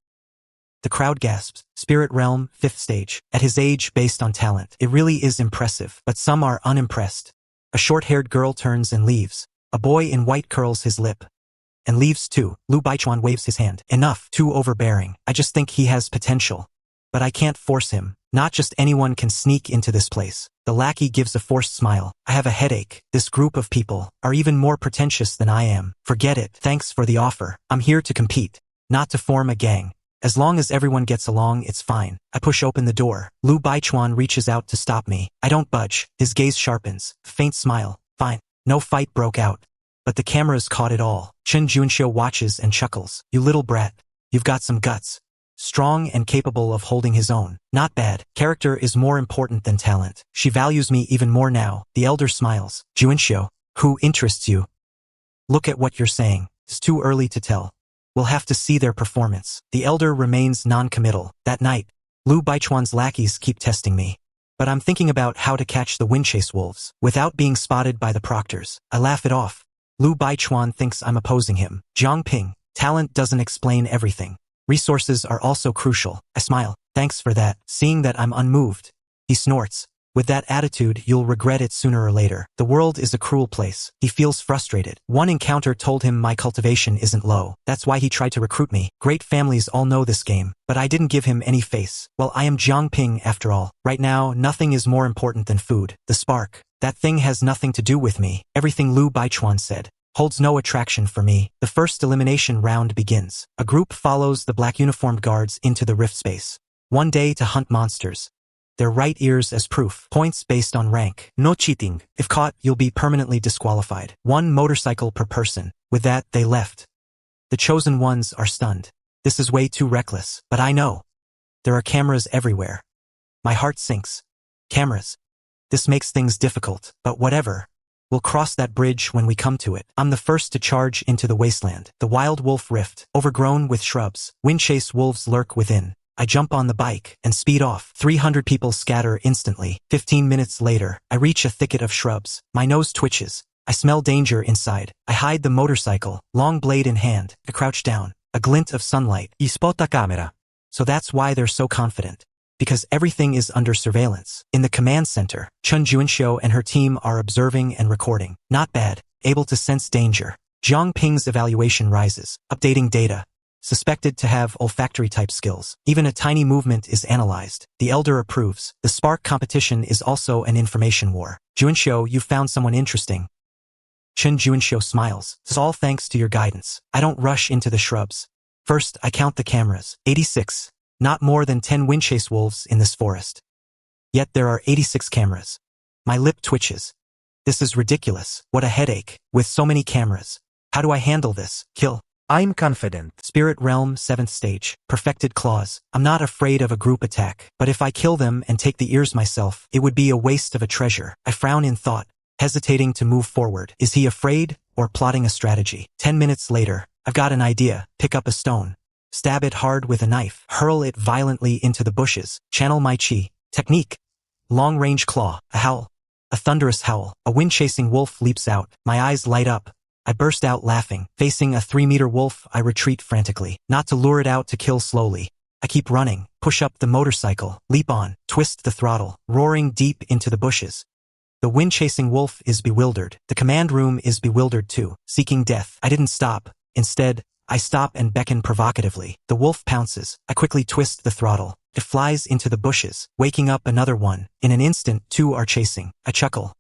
The crowd gasps. Spirit realm, 5th stage. At his age, based on talent. It really is impressive, but some are unimpressed. A short-haired girl turns and leaves. A boy in white curls his lip. And leaves too. Lu Baichuan waves his hand. Enough. Too overbearing. I just think he has potential. But I can't force him. Not just anyone can sneak into this place. The lackey gives a forced smile. I have a headache. This group of people are even more pretentious than I am. Forget it. Thanks for the offer. I'm here to compete, not to form a gang. As long as everyone gets along, it's fine. I push open the door. Lu Baichuan reaches out to stop me. I don't budge. His gaze sharpens. Faint smile. Fine. No fight broke out. But the cameras caught it all. Chen Junxiu watches and chuckles. You little brat. You've got some guts. Strong and capable of holding his own. Not bad. Character is more important than talent. She values me even more now. The elder smiles. Junxiu, who interests you? Look at what you're saying. It's too early to tell. We'll have to see their performance. The elder remains non-committal. That night, Lu Baichuan's lackeys keep testing me. But I'm thinking about how to catch the windchase wolves without being spotted by the proctors. I laugh it off. Lu Baichuan thinks I'm opposing him. Jiang Ping, talent doesn't explain everything. Resources are also crucial. I smile. Thanks for that. Seeing that I'm unmoved. He snorts. With that attitude, you'll regret it sooner or later. The world is a cruel place. He feels frustrated. One encounter told him my cultivation isn't low. That's why he tried to recruit me. Great families all know this game. But I didn't give him any face. Well, I am Jiang Ping after all. Right now, nothing is more important than food. The spark. That thing has nothing to do with me. Everything Lu Baichuan said. holds no attraction for me. The first elimination round begins. A group follows the black uniformed guards into the rift space. 1 day to hunt monsters. Their right ears as proof. Points based on rank. No cheating. If caught, you'll be permanently disqualified. 1 motorcycle per person. With that, they left. The chosen ones are stunned. This is way too reckless, but I know. There are cameras everywhere. My heart sinks. Cameras. This makes things difficult, but whatever. We'll cross that bridge when we come to it. I'm the first to charge into the wasteland. The wild wolf rift, overgrown with shrubs. Windchase wolves lurk within. I jump on the bike and speed off. 300 people scatter instantly. 15 minutes later, I reach a thicket of shrubs. My nose twitches. I smell danger inside. I hide the motorcycle, long blade in hand. I crouch down. A glint of sunlight. Ispota camera. So that's why they're so confident. Because everything is under surveillance. In the command center, Chun Juinxiu and her team are observing and recording. Not bad. Able to sense danger. Jiang Ping's evaluation rises. Updating data. Suspected to have olfactory-type skills. Even a tiny movement is analyzed. The elder approves. The spark competition is also an information war. Juinxiu, you found someone interesting. Chun Juinxiu smiles. It's all thanks to your guidance. I don't rush into the shrubs. First, I count the cameras. 86. Not more than 10 windchase wolves in this forest. Yet there are 86 cameras. My lip twitches. This is ridiculous. What a headache. With so many cameras. How do I handle this? Kill. I'm confident. Spirit Realm 7th stage. Perfected claws. I'm not afraid of a group attack, but if I kill them and take the ears myself, it would be a waste of a treasure. I frown in thought, hesitating to move forward. Is he afraid or plotting a strategy? 10 minutes later, I've got an idea. Pick up a stone. Stab it hard with a knife. Hurl it violently into the bushes. Channel my chi. Technique. Long-range claw. A howl. A thunderous howl. A wind-chasing wolf leaps out. My eyes light up. I burst out laughing. Facing a 3-meter wolf, I retreat frantically. Not to lure it out, to kill slowly. I keep running. Push up the motorcycle. Leap on. Twist the throttle. Roaring deep into the bushes. The wind-chasing wolf is bewildered. The command room is bewildered too. Seeking death. I didn't stop. Instead, I stop and beckon provocatively. The wolf pounces. I quickly twist the throttle. It flies into the bushes, waking up another one. In an instant, 2 are chasing. I chuckle.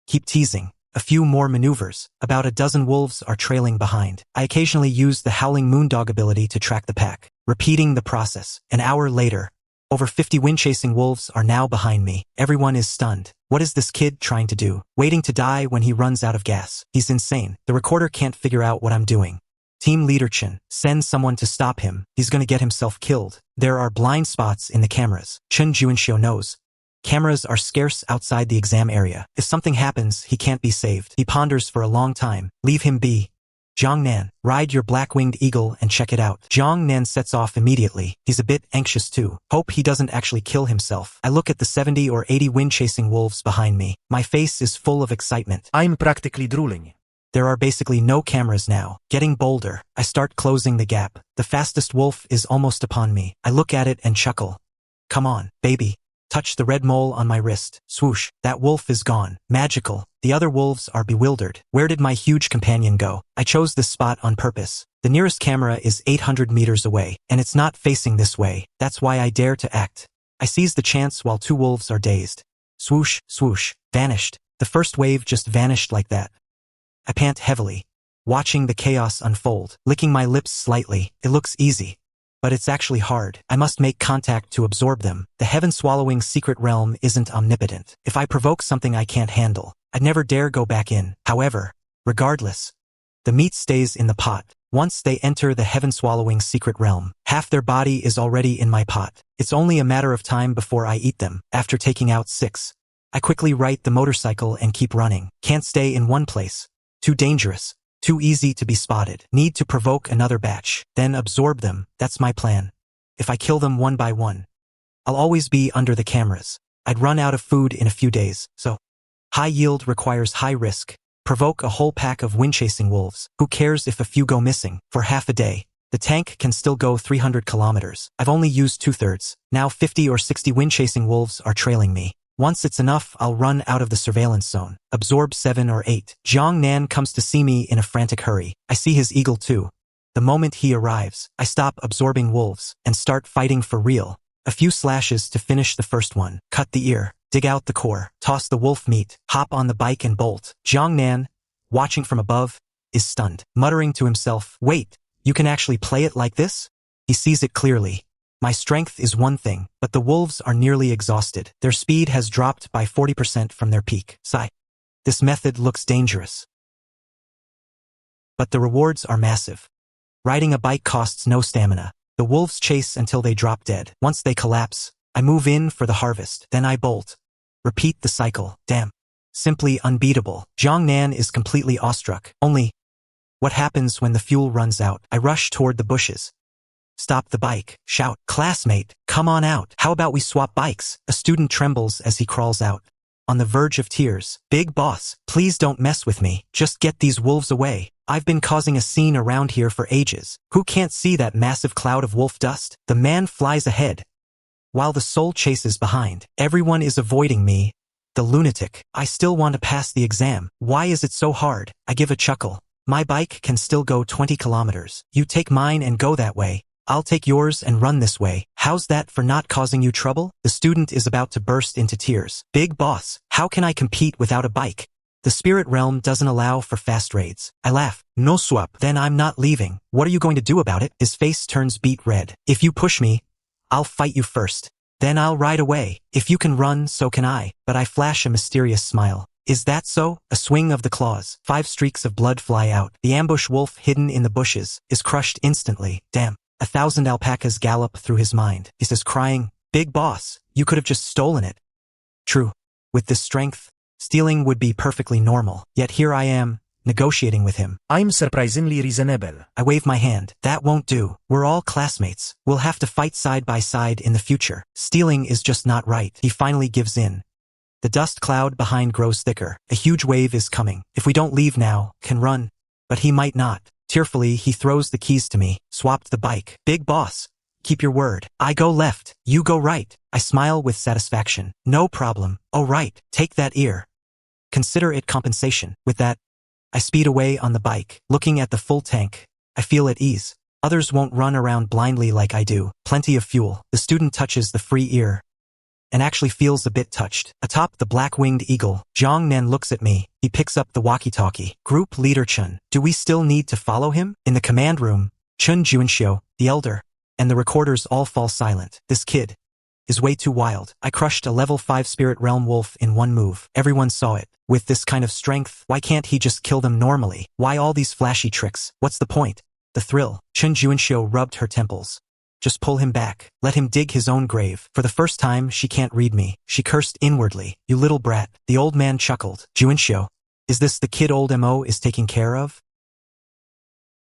Keep teasing. A few more maneuvers. About a dozen wolves are trailing behind. I occasionally use the Howling Moondog ability to track the pack. Repeating the process. An hour later, over 50 wind-chasing wolves are now behind me. Everyone is stunned. What is this kid trying to do? Waiting to die when he runs out of gas. He's insane. The recorder can't figure out what I'm doing. Team leader Chen, send someone to stop him. He's gonna get himself killed. There are blind spots in the cameras. Chun Juinxiu knows. Cameras are scarce outside the exam area. If something happens, he can't be saved. He ponders for a long time. Leave him be. Jiang Nan, ride your black-winged eagle and check it out. Jiang Nan sets off immediately. He's a bit anxious too. Hope he doesn't actually kill himself. I look at the 70 or 80 wind-chasing wolves behind me. My face is full of excitement. I'm practically drooling. There are basically no cameras now. Getting bolder, I start closing the gap. The fastest wolf is almost upon me. I look at it and chuckle. Come on, baby. Touch the red mole on my wrist. Swoosh. That wolf is gone. Magical. The other wolves are bewildered. Where did my huge companion go? I chose this spot on purpose. The nearest camera is 800 meters away, and it's not facing this way. That's why I dare to act. I seize the chance while 2 wolves are dazed. Swoosh, swoosh. Vanished. The first wave just vanished like that. I pant heavily, watching the chaos unfold, licking my lips slightly. It looks easy, but it's actually hard. I must make contact to absorb them. The heaven-swallowing secret realm isn't omnipotent. If I provoke something I can't handle, I'd never dare go back in. However, regardless, the meat stays in the pot. Once they enter the heaven-swallowing secret realm, half their body is already in my pot. It's only a matter of time before I eat them. After taking out 6, I quickly right the motorcycle and keep running. Can't stay in one place. Too dangerous. Too easy to be spotted. Need to provoke another batch. Then absorb them. That's my plan. If I kill them one by one, I'll always be under the cameras. I'd run out of food in a few days, so high yield requires high risk. Provoke a whole pack of wind-chasing wolves. Who cares if a few go missing? For half a day, the tank can still go 300 kilometers. I've only used 2/3. Now 50 or 60 wind-chasing wolves are trailing me. Once it's enough, I'll run out of the surveillance zone. Absorb 7 or 8. Jiang Nan comes to see me in a frantic hurry. I see his eagle too. The moment he arrives, I stop absorbing wolves and start fighting for real. A few slashes to finish the first one. Cut the ear. Dig out the core. Toss the wolf meat. Hop on the bike and bolt. Jiang Nan, watching from above, is stunned, muttering to himself, "Wait, you can actually play it like this?" He sees it clearly. My strength is one thing, but the wolves are nearly exhausted. Their speed has dropped by 40% from their peak. Sigh. This method looks dangerous. But the rewards are massive. Riding a bike costs no stamina. The wolves chase until they drop dead. Once they collapse, I move in for the harvest. Then I bolt. Repeat the cycle. Damn. Simply unbeatable. Jiang Nan is completely awestruck. Only, what happens when the fuel runs out? I rush toward the bushes. Stop the bike. Shout, "Classmate, come on out. How about we swap bikes?" A student trembles as he crawls out. On the verge of tears. "Big boss, please don't mess with me. Just get these wolves away. I've been causing a scene around here for ages. Who can't see that massive cloud of wolf dust?" The man flies ahead, while the soul chases behind. Everyone is avoiding me. The lunatic. I still want to pass the exam. Why is it so hard? I give a chuckle. My bike can still go 20 kilometers. You take mine and go that way. I'll take yours and run this way. How's that for not causing you trouble? The student is about to burst into tears. "Big boss, how can I compete without a bike? The spirit realm doesn't allow for fast raids." I laugh. "No swap." "Then I'm not leaving. What are you going to do about it?" His face turns beet red. "If you push me, I'll fight you first. Then I'll ride away. If you can run, so can I." But I flash a mysterious smile. "Is that so?" A swing of the claws. 5 streaks of blood fly out. The ambush wolf hidden in the bushes is crushed instantly. Damn. 1,000 alpacas gallop through his mind. He says, crying, "Big boss, you could have just stolen it." True. With this strength, stealing would be perfectly normal. Yet here I am, negotiating with him. I'm surprisingly reasonable. I wave my hand. "That won't do. We're all classmates. We'll have to fight side by side in the future. Stealing is just not right." He finally gives in. The dust cloud behind grows thicker. A huge wave is coming. If we don't leave now, can run. But he might not. Tearfully, he throws the keys to me. Swapped the bike. "Big boss, keep your word. I go left, you go right." I smile with satisfaction. "No problem. Oh right, take that ear. Consider it compensation." With that, I speed away on the bike. Looking at the full tank, I feel at ease. Others won't run around blindly like I do. Plenty of fuel. The student touches the free ear and actually feels a bit touched. Atop the black-winged eagle, Jiang Nan looks at me. He picks up the walkie-talkie. "Group leader Chun, do we still need to follow him?" In the command room, Chun Juanxiu, the elder, and the recorders all fall silent. This kid is way too wild. I crushed a level 5 spirit realm wolf in one move. Everyone saw it. With this kind of strength, why can't he just kill them normally? Why all these flashy tricks? What's the point? The thrill. Chun Juanxiu rubbed her temples. Just pull him back. Let him dig his own grave. For the first time, she can't read me. She cursed inwardly. "You little brat." The old man chuckled. "Juanxiu, is this the kid old Mo is taking care of?"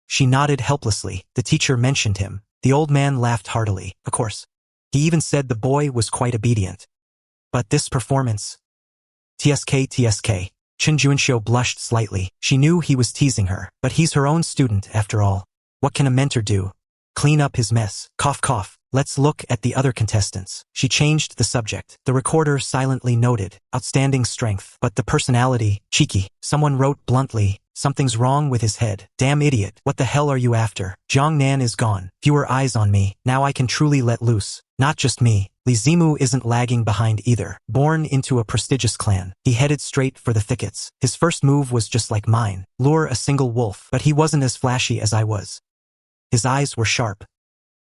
She nodded helplessly. The teacher mentioned him. The old man laughed heartily. Of course. He even said the boy was quite obedient. But this performance... TSK. Chun Juanxiu blushed slightly. She knew he was teasing her. But he's her own student, after all. What can a mentor do? Clean up his mess. Cough cough. Let's look at the other contestants. She changed the subject. The recorder silently noted, "Outstanding strength." But the personality, cheeky. Someone wrote bluntly, "Something's wrong with his head. Damn idiot. What the hell are you after?" Jiang Nan is gone. Fewer eyes on me. Now I can truly let loose. Not just me. Li Zimu isn't lagging behind either. Born into a prestigious clan, he headed straight for the thickets. His first move was just like mine. Lure a single wolf. But he wasn't as flashy as I was. His eyes were sharp.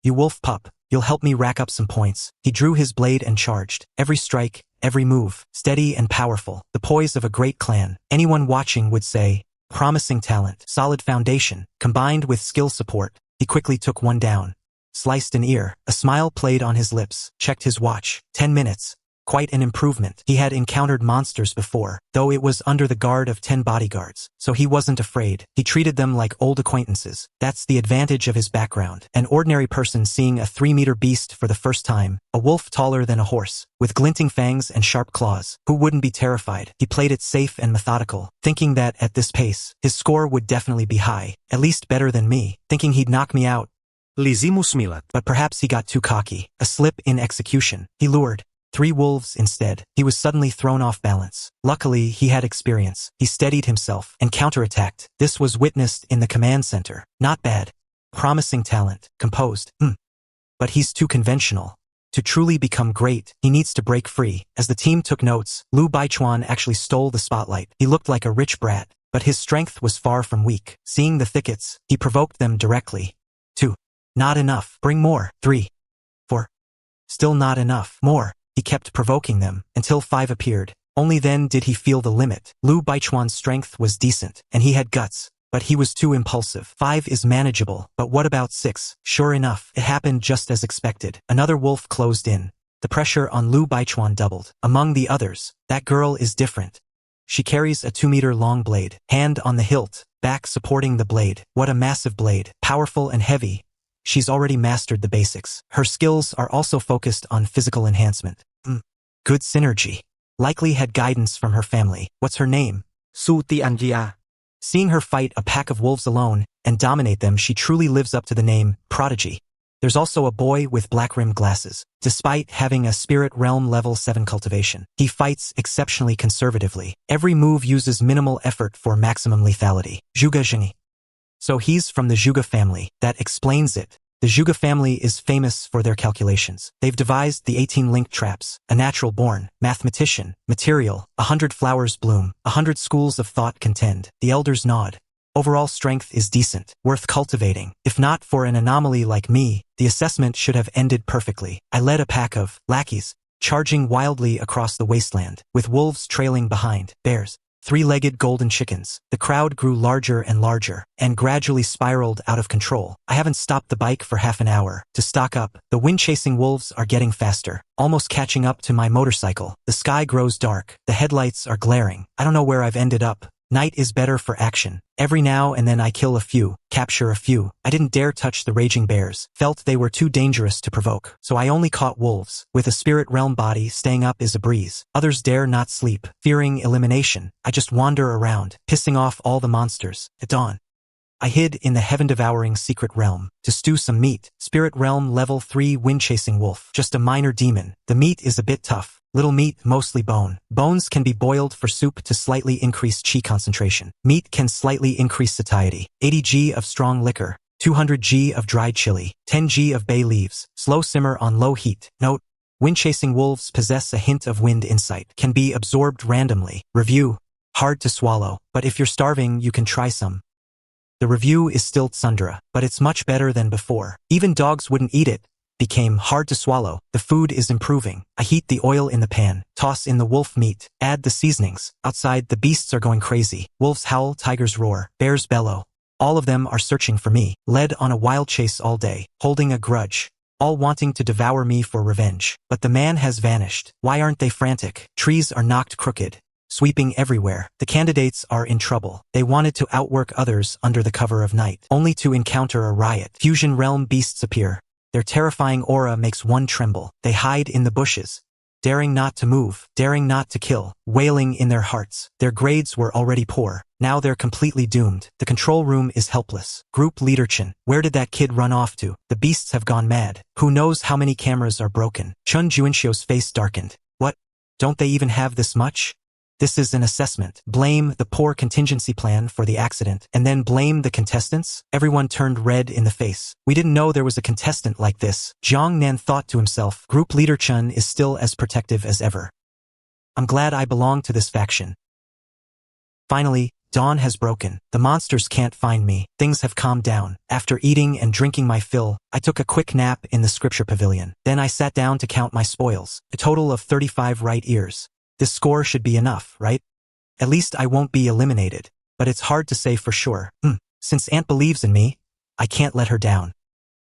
"You wolf pup, you'll help me rack up some points." He drew his blade and charged. Every strike, every move, steady and powerful. The poise of a great clan. Anyone watching would say, promising talent, solid foundation, combined with skill support. He quickly took one down. Sliced an ear. A smile played on his lips. Checked his watch. 10 minutes. Quite an improvement. He had encountered monsters before, though it was under the guard of 10 bodyguards, so he wasn't afraid. He treated them like old acquaintances. That's the advantage of his background. An ordinary person seeing a 3-meter beast for the first time, a wolf taller than a horse, with glinting fangs and sharp claws. Who wouldn't be terrified? He played it safe and methodical, thinking that, at this pace, his score would definitely be high, at least better than me, thinking he'd knock me out. Li Zimu smilat. But perhaps he got too cocky. A slip in execution. He lured 3 wolves instead. He was suddenly thrown off balance. Luckily, he had experience. He steadied himself and counterattacked. This was witnessed in the command center. Not bad. Promising talent. Composed. But he's too conventional. To truly become great, he needs to break free. As the team took notes, Lu Baichuan actually stole the spotlight. He looked like a rich brat. But his strength was far from weak. Seeing the thickets, he provoked them directly. 2. Not enough. Bring more. 3. 4. Still not enough. More. He kept provoking them, until 5 appeared. Only then did he feel the limit. Lu Baichuan's strength was decent, and he had guts. But he was too impulsive. 5 is manageable, but what about 6? Sure enough, it happened just as expected. Another wolf closed in. The pressure on Lu Baichuan doubled. Among the others, that girl is different. She carries a 2-meter-long blade, hand on the hilt, back supporting the blade. What a massive blade, powerful and heavy. She's already mastered the basics. Her skills are also focused on physical enhancement. Good synergy. Likely had guidance from her family. What's her name? Su Tianjia. Seeing her fight a pack of wolves alone and dominate them, she truly lives up to the name, Prodigy. There's also a boy with black-rimmed glasses. Despite having a spirit realm level 7 cultivation, he fights exceptionally conservatively. Every move uses minimal effort for maximum lethality. Zhuge Zhengyi. So he's from the Zhuge family. That explains it. The Zhuge family is famous for their calculations. They've devised the 18 link traps, a natural born, mathematician, material, 100 flowers bloom, 100 schools of thought contend. The elders nod. Overall strength is decent, worth cultivating. If not for an anomaly like me, the assessment should have ended perfectly. I led a pack of lackeys, charging wildly across the wasteland, with wolves trailing behind, bears, 3-legged golden chickens. The crowd grew larger and larger, and gradually spiraled out of control. I haven't stopped the bike for half an hour. To stock up, the wind-chasing wolves are getting faster, almost catching up to my motorcycle. The sky grows dark. The headlights are glaring. I don't know where I've ended up. Night is better for action. Every now and then I kill a few, capture a few. I didn't dare touch the raging bears, felt they were too dangerous to provoke. So I only caught wolves. With a spirit realm body, staying up is a breeze. Others dare not sleep, fearing elimination. I just wander around, pissing off all the monsters. At dawn, I hid in the heaven-devouring secret realm to stew some meat. Spirit realm level 3 wind-chasing wolf. Just a minor demon. The meat is a bit tough. Little meat, mostly bone. Bones can be boiled for soup to slightly increase chi concentration. Meat can slightly increase satiety. 80 g of strong liquor, 200 g of dried chili, 10 g of bay leaves. Slow simmer on low heat. Note: wind-chasing wolves possess a hint of wind insight. Can be absorbed randomly. Review: hard to swallow, but if you're starving, you can try some. The review is still tsundere, but it's much better than before. Even dogs wouldn't eat it. Became hard to swallow. The food is improving. I heat the oil in the pan, toss in the wolf meat, add the seasonings. Outside, the beasts are going crazy. Wolves howl, tigers roar, bears bellow. All of them are searching for me, led on a wild chase all day, holding a grudge, all wanting to devour me for revenge. But the man has vanished. Why aren't they frantic? Trees are knocked crooked, sweeping everywhere. The candidates are in trouble. They wanted to outwork others under the cover of night, only to encounter a riot. Fusion realm beasts appear. Their terrifying aura makes one tremble. They hide in the bushes, daring not to move, daring not to kill, wailing in their hearts. Their grades were already poor. Now they're completely doomed. The control room is helpless. Group leader Chen, where did that kid run off to? The beasts have gone mad. Who knows how many cameras are broken? Chun Juanxio's face darkened. What? Don't they even have this much? This is an assessment. Blame the poor contingency plan for the accident, and then blame the contestants? Everyone turned red in the face. We didn't know there was a contestant like this. Jiang Nan thought to himself. Group leader Chun is still as protective as ever. I'm glad I belong to this faction. Finally, dawn has broken. The monsters can't find me. Things have calmed down. After eating and drinking my fill, I took a quick nap in the scripture pavilion. Then I sat down to count my spoils. A total of 35 right ears. This score should be enough, right? At least I won't be eliminated, but it's hard to say for sure. Since Aunt believes in me, I can't let her down.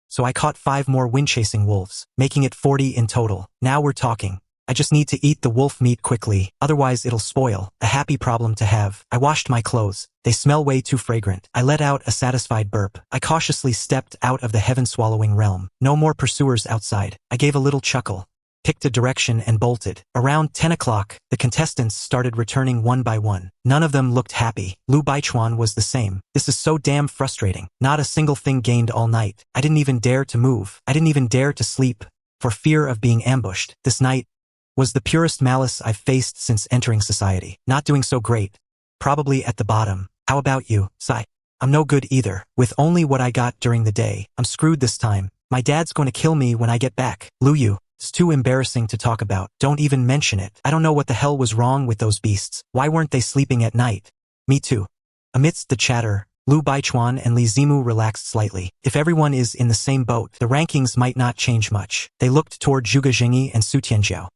So I caught 5 more wind-chasing wolves, making it 40 in total. Now we're talking. I just need to eat the wolf meat quickly, otherwise it'll spoil. A happy problem to have. I washed my clothes. They smell way too fragrant. I let out a satisfied burp. I cautiously stepped out of the heaven-swallowing realm. No more pursuers outside. I gave a little chuckle, picked a direction and bolted. Around 10 o'clock, the contestants started returning one by one. None of them looked happy. Lu Baichuan was the same. This is so damn frustrating. Not a single thing gained all night. I didn't even dare to move. I didn't even dare to sleep, for fear of being ambushed. This night was the purest malice I've faced since entering society. Not doing so great. Probably at the bottom. How about you, Sai? I'm no good either. With only what I got during the day, I'm screwed this time. My dad's going to kill me when I get back. Lu Yu. It's too embarrassing to talk about. Don't even mention it. I don't know what the hell was wrong with those beasts. Why weren't they sleeping at night? Me too. Amidst the chatter, Lu Baichuan and Li Zimu relaxed slightly. If everyone is in the same boat, the rankings might not change much. They looked toward Zhuge Jingyi and Su Tianjiao.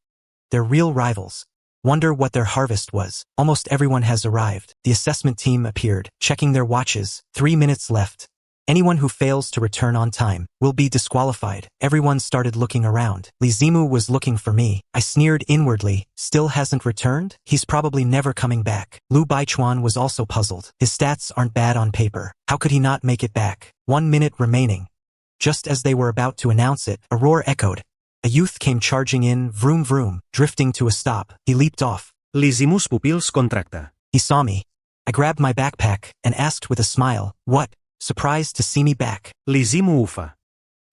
They're real rivals. Wonder what their harvest was. Almost everyone has arrived. The assessment team appeared, checking their watches. 3 minutes left. Anyone who fails to return on time will be disqualified. Everyone started looking around. Li Zimu was looking for me. I sneered inwardly. Still hasn't returned? He's probably never coming back. Lu Baichuan was also puzzled. His stats aren't bad on paper. How could he not make it back? 1 minute remaining. Just as they were about to announce it, a roar echoed. A youth came charging in, vroom vroom, drifting to a stop. He leaped off. Li Zimu's pupils contracta. He saw me. I grabbed my backpack and asked with a smile, "What?" Surprised to see me back. Li Zimu ufa.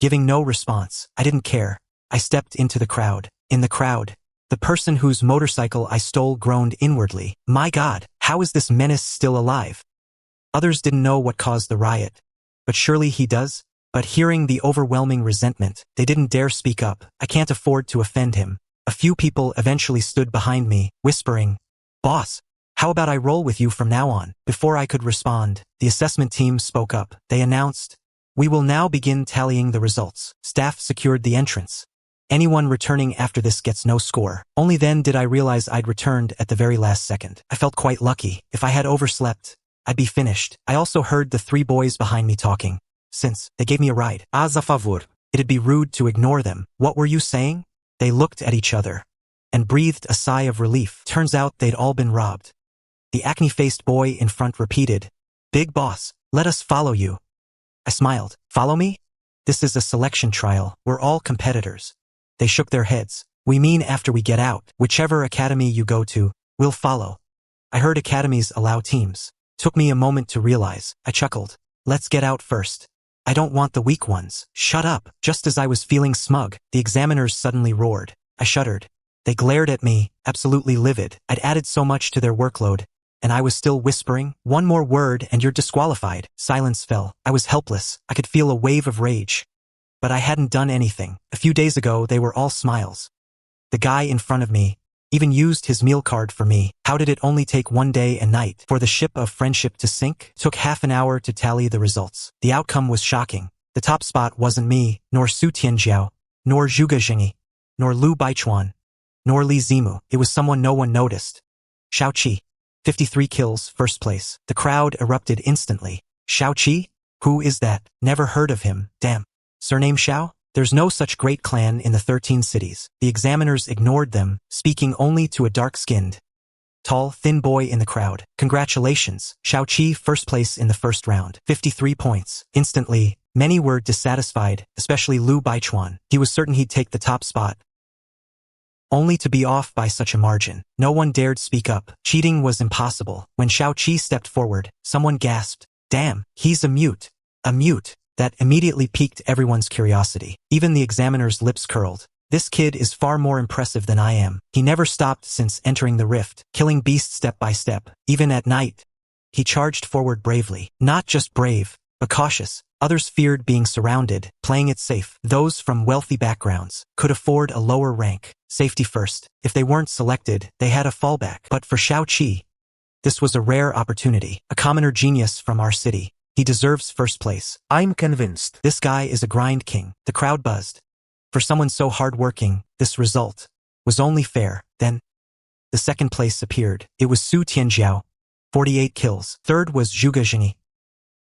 Giving no response, I didn't care. I stepped into the crowd. In the crowd, the person whose motorcycle I stole groaned inwardly. My God, how is this menace still alive? Others didn't know what caused the riot. But surely he does? But hearing the overwhelming resentment, they didn't dare speak up. I can't afford to offend him. A few people eventually stood behind me, whispering, "Boss, how about I roll with you from now on?" Before I could respond, the assessment team spoke up. They announced, "We will now begin tallying the results." Staff secured the entrance. Anyone returning after this gets no score. Only then did I realize I'd returned at the very last second. I felt quite lucky. If I had overslept, I'd be finished. I also heard the 3 boys behind me talking. Since they gave me a ride, a favor, it'd be rude to ignore them. What were you saying? They looked at each other and breathed a sigh of relief. Turns out they'd all been robbed. The acne-faced boy in front repeated, "Big boss, let us follow you." I smiled. Follow me? This is a selection trial. We're all competitors. They shook their heads. We mean after we get out. Whichever academy you go to, we'll follow. I heard academies allow teams. Took me a moment to realize. I chuckled. Let's get out first. I don't want the weak ones. Shut up. Just as I was feeling smug, the examiners suddenly roared. I shuddered. They glared at me, absolutely livid. I'd added so much to their workload, and I was still whispering, "One more word and you're disqualified." Silence fell. I was helpless. I could feel a wave of rage. But I hadn't done anything. A few days ago, they were all smiles. The guy in front of me even used his meal card for me. How did it only take 1 day and night for the ship of friendship to sink? Took half an hour to tally the results. The outcome was shocking. The top spot wasn't me, nor Su Tianjiao, nor Zhuge Jingyi, nor Lu Baichuan, nor Li Zimu. It was someone no one noticed. Shao Qi. 53 kills, first place. The crowd erupted instantly. Shao Qi? Who is that? Never heard of him. Damn. Surname Shao? There's no such great clan in the 13 cities. The examiners ignored them, speaking only to a dark-skinned, tall, thin boy in the crowd. Congratulations, Shao Qi, first place in the first round. 53 points. Instantly, many were dissatisfied, especially Lu Baichuan. He was certain he'd take the top spot, only to be off by such a margin. No one dared speak up. Cheating was impossible. When Shao Qi stepped forward, someone gasped, "Damn, he's a mute." A mute. That immediately piqued everyone's curiosity. Even the examiner's lips curled. This kid is far more impressive than I am. He never stopped since entering the rift, killing beasts step by step. Even at night, he charged forward bravely. Not just brave, but cautious. Others feared being surrounded, playing it safe. Those from wealthy backgrounds could afford a lower rank. Safety first. If they weren't selected, they had a fallback. But for Shao Qi, this was a rare opportunity. A commoner genius from our city. He deserves first place. I'm convinced. This guy is a grind king. The crowd buzzed. For someone so hardworking, this result was only fair. Then, the second place appeared. It was Su Tianjiao, 48 kills. Third was Zhuge Jingyi,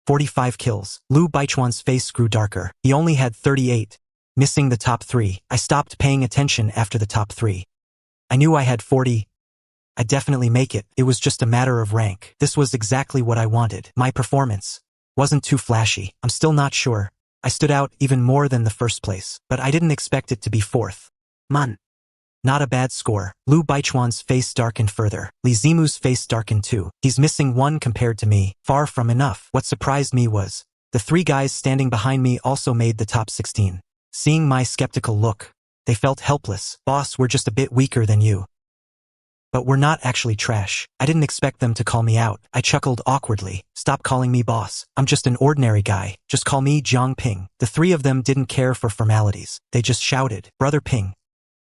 45 kills. Lu Baichuan's face grew darker. He only had 38, missing the top 3. I stopped paying attention after the top 3. I knew I had 40. I'd definitely make it. It was just a matter of rank. This was exactly what I wanted. My performance wasn't too flashy. I'm still not sure. I stood out even more than the first place, but I didn't expect it to be fourth. Man. Not a bad score. Lu Baichuan's face darkened further. Li Zimu's face darkened too. He's missing 1 compared to me. Far from enough. What surprised me was, the 3 guys standing behind me also made the top 16. Seeing my skeptical look, they felt helpless. Boss, we're just a bit weaker than you. But we're not actually trash. I didn't expect them to call me out. I chuckled awkwardly. Stop calling me boss. I'm just an ordinary guy. Just call me Jiang Ping. The 3 of them didn't care for formalities. They just shouted, "Brother Ping."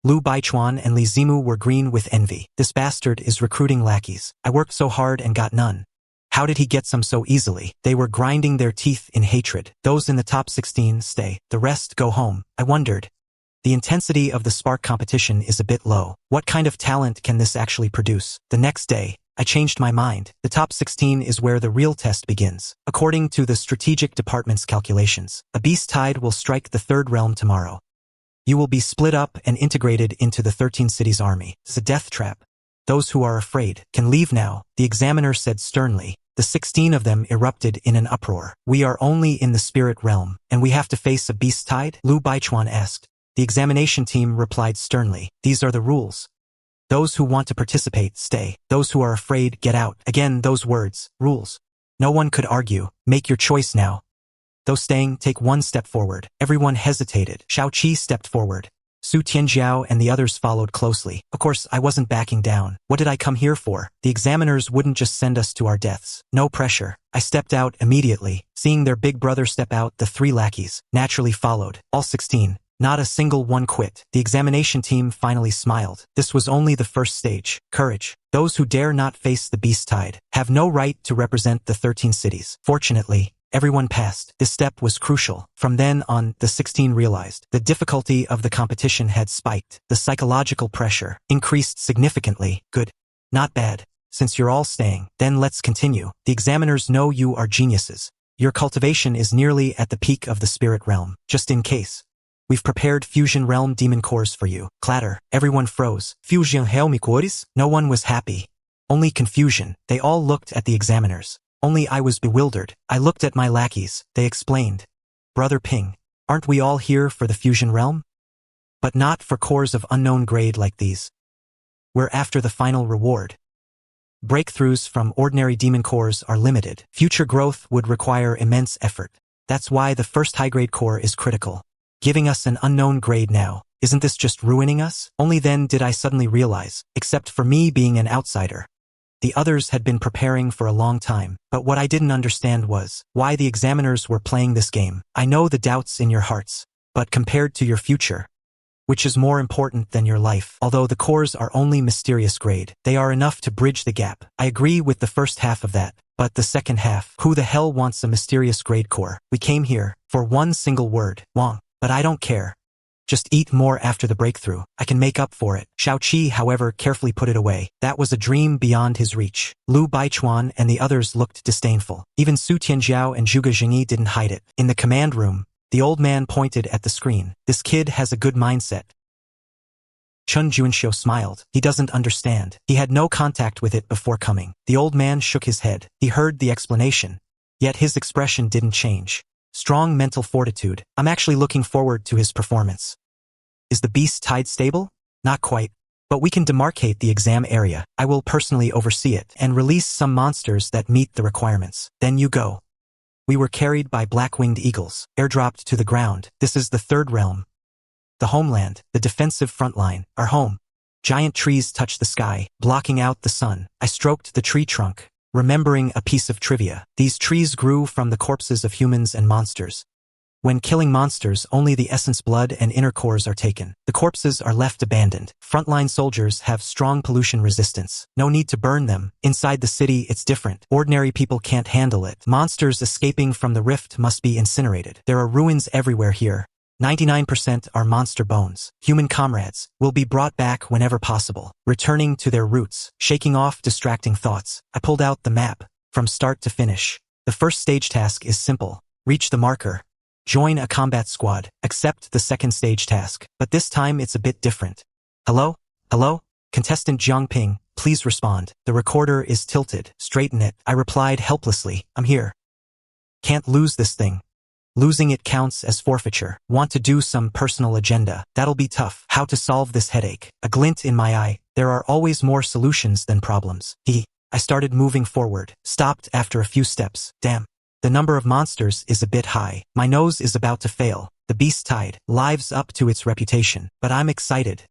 Lu Baichuan and Li Zimu were green with envy. This bastard is recruiting lackeys. I worked so hard and got none. How did he get some so easily? They were grinding their teeth in hatred. Those in the top 16 stay, the rest go home. I wondered. The intensity of the spark competition is a bit low. What kind of talent can this actually produce? The next day, I changed my mind. The top 16 is where the real test begins. According to the strategic department's calculations, a beast tide will strike the third realm tomorrow. You will be split up and integrated into the 13 cities army. It's a death trap. Those who are afraid can leave now, the examiner said sternly. The 16 of them erupted in an uproar. We are only in the spirit realm, and we have to face a beast tide? Lu Baichuan asked. The examination team replied sternly. These are the rules. Those who want to participate, stay. Those who are afraid, get out. Again, those words, rules. No one could argue. Make your choice now. Those staying, take one step forward. Everyone hesitated. Shao Qi stepped forward. Su Tianjiao and the others followed closely. Of course, I wasn't backing down. What did I come here for? The examiners wouldn't just send us to our deaths. No pressure. I stepped out immediately. Seeing their big brother step out, the 3 lackeys naturally followed. All 16. Not a single one quit. The examination team finally smiled. This was only the first stage. Courage. Those who dare not face the beast tide have no right to represent the 13 cities. Fortunately, everyone passed. This step was crucial. From then on, the 16 realized the difficulty of the competition had spiked. The psychological pressure increased significantly. Good. Not bad. Since you're all staying, then let's continue. The examiners know you are geniuses. Your cultivation is nearly at the peak of the spirit realm. Just in case, we've prepared fusion realm demon cores for you. Clatter. Everyone froze. Fusion realm cores? No one was happy. Only confusion. They all looked at the examiners. Only I was bewildered. I looked at my lackeys. They explained. Brother Ping, aren't we all here for the fusion realm? But not for cores of unknown grade like these. We're after the final reward. Breakthroughs from ordinary demon cores are limited. Future growth would require immense effort. That's why the first high-grade core is critical. Giving us an unknown grade now, isn't this just ruining us? Only then did I suddenly realize, except for me being an outsider, the others had been preparing for a long time. But what I didn't understand was why the examiners were playing this game. I know the doubts in your hearts, but compared to your future, which is more important than your life, although the cores are only mysterious grade, they are enough to bridge the gap. I agree with the first half of that, but the second half, who the hell wants a mysterious grade core? We came here for one single word, Wang. But I don't care. Just eat more after the breakthrough. I can make up for it. Shao Qi, however, carefully put it away. That was a dream beyond his reach. Lu Baichuan and the others looked disdainful. Even Su Tianjiao and Zhuge Jingyi didn't hide it. In the command room, the old man pointed at the screen. This kid has a good mindset. Chun Junxiu smiled. He doesn't understand. He had no contact with it before coming. The old man shook his head. He heard the explanation, yet his expression didn't change. Strong mental fortitude. I'm actually looking forward to his performance. Is the beast tide stable? Not quite. But we can demarcate the exam area. I will personally oversee it and release some monsters that meet the requirements. Then you go. We were carried by black-winged eagles, airdropped to the ground. This is the third realm. The homeland, the defensive front line, our home. Giant trees touch the sky, blocking out the sun. I stroked the tree trunk, remembering a piece of trivia. These trees grew from the corpses of humans and monsters. When killing monsters, only the essence blood and inner cores are taken. The corpses are left abandoned. Frontline soldiers have strong pollution resistance. No need to burn them. Inside the city, it's different. Ordinary people can't handle it. Monsters escaping from the rift must be incinerated. There are ruins everywhere here. 99% are monster bones. Human comrades will be brought back whenever possible, returning to their roots, shaking off distracting thoughts. I pulled out the map, from start to finish. The first stage task is simple. Reach the marker. Join a combat squad. Accept the second stage task. But this time it's a bit different. Hello? Hello? Contestant Jiang Ping, please respond. The recorder is tilted. Straighten it. I replied helplessly. I'm here. Can't lose this thing. Losing it counts as forfeiture. Want to do some personal agenda. That'll be tough. How to solve this headache. A glint in my eye. There are always more solutions than problems. I started moving forward. Stopped after a few steps. Damn. The number of monsters is a bit high. My nose is about to fail. The beast tide lives up to its reputation. But I'm excited.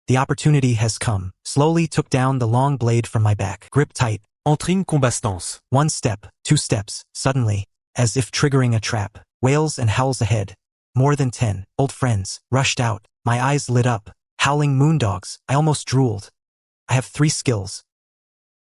The opportunity has come. Slowly took down the long blade from my back. Grip tight. Entre in combatance. 1 step, 2 steps. Suddenly, as if triggering a trap, wails and howls ahead. More than 10 old friends rushed out. My eyes lit up. Howling moondogs. I almost drooled. I have 3 skills.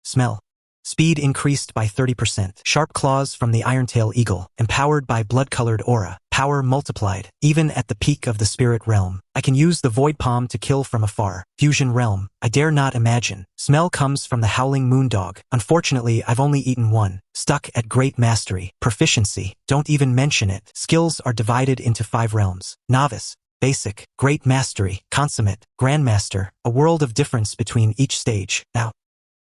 Smell. Speed increased by 30%. Sharp claws from the Iron-tail eagle, empowered by blood-colored aura. Power multiplied, even at the peak of the spirit realm. I can use the void palm to kill from afar. Fusion realm, I dare not imagine. Smell comes from the howling moondog. Unfortunately, I've only eaten one. Stuck at great mastery. Proficiency, don't even mention it. Skills are divided into 5 realms. Novice, basic, great mastery, consummate, grandmaster, a world of difference between each stage. Now,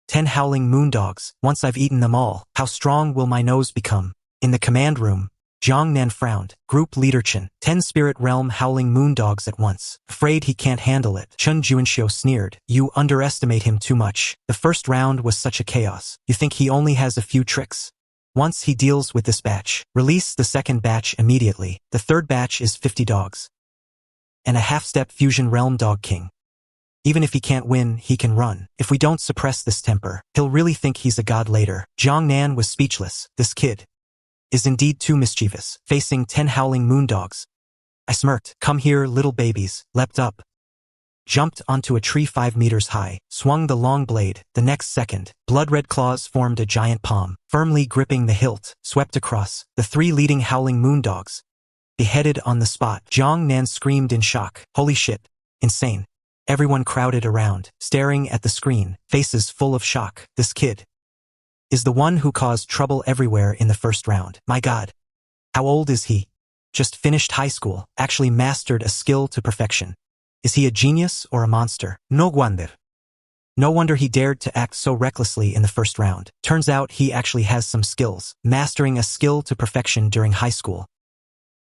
10 howling moondogs. Once I've eaten them all, how strong will my nose become? In the command room, Jiang Nan frowned. Group leader Chen. 10 spirit realm howling moondogs at once. Afraid he can't handle it. Chun Juanxiu sneered. You underestimate him too much. The first round was such a chaos. You think he only has a few tricks? Once he deals with this batch, release the second batch immediately. The third batch is 50 dogs. And a half-step fusion realm dog king. Even if he can't win, he can run. If we don't suppress this temper, he'll really think he's a god later. Jiang Nan was speechless. This kid is indeed too mischievous. Facing 10 howling moondogs, I smirked. Come here, little babies. Leapt up, jumped onto a tree 5 meters high, swung the long blade. The next second, blood-red claws formed a giant palm, firmly gripping the hilt, swept across. The 3 leading howling moondogs beheaded on the spot. Jiang Nan screamed in shock. Holy shit. Insane. Everyone crowded around, staring at the screen, faces full of shock. This kid is the one who caused trouble everywhere in the first round. My god. How old is he? Just finished high school, actually mastered a skill to perfection. Is he a genius or a monster? No wonder. No wonder he dared to act so recklessly in the first round. Turns out he actually has some skills. Mastering a skill to perfection during high school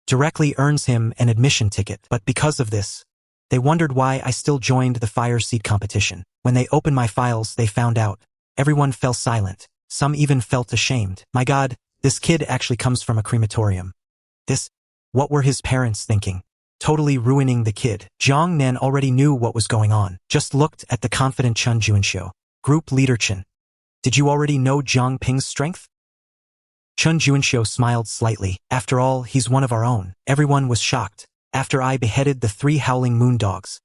directly earns him an admission ticket. But because of this, they wondered why I still joined the fire seat competition. When they opened my files, they found out. Everyone fell silent. Some even felt ashamed. My god, this kid actually comes from a crematorium. What were his parents thinking? Totally ruining the kid. Jiang Nan already knew what was going on. Just looked at the confident Chun Juanxiu. Group leader Chen. Did you already know Jiang Ping's strength? Chun Juanxiu smiled slightly. After all, he's one of our own. Everyone was shocked. After I beheaded the 3 howling moondogs,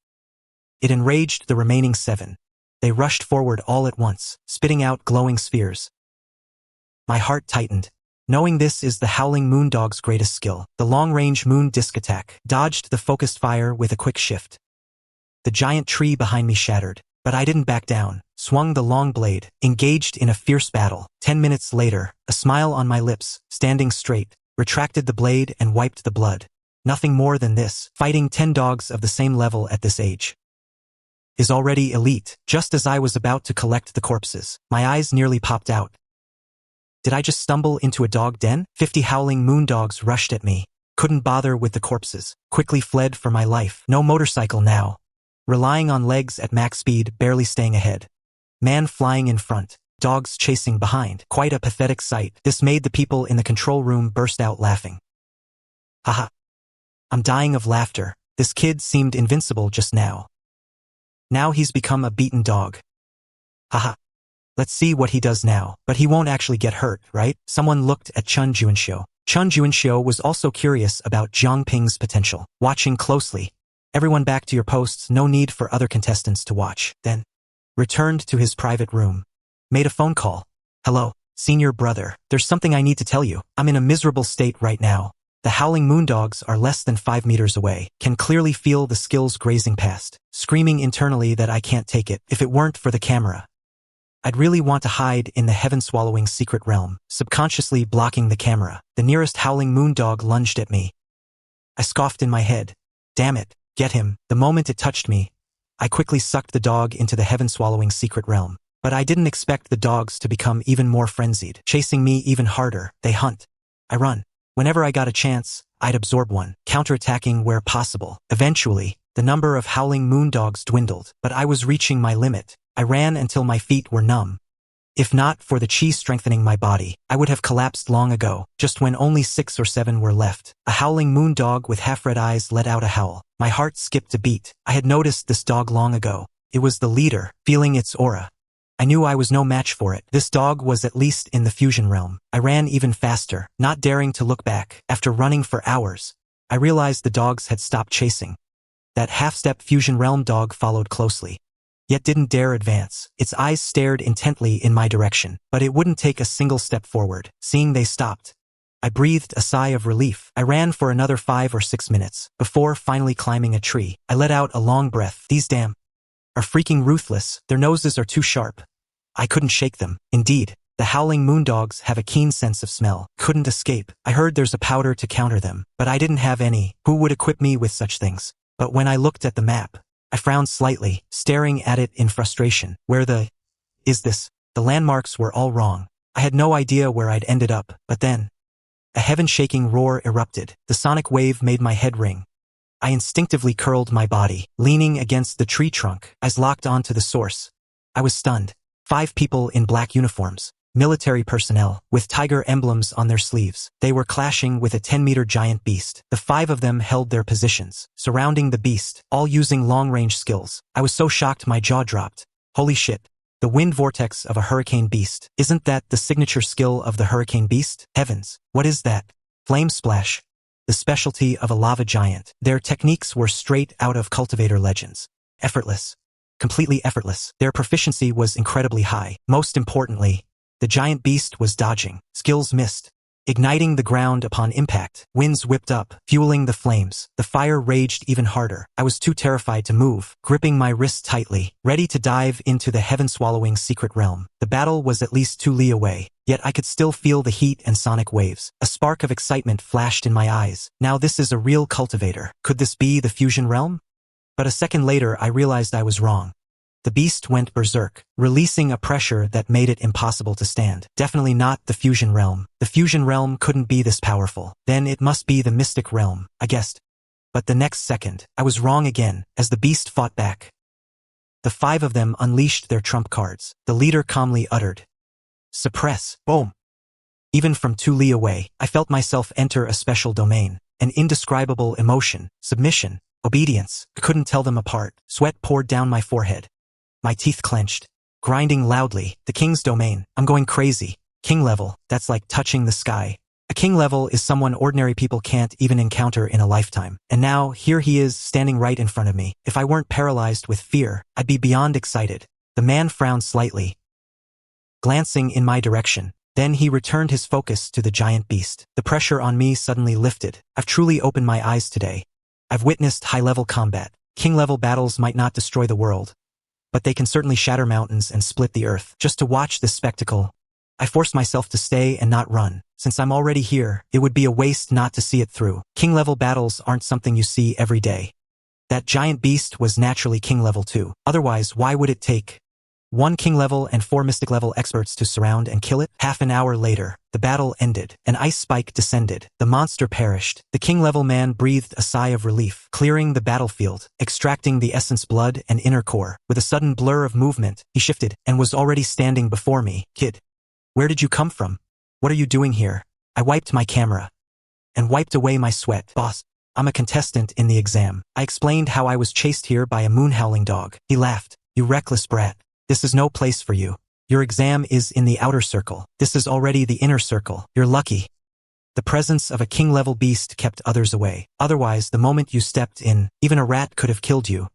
it enraged the remaining 7. They rushed forward all at once, spitting out glowing spheres. My heart tightened. Knowing this is the howling moondog's greatest skill, the long-range moon disc attack dodged the focused fire with a quick shift. The giant tree behind me shattered, but I didn't back down, swung the long blade, engaged in a fierce battle. 10 minutes later, a smile on my lips, standing straight, retracted the blade and wiped the blood. Nothing more than this. Fighting 10 dogs of the same level at this age is already elite. Just as I was about to collect the corpses, my eyes nearly popped out. Did I just stumble into a dog den? 50 howling moondogs rushed at me. Couldn't bother with the corpses. Quickly fled for my life. No motorcycle now. Relying on legs at max speed, barely staying ahead. Man flying in front. Dogs chasing behind. Quite a pathetic sight. This made the people in the control room burst out laughing. Haha. I'm dying of laughter. This kid seemed invincible just now. Now he's become a beaten dog. Haha. Let's see what he does now. But he won't actually get hurt, right? Someone looked at Chun Juanxiu. Chun Juanxiu was also curious about Jiang Ping's potential. Watching closely. Everyone back to your posts, no need for other contestants to watch. Then, returned to his private room. Made a phone call. Hello, senior brother. There's something I need to tell you. I'm in a miserable state right now. The howling moondogs are less than 5 meters away. Can clearly feel the skills grazing past. Screaming internally that I can't take it. If it weren't for the camera, I'd really want to hide in the heaven-swallowing secret realm. Subconsciously blocking the camera, the nearest howling moondog lunged at me. I scoffed in my head. Damn it, get him. The moment it touched me, I quickly sucked the dog into the heaven-swallowing secret realm. But I didn't expect the dogs to become even more frenzied, chasing me even harder. They hunt. I run. Whenever I got a chance, I'd absorb one, counterattacking where possible. Eventually, the number of howling moondogs dwindled, but I was reaching my limit. I ran until my feet were numb. If not for the chi strengthening my body, I would have collapsed long ago. Just when only 6 or 7 were left, a howling moondog with half-red eyes let out a howl. My heart skipped a beat. I had noticed this dog long ago. It was the leader, feeling its aura. I knew I was no match for it. This dog was at least in the fusion realm. I ran even faster, not daring to look back. After running for hours, I realized the dogs had stopped chasing. That half-step fusion realm dog followed closely. yet didn't dare advance. Its eyes stared intently in my direction, but it wouldn't take a single step forward. Seeing they stopped, I breathed a sigh of relief. I ran for another 5 or 6 minutes, before finally climbing a tree. I let out a long breath. These damn are freaking ruthless. Their noses are too sharp. I couldn't shake them. Indeed, the howling moondogs have a keen sense of smell. Couldn't escape. I heard there's a powder to counter them, but I didn't have any. Who would equip me with such things? But when I looked at the map, I frowned slightly, staring at it in frustration. Where the is this? The landmarks were all wrong. I had no idea where I'd ended up, but then a heaven-shaking roar erupted. The sonic wave made my head ring. I instinctively curled my body, leaning against the tree trunk, eyes locked onto the source. I was stunned. 5 people in black uniforms, military personnel, with tiger emblems on their sleeves. They were clashing with a 10-meter giant beast. The 5 of them held their positions, surrounding the beast, all using long-range skills. I was so shocked my jaw dropped. Holy shit. The wind vortex of a hurricane beast. Isn't that the signature skill of the hurricane beast? Heavens, what is that? Flame splash. The specialty of a lava giant. Their techniques were straight out of cultivator legends. Effortless. Completely effortless. Their proficiency was incredibly high. Most importantly, the giant beast was dodging. Skills missed. Igniting the ground upon impact. Winds whipped up, fueling the flames. The fire raged even harder. I was too terrified to move, gripping my wrist tightly, ready to dive into the heaven-swallowing secret realm. The battle was at least 2 li away, yet I could still feel the heat and sonic waves. A spark of excitement flashed in my eyes. Now this is a real cultivator. Could this be the fusion realm? But a second later I realized I was wrong. The beast went berserk, releasing a pressure that made it impossible to stand. Definitely not the fusion realm. The fusion realm couldn't be this powerful. Then it must be the mystic realm, I guessed. But the next second, I was wrong again, as the beast fought back. The 5 of them unleashed their trump cards. The leader calmly uttered, "Suppress." Boom. Even from 2 li away, I felt myself enter a special domain, an indescribable emotion, submission, obedience. I couldn't tell them apart. Sweat poured down my forehead. My teeth clenched, grinding loudly. The king's domain. I'm going crazy. King level, that's like touching the sky. A king level is someone ordinary people can't even encounter in a lifetime. And now, here he is, standing right in front of me. If I weren't paralyzed with fear, I'd be beyond excited. The man frowned slightly, glancing in my direction. Then he returned his focus to the giant beast. The pressure on me suddenly lifted. I've truly opened my eyes today. I've witnessed high-level combat. King-level battles might not destroy the world, but they can certainly shatter mountains and split the earth. Just to watch this spectacle, I forced myself to stay and not run. Since I'm already here, it would be a waste not to see it through. King-level battles aren't something you see every day. That giant beast was naturally king-level too. Otherwise, why would it take 1 king-level and 4 mystic-level experts to surround and kill it? Half an hour later, the battle ended. An ice spike descended. The monster perished. The king-level man breathed a sigh of relief, clearing the battlefield, extracting the essence blood and inner core. With a sudden blur of movement, he shifted and was already standing before me. "Kid, where did you come from? What are you doing here?" I wiped my camera and wiped away my sweat. "Boss, I'm a contestant in the exam." I explained how I was chased here by a moon-howling dog. He laughed. "You reckless brat. This is no place for you. Your exam is in the outer circle. This is already the inner circle. You're lucky." The presence of a king-level beast kept others away. Otherwise, the moment you stepped in, even a rat could have killed you.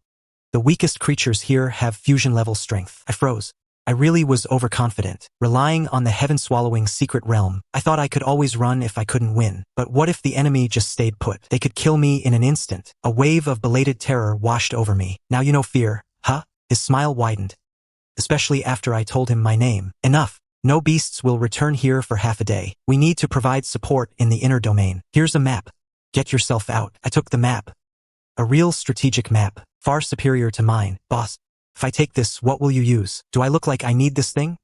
The weakest creatures here have fusion-level strength. I froze. I really was overconfident, relying on the heaven-swallowing secret realm. I thought I could always run if I couldn't win. But what if the enemy just stayed put? They could kill me in an instant. A wave of belated terror washed over me. "Now you know fear, huh?" His smile widened, especially after I told him my name. "Enough. No beasts will return here for half a day. We need to provide support in the inner domain. Here's a map. Get yourself out." I took the map. A real strategic map, far superior to mine. "Boss, if I take this, what will you use? Do I look like I need this thing?"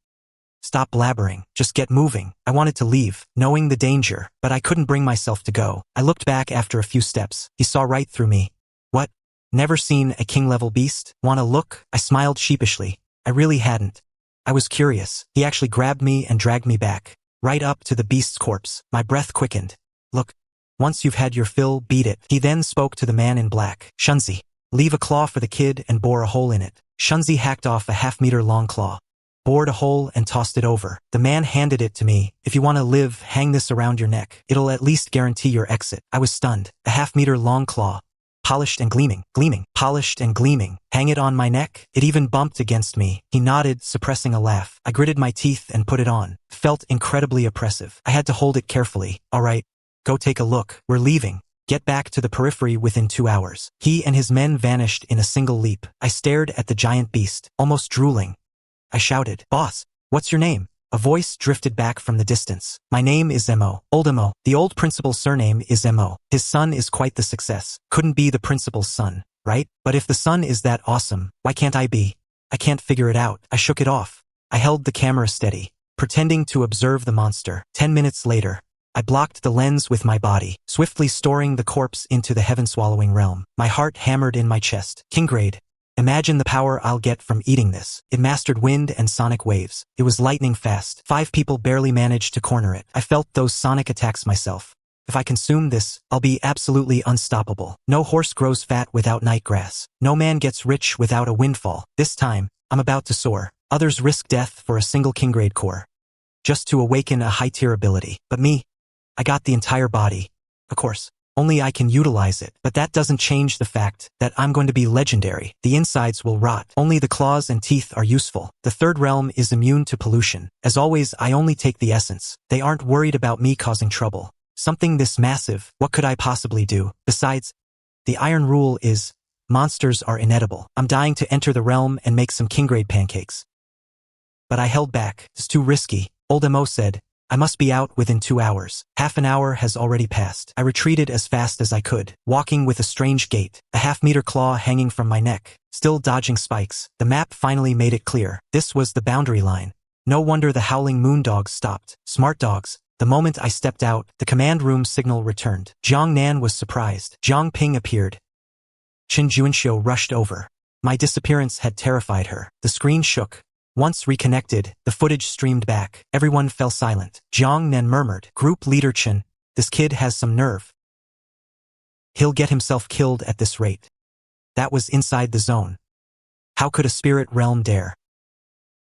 "Stop blabbering. Just get moving." I wanted to leave, knowing the danger, but I couldn't bring myself to go. I looked back after a few steps. He saw right through me. "What? Never seen a king-level beast? Wanna look?" I smiled sheepishly. I really hadn't. I was curious. He actually grabbed me and dragged me back, right up to the beast's corpse. My breath quickened. "Look, once you've had your fill, beat it." He then spoke to the man in black. "Shunzi, leave a claw for the kid and bore a hole in it." Shunzi hacked off a half-meter-long claw, bored a hole and tossed it over. The man handed it to me. "If you want to live, hang this around your neck. It'll at least guarantee your exit." I was stunned. A half-meter-long claw. polished and gleaming, gleaming, polished and gleaming. Hang it on my neck? It even bumped against me. He nodded, suppressing a laugh. I gritted my teeth and put it on. Felt incredibly oppressive. I had to hold it carefully. All right, go take a look. We're leaving. Get back to the periphery within 2 hours. He and his men vanished in a single leap. I stared at the giant beast, almost drooling. I shouted, "Boss, what's your name?" A voice drifted back from the distance. "My name is Mo. Old Mo. The old principal's surname is Mo. His son is quite the success. Couldn't be the principal's son, right? But if the son is that awesome, why can't I be? I can't figure it out." I shook it off. I held the camera steady, pretending to observe the monster. 10 minutes later, I blocked the lens with my body, swiftly storing the corpse into the heaven-swallowing realm. My heart hammered in my chest. Kingrade. Imagine the power I'll get from eating this. It mastered wind and sonic waves. It was lightning fast. 5 people barely managed to corner it. I felt those sonic attacks myself. If I consume this, I'll be absolutely unstoppable. No horse grows fat without nightgrass. No man gets rich without a windfall. This time, I'm about to soar. Others risk death for a single Kingrade core, just to awaken a high-tier ability. But me, I got the entire body. Of course, only I can utilize it, but that doesn't change the fact that I'm going to be legendary. The insides will rot. Only the claws and teeth are useful. The third realm is immune to pollution. As always, I only take the essence. They aren't worried about me causing trouble. Something this massive, what could I possibly do? Besides, the iron rule is, monsters are inedible. I'm dying to enter the realm and make some Kingrade pancakes. But I held back. It's too risky. Old Mo said, "I must be out within 2 hours. Half an hour has already passed." I retreated as fast as I could, walking with a strange gait, a half-meter claw hanging from my neck, still dodging spikes. The map finally made it clear. This was the boundary line. No wonder the howling moondogs stopped. Smart dogs. The moment I stepped out, the command room signal returned. Jiang Nan was surprised. Jiang Ping appeared. Qin Juanxiu rushed over. My disappearance had terrified her. The screen shook. Once reconnected, the footage streamed back. Everyone fell silent. Jiang Nan murmured, "Group leader Chen, this kid has some nerve. He'll get himself killed at this rate." That was inside the zone. How could a spirit realm dare?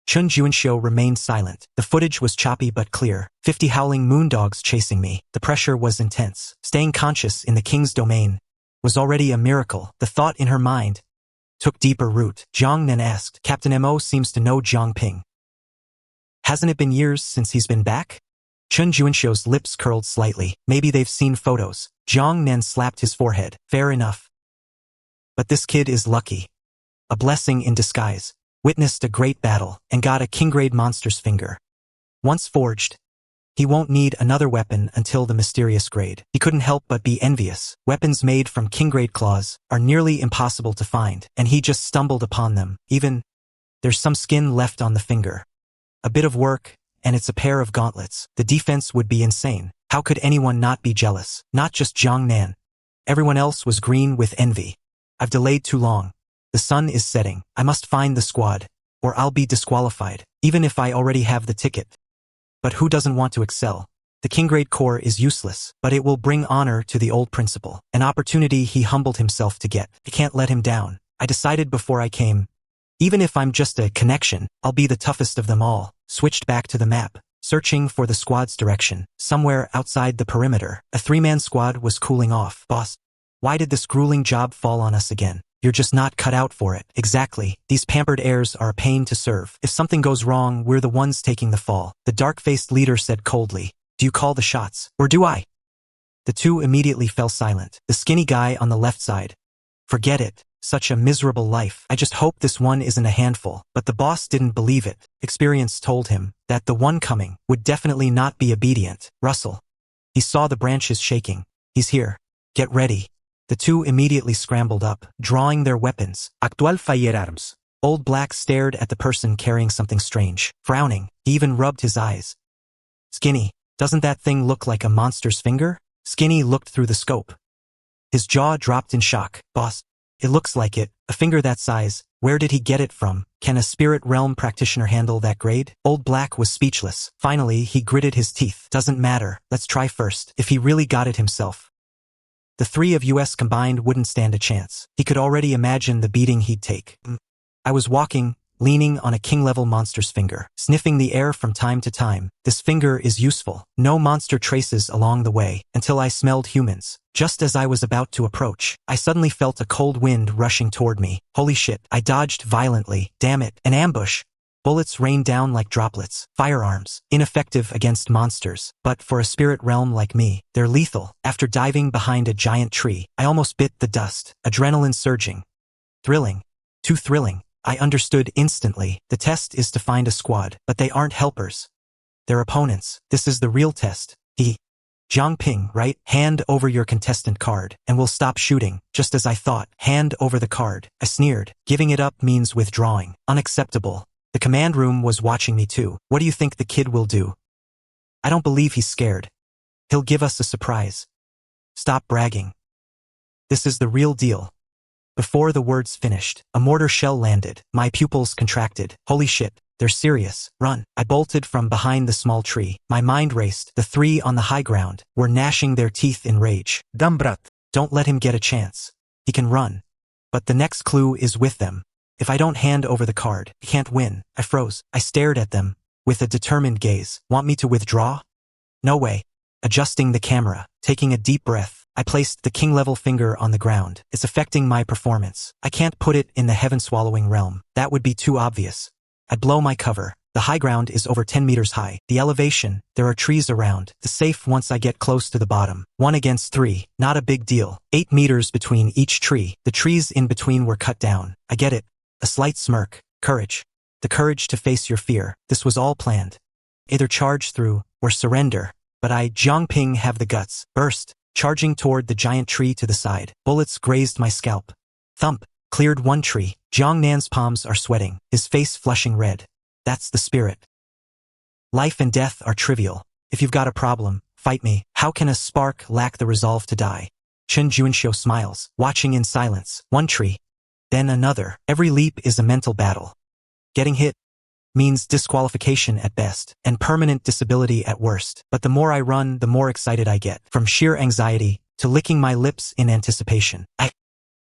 Qin Juanxiu remained silent. The footage was choppy but clear. 50 howling moondogs chasing me. The pressure was intense. Staying conscious in the king's domain was already a miracle. The thought in her mind took deeper root. Jiang Nan asked, "Captain Mo seems to know Jiang Ping. Hasn't it been years since he's been back?" Qin Juanxiu's lips curled slightly. "Maybe they've seen photos." Jiang Nan slapped his forehead. "Fair enough. But this kid is lucky. A blessing in disguise. Witnessed a great battle, and got a Kingrade monster's finger. Once forged, he won't need another weapon until the mysterious grade." He couldn't help but be envious. Weapons made from Kingrade claws are nearly impossible to find, and he just stumbled upon them. Even, there's some skin left on the finger. A bit of work, and it's a pair of gauntlets. The defense would be insane. How could anyone not be jealous? Not just Jiang Nan. Everyone else was green with envy. I've delayed too long. The sun is setting. I must find the squad, or I'll be disqualified, even if I already have the ticket. But who doesn't want to excel? The Kingrade core is useless, but it will bring honor to the old principal. An opportunity he humbled himself to get. I can't let him down. I decided before I came. Even if I'm just a connection, I'll be the toughest of them all. Switched back to the map, searching for the squad's direction. Somewhere outside the perimeter, a 3-man squad was cooling off. "Boss, why did this grueling job fall on us again?" "You're just not cut out for it." "Exactly. These pampered heirs are a pain to serve. If something goes wrong, we're the ones taking the fall." The dark-faced leader said coldly, "Do you call the shots, or do I?" The two immediately fell silent. The skinny guy on the left side. "Forget it. Such a miserable life. I just hope this one isn't a handful." But the boss didn't believe it. Experience told him that the one coming would definitely not be obedient. "Russell." He saw the branches shaking. "He's here. Get ready." The two immediately scrambled up, drawing their weapons. Actual firearms. Old Black stared at the person carrying something strange. Frowning, he even rubbed his eyes. "Skinny, doesn't that thing look like a monster's finger?" Skinny looked through the scope. His jaw dropped in shock. "Boss, it looks like it. A finger that size. Where did he get it from? Can a spirit realm practitioner handle that grade?" Old Black was speechless. Finally, he gritted his teeth. "Doesn't matter. Let's try first. If he really got it himself, the 3 of us combined wouldn't stand a chance." He could already imagine the beating he'd take. I was walking, leaning on a king-level monster's finger, sniffing the air from time to time. This finger is useful. No monster traces along the way, until I smelled humans. Just as I was about to approach, I suddenly felt a cold wind rushing toward me. Holy shit, I dodged violently. Damn it, an ambush. Bullets rained down like droplets. Firearms, ineffective against monsters, but for a spirit realm like me, they're lethal. After diving behind a giant tree, I almost bit the dust. Adrenaline surging. Thrilling. Too thrilling. I understood instantly. The test is to find a squad, but they aren't helpers. They're opponents. This is the real test. Jiang Ping, right? Hand over your contestant card, and we'll stop shooting. Just as I thought. Hand over the card. I sneered. Giving it up means withdrawing. Unacceptable. The command room was watching me too. What do you think the kid will do? I don't believe he's scared. He'll give us a surprise. Stop bragging. This is the real deal. Before the words finished, a mortar shell landed. My pupils contracted. Holy shit, they're serious. Run. I bolted from behind the small tree. My mind raced. The three on the high ground were gnashing their teeth in rage. Damn brat. Don't let him get a chance. He can run. But the next clue is with them. If I don't hand over the card, he can't win. I froze. I stared at them with a determined gaze. Want me to withdraw? No way. Adjusting the camera, taking a deep breath, I placed the king-level finger on the ground. It's affecting my performance. I can't put it in the heaven-swallowing realm. That would be too obvious. I'd blow my cover. The high ground is over 10 meters high. The elevation, there are trees around. The safe once I get close to the bottom. 1 against 3, not a big deal. 8 meters between each tree. The trees in between were cut down. I get it. A slight smirk. Courage. The courage to face your fear. This was all planned. Either charge through, or surrender. But I, Jiang Ping, have the guts. Burst. Charging toward the giant tree to the side. Bullets grazed my scalp. Thump. Cleared one tree. Jiang Nan's palms are sweating, his face flushing red. That's the spirit. Life and death are trivial. If you've got a problem, fight me. How can a spark lack the resolve to die? Chen Juanxiu smiles, watching in silence. One tree. Then another. Every leap is a mental battle. Getting hit means disqualification at best, and permanent disability at worst. But the more I run, the more excited I get. From sheer anxiety, to licking my lips in anticipation. I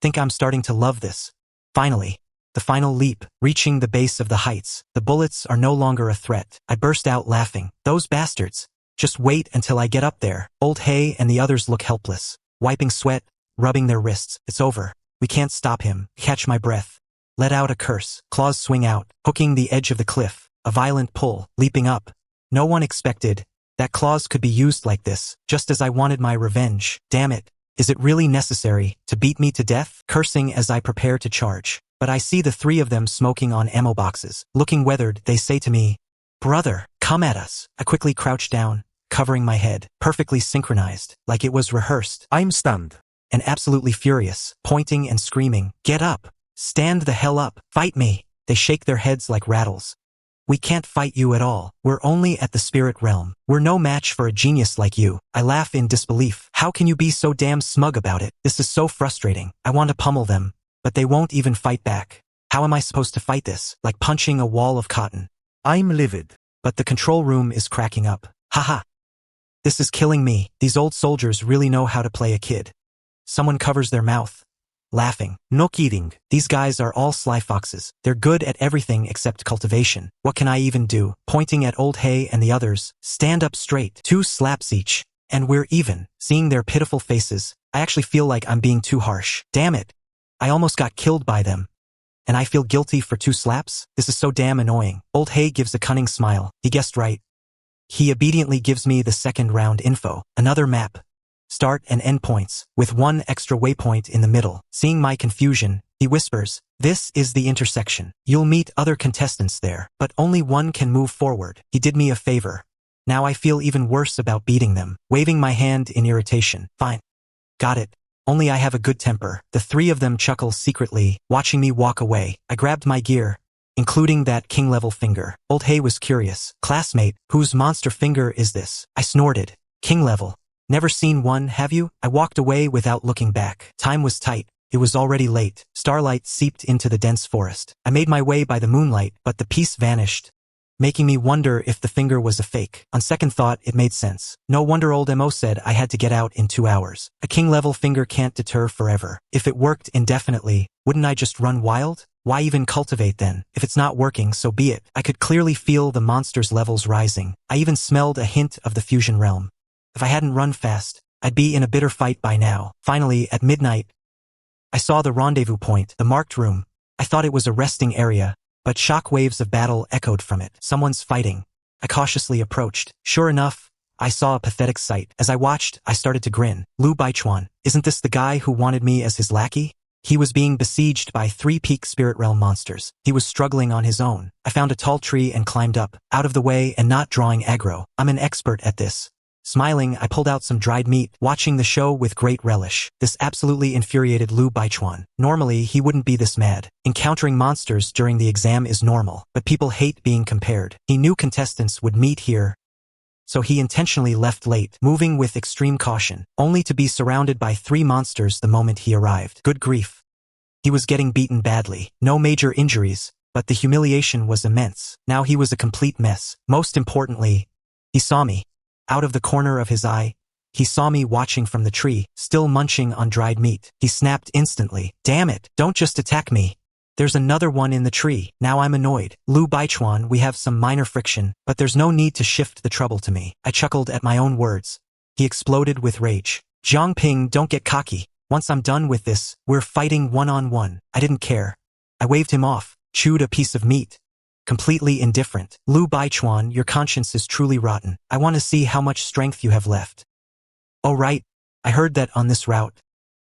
think I'm starting to love this. Finally. The final leap, reaching the base of the heights. The bullets are no longer a threat. I burst out laughing. Those bastards. Just wait until I get up there. Old Hay and the others look helpless. Wiping sweat, rubbing their wrists. It's over. We can't stop him. Catch my breath. Let out a curse. Claws swing out, hooking the edge of the cliff. A violent pull, leaping up. No one expected that claws could be used like this, just as I wanted my revenge. Damn it. Is it really necessary to beat me to death? Cursing as I prepare to charge. But I see the three of them smoking on ammo boxes. Looking weathered, they say to me, "Brother, come at us." I quickly crouch down, covering my head, perfectly synchronized, like it was rehearsed. I'm stunned. And absolutely furious, pointing and screaming, "Get up! Stand the hell up! Fight me!" They shake their heads like rattles. "We can't fight you at all. We're only at the spirit realm. We're no match for a genius like you." I laugh in disbelief. How can you be so damn smug about it? This is so frustrating. I want to pummel them, but they won't even fight back. How am I supposed to fight this? Like punching a wall of cotton. I'm livid. But the control room is cracking up. Haha. This is killing me. These old soldiers really know how to play a kid. Someone covers their mouth. Laughing. No kidding. These guys are all sly foxes. They're good at everything except cultivation. What can I even do? Pointing at Old Hay and the others. Stand up straight. 2 slaps each. And we're even. Seeing their pitiful faces, I actually feel like I'm being too harsh. Damn it. I almost got killed by them. And I feel guilty for 2 slaps? This is so damn annoying. Old Hay gives a cunning smile. He guessed right. He obediently gives me the second round info. Another map. Start and end points, with 1 extra waypoint in the middle. Seeing my confusion, he whispers, "This is the intersection. You'll meet other contestants there, but only one can move forward." He did me a favor. Now I feel even worse about beating them, waving my hand in irritation. Fine. Got it. Only I have a good temper. The 3 of them chuckle secretly, watching me walk away. I grabbed my gear, including that king-level finger. Old Hay was curious. "Classmate, whose monster finger is this?" I snorted. "King-level. Never seen one, have you?" I walked away without looking back. Time was tight. It was already late. Starlight seeped into the dense forest. I made my way by the moonlight, but the peace vanished, making me wonder if the finger was a fake. On second thought, it made sense. No wonder old Mo said I had to get out in 2 hours. A king-level finger can't deter forever. If it worked indefinitely, wouldn't I just run wild? Why even cultivate then? If it's not working, so be it. I could clearly feel the monster's levels rising. I even smelled a hint of the fusion realm. If I hadn't run fast, I'd be in a bitter fight by now. Finally, at midnight, I saw the rendezvous point, the marked room. I thought it was a resting area, but shock waves of battle echoed from it. Someone's fighting. I cautiously approached. Sure enough, I saw a pathetic sight. As I watched, I started to grin. Lu Baichuan, isn't this the guy who wanted me as his lackey? He was being besieged by 3 peak spirit realm monsters. He was struggling on his own. I found a tall tree and climbed up, out of the way and not drawing aggro. I'm an expert at this. Smiling, I pulled out some dried meat, watching the show with great relish. This absolutely infuriated Lu Baichuan. Normally, he wouldn't be this mad. Encountering monsters during the exam is normal, but people hate being compared. He knew contestants would meet here, so he intentionally left late, moving with extreme caution, only to be surrounded by 3 monsters the moment he arrived. Good grief. He was getting beaten badly. No major injuries, but the humiliation was immense. Now he was a complete mess. Most importantly, he saw me. Out of the corner of his eye, he saw me watching from the tree, still munching on dried meat. He snapped instantly. Damn it, don't just attack me. There's another one in the tree. Now I'm annoyed. Lu Baichuan, we have some minor friction, but there's no need to shift the trouble to me. I chuckled at my own words. He exploded with rage. Jiang Ping, don't get cocky. Once I'm done with this, we're fighting one-on-one. I didn't care. I waved him off, chewed a piece of meat. Completely indifferent. Lu Baichuan, your conscience is truly rotten. I want to see how much strength you have left. Oh right, I heard that on this route,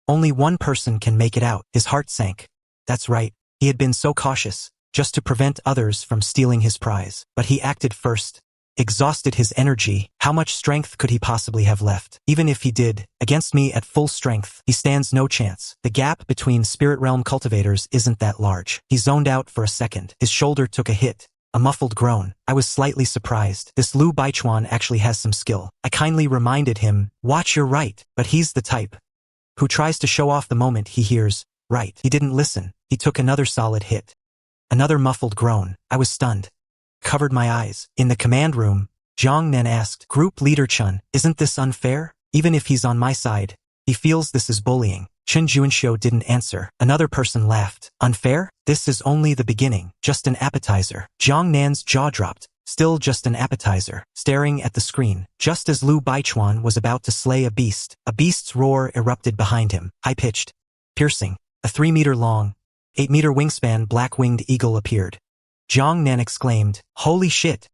only one person can make it out. His heart sank. That's right. He had been so cautious, just to prevent others from stealing his prize. But he acted first, exhausted his energy. How much strength could he possibly have left? Even if he did, against me at full strength, he stands no chance. The gap between spirit realm cultivators isn't that large. He zoned out for a second. His shoulder took a hit, a muffled groan. I was slightly surprised. This Lu Baichuan actually has some skill. I kindly reminded him, watch your right, but he's the type who tries to show off the moment he hears, right. He didn't listen. He took another solid hit. Another muffled groan. I was stunned. Covered my eyes. In the command room, Zhang Nen asked, Group Leader Chun, isn't this unfair? Even if he's on my side, he feels this is bullying. Chen Juanxiu didn't answer. Another person laughed. Unfair? This is only the beginning. Just an appetizer. Zhang Nan's jaw dropped. Still just an appetizer. Staring at the screen, just as Lu Baichuan was about to slay a beast's roar erupted behind him. High-pitched, piercing. A 3-meter-long, 8-meter wingspan black-winged eagle appeared. Zhang Nan exclaimed, Holy shit!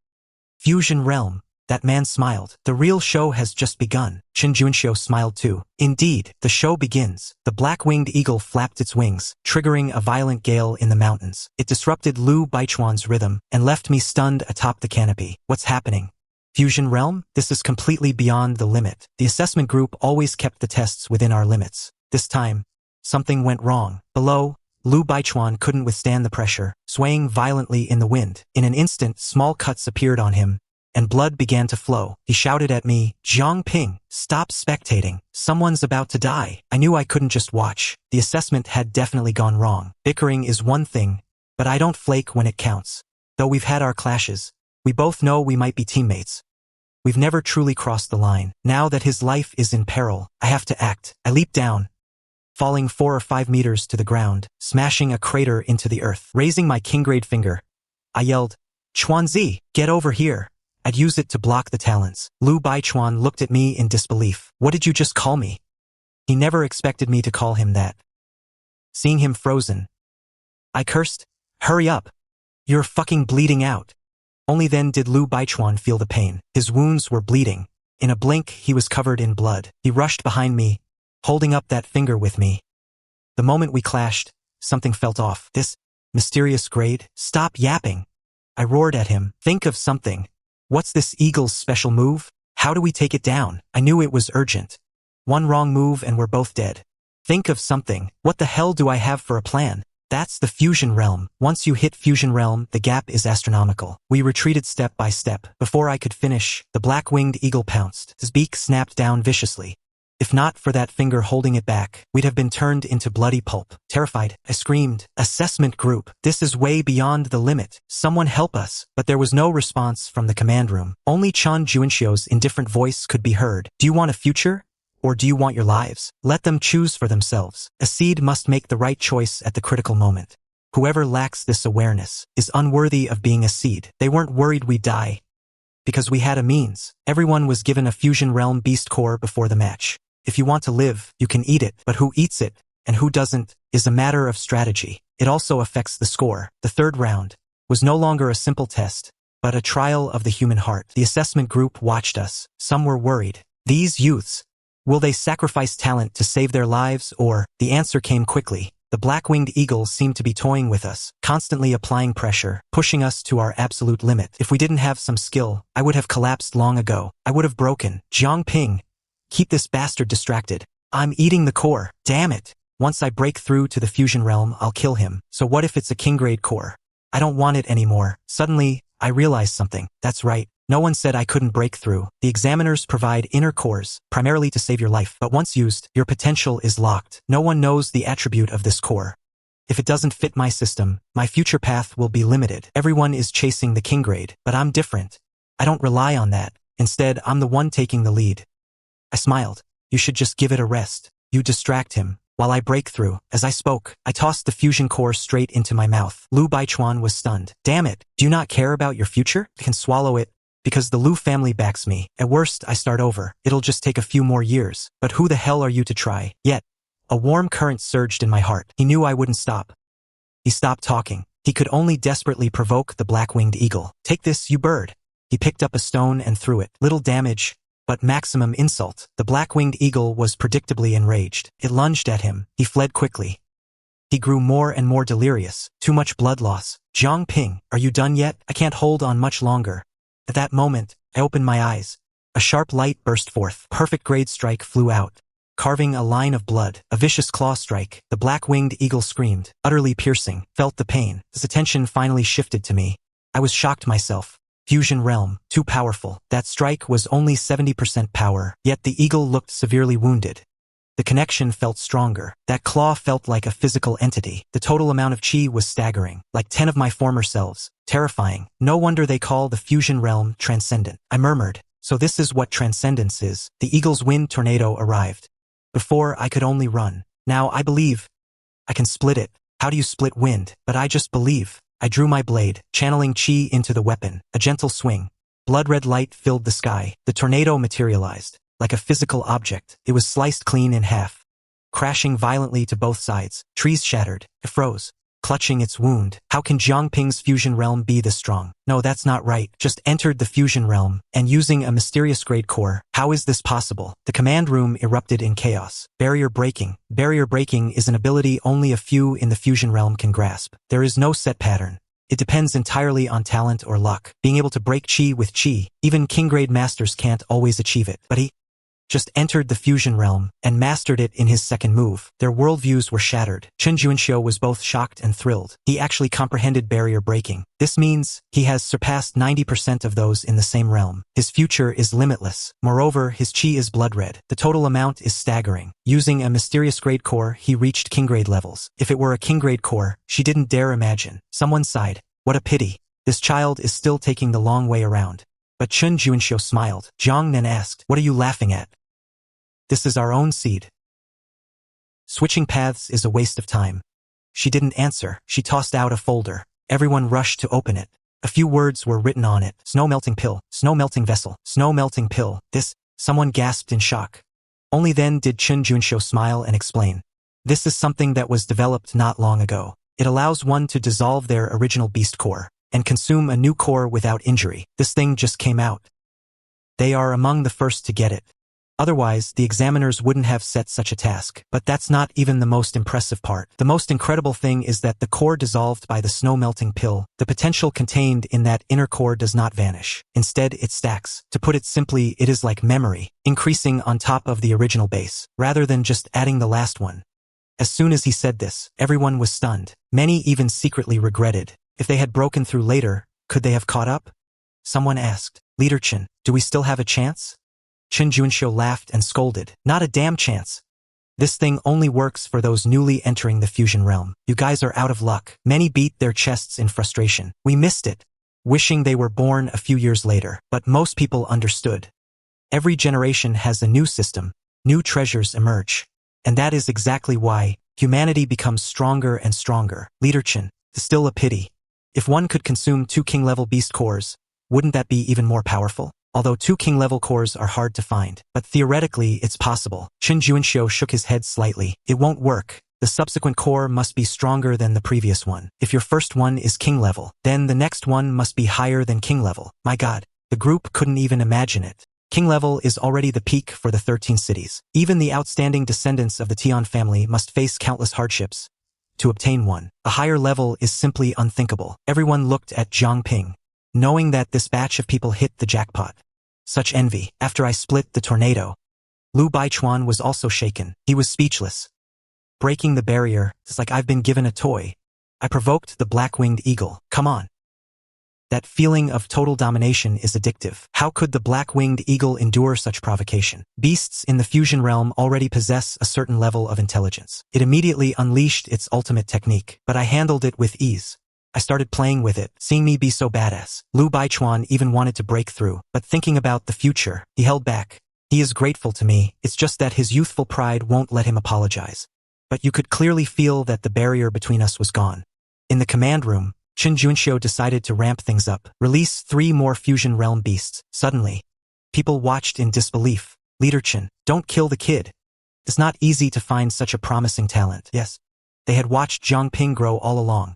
Fusion realm. That man smiled. The real show has just begun. Chen Juanxiu smiled too. Indeed, the show begins. The black-winged eagle flapped its wings, triggering a violent gale in the mountains. It disrupted Lu Baichuan's rhythm and left me stunned atop the canopy. What's happening? Fusion realm? This is completely beyond the limit. The assessment group always kept the tests within our limits. This time, something went wrong. Below, Lu Baichuan couldn't withstand the pressure, swaying violently in the wind. In an instant, small cuts appeared on him, and blood began to flow. He shouted at me, Jiang Ping, stop spectating. Someone's about to die. I knew I couldn't just watch. The assessment had definitely gone wrong. Bickering is one thing, but I don't flake when it counts. Though we've had our clashes, we both know we might be teammates. We've never truly crossed the line. Now that his life is in peril, I have to act. I leaped down, falling 4 or 5 meters to the ground, smashing a crater into the earth. Raising my king-grade finger, I yelled, Chuanzi, get over here. I'd use it to block the talons. Lu Baichuan looked at me in disbelief. What did you just call me? He never expected me to call him that. Seeing him frozen, I cursed, hurry up. You're fucking bleeding out. Only then did Lu Baichuan feel the pain. His wounds were bleeding. In a blink, he was covered in blood. He rushed behind me, holding up that finger with me. The moment we clashed, something felt off. This mysterious grade? Stop yapping. I roared at him. Think of something. What's this eagle's special move? How do we take it down? I knew it was urgent. One wrong move and we're both dead. Think of something. What the hell do I have for a plan? That's the fusion realm. Once you hit fusion realm, the gap is astronomical. We retreated step by step. Before I could finish, the black-winged eagle pounced. His beak snapped down viciously. If not for that finger holding it back, we'd have been turned into bloody pulp. Terrified, I screamed, Assessment group, this is way beyond the limit. Someone help us. But there was no response from the command room. Only Chen Juanxiu's indifferent voice could be heard. Do you want a future? Or do you want your lives? Let them choose for themselves. A seed must make the right choice at the critical moment. Whoever lacks this awareness is unworthy of being a seed. They weren't worried we'd die, because we had a means. Everyone was given a fusion realm beast core before the match. If you want to live, you can eat it, but who eats it, and who doesn't, is a matter of strategy. It also affects the score. The third round was no longer a simple test, but a trial of the human heart. The assessment group watched us. Some were worried. These youths, will they sacrifice talent to save their lives, or? The answer came quickly. The black-winged eagle seemed to be toying with us, constantly applying pressure, pushing us to our absolute limit. If we didn't have some skill, I would have collapsed long ago. I would have broken. Jiang Ping, keep this bastard distracted. I'm eating the core. Damn it. Once I break through to the fusion realm, I'll kill him. So what if it's a king-grade core? I don't want it anymore. Suddenly, I realized something. That's right. No one said I couldn't break through. The examiners provide inner cores, primarily to save your life. But once used, your potential is locked. No one knows the attribute of this core. If it doesn't fit my system, my future path will be limited. Everyone is chasing the king grade, but I'm different. I don't rely on that. Instead, I'm the one taking the lead. I smiled. You should just give it a rest. You distract him, while I break through. As I spoke, I tossed the fusion core straight into my mouth. Lu Baichuan was stunned. Damn it, do you not care about your future? I can swallow it, because the Lu family backs me. At worst, I start over. It'll just take a few more years. But who the hell are you to try? Yet, a warm current surged in my heart. He knew I wouldn't stop. He stopped talking. He could only desperately provoke the black-winged eagle. Take this, you bird. He picked up a stone and threw it. Little damage, but maximum insult. The black-winged eagle was predictably enraged. It lunged at him. He fled quickly. He grew more and more delirious. Too much blood loss. Jiang Ping, are you done yet? I can't hold on much longer. At that moment, I opened my eyes. A sharp light burst forth. Perfect grade strike flew out, carving a line of blood. A vicious claw strike. The black-winged eagle screamed, utterly piercing, felt the pain. His attention finally shifted to me. I was shocked myself. Fusion realm, too powerful. That strike was only 70% power, yet the eagle looked severely wounded. The connection felt stronger. That claw felt like a physical entity. The total amount of chi was staggering, like 10 of my former selves. Terrifying. No wonder they call the fusion realm transcendent. I murmured, so this is what transcendence is. The eagle's wind tornado arrived. Before, I could only run. Now I believe I can split it. How do you split wind? But I just believe. I drew my blade, channeling chi into the weapon. A gentle swing. Blood-red light filled the sky. The tornado materialized. Like a physical object, it was sliced clean in half, crashing violently to both sides. Trees shattered. It froze, clutching its wound. How can Jiang Ping's fusion realm be this strong? No, that's not right. Just entered the fusion realm, and using a mysterious great core. How is this possible? The command room erupted in chaos. Barrier breaking. Barrier breaking is an ability only a few in the fusion realm can grasp. There is no set pattern. It depends entirely on talent or luck. Being able to break chi with chi, even king-grade masters can't always achieve it. But he just entered the fusion realm and mastered it in his second move. Their worldviews were shattered. Chen Juanxiu was both shocked and thrilled. He actually comprehended barrier breaking. This means he has surpassed 90% of those in the same realm. His future is limitless. Moreover, his chi is blood red. The total amount is staggering. Using a mysterious grade core, he reached king grade levels. If it were a king grade core, she didn't dare imagine. Someone sighed. What a pity. This child is still taking the long way around. But Chen Juanxiu smiled. Zhang Nen asked, what are you laughing at? This is our own seed. Switching paths is a waste of time. She didn't answer. She tossed out a folder. Everyone rushed to open it. A few words were written on it. Snow melting pill. Snow melting vessel. Snow melting pill. This, someone gasped in shock. Only then did Chen Juanxiu smile and explain. This is something that was developed not long ago. It allows one to dissolve their original beast core and consume a new core without injury. This thing just came out. They are among the first to get it. Otherwise, the examiners wouldn't have set such a task. But that's not even the most impressive part. The most incredible thing is that the core dissolved by the snow-melting pill, the potential contained in that inner core does not vanish. Instead, it stacks. To put it simply, it is like memory, increasing on top of the original base, rather than just adding the last one. As soon as he said this, everyone was stunned. Many even secretly regretted. If they had broken through later, could they have caught up? Someone asked, Leader Chen, do we still have a chance? Chen Juanxiu laughed and scolded. Not a damn chance. This thing only works for those newly entering the fusion realm. You guys are out of luck. Many beat their chests in frustration. We missed it, wishing they were born a few years later. But most people understood. Every generation has a new system. New treasures emerge. And that is exactly why humanity becomes stronger and stronger. Leader Chen, Still a pity. If one could consume 2 king-level beast cores, wouldn't that be even more powerful? Although 2 king-level cores are hard to find, but theoretically it's possible. Chen Juanxiu shook his head slightly. It won't work. The subsequent core must be stronger than the previous one. If your first one is king level, then the next one must be higher than king level. My god, the group couldn't even imagine it. King level is already the peak for the 13 cities. Even the outstanding descendants of the Tian family must face countless hardships to obtain one. A higher level is simply unthinkable. Everyone looked at Jiang Ping, knowing that this batch of people hit the jackpot. Such envy. After I split the tornado, Lu Baichuan was also shaken. He was speechless. Breaking the barrier, it's like I've been given a toy. I provoked the black-winged eagle. Come on. That feeling of total domination is addictive. How could the black-winged eagle endure such provocation? Beasts in the fusion realm already possess a certain level of intelligence. It immediately unleashed its ultimate technique, but I handled it with ease. I started playing with it, seeing me be so badass. Lu Baichuan even wanted to break through, but thinking about the future, he held back. He is grateful to me, it's just that his youthful pride won't let him apologize. But you could clearly feel that the barrier between us was gone. In the command room, Chen Juanxiu decided to ramp things up, release 3 more fusion realm beasts. Suddenly, people watched in disbelief. Leader Chen, don't kill the kid. It's not easy to find such a promising talent. Yes. They had watched Jiang Ping grow all along.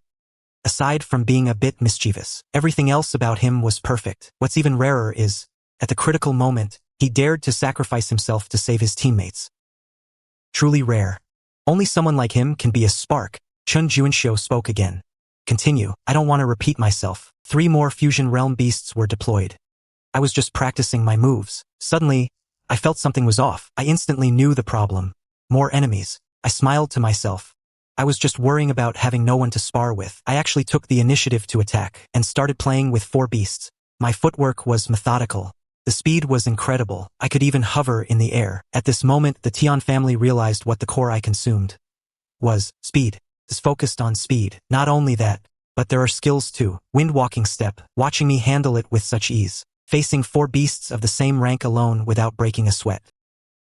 Aside from being a bit mischievous, everything else about him was perfect. What's even rarer is, at the critical moment, he dared to sacrifice himself to save his teammates. Truly rare. Only someone like him can be a spark. Chen Juanxiu spoke again. Continue. I don't want to repeat myself. 3 more fusion realm beasts were deployed. I was just practicing my moves. Suddenly, I felt something was off. I instantly knew the problem. More enemies. I smiled to myself. I was just worrying about having no one to spar with. I actually took the initiative to attack and started playing with 4 beasts. My footwork was methodical. The speed was incredible. I could even hover in the air. At this moment, the Tian family realized what the core I consumed was speed. Is focused on speed. Not only that, but there are skills too. Wind-walking step, watching me handle it with such ease. Facing 4 beasts of the same rank alone without breaking a sweat.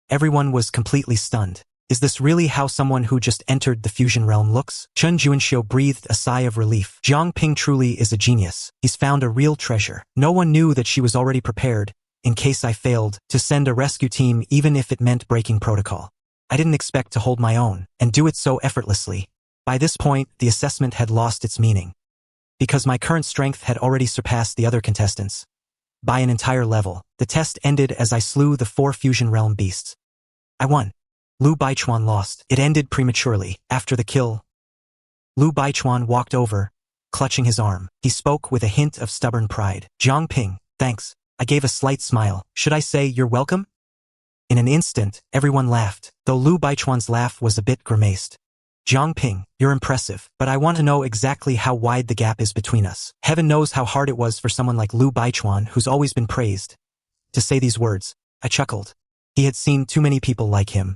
Everyone was completely stunned. Is this really how someone who just entered the fusion realm looks? Chen Juanxiu breathed a sigh of relief. Jiang Ping truly is a genius. He's found a real treasure. No one knew that she was already prepared, in case I failed, to send a rescue team even if it meant breaking protocol. I didn't expect to hold my own, and do it so effortlessly. By this point, the assessment had lost its meaning. Because my current strength had already surpassed the other contestants. By an entire level, the test ended as I slew the 4 fusion realm beasts. I won. Lu Baichuan lost. It ended prematurely. After the kill, Lu Baichuan walked over, clutching his arm. He spoke with a hint of stubborn pride. Jiang Ping, thanks. I gave a slight smile. Should I say you're welcome? In an instant, everyone laughed, though Lu Baichuan's laugh was a bit grimaced. Jiang Ping, you're impressive, but I want to know exactly how wide the gap is between us. Heaven knows how hard it was for someone like Lu Baichuan, who's always been praised, to say these words. I chuckled. He had seen too many people like him.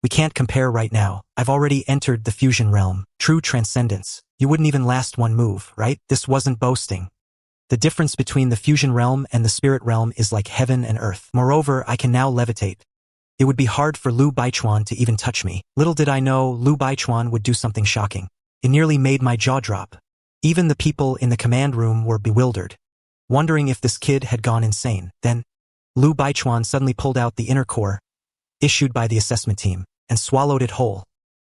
We can't compare right now. I've already entered the fusion realm. True transcendence. You wouldn't even last 1 move, right? This wasn't boasting. The difference between the fusion realm and the spirit realm is like heaven and earth. Moreover, I can now levitate. It would be hard for Lu Baichuan to even touch me. Little did I know Lu Baichuan would do something shocking. It nearly made my jaw drop. Even the people in the command room were bewildered, wondering if this kid had gone insane. Then, Lu Baichuan suddenly pulled out the inner core, issued by the assessment team, and swallowed it whole.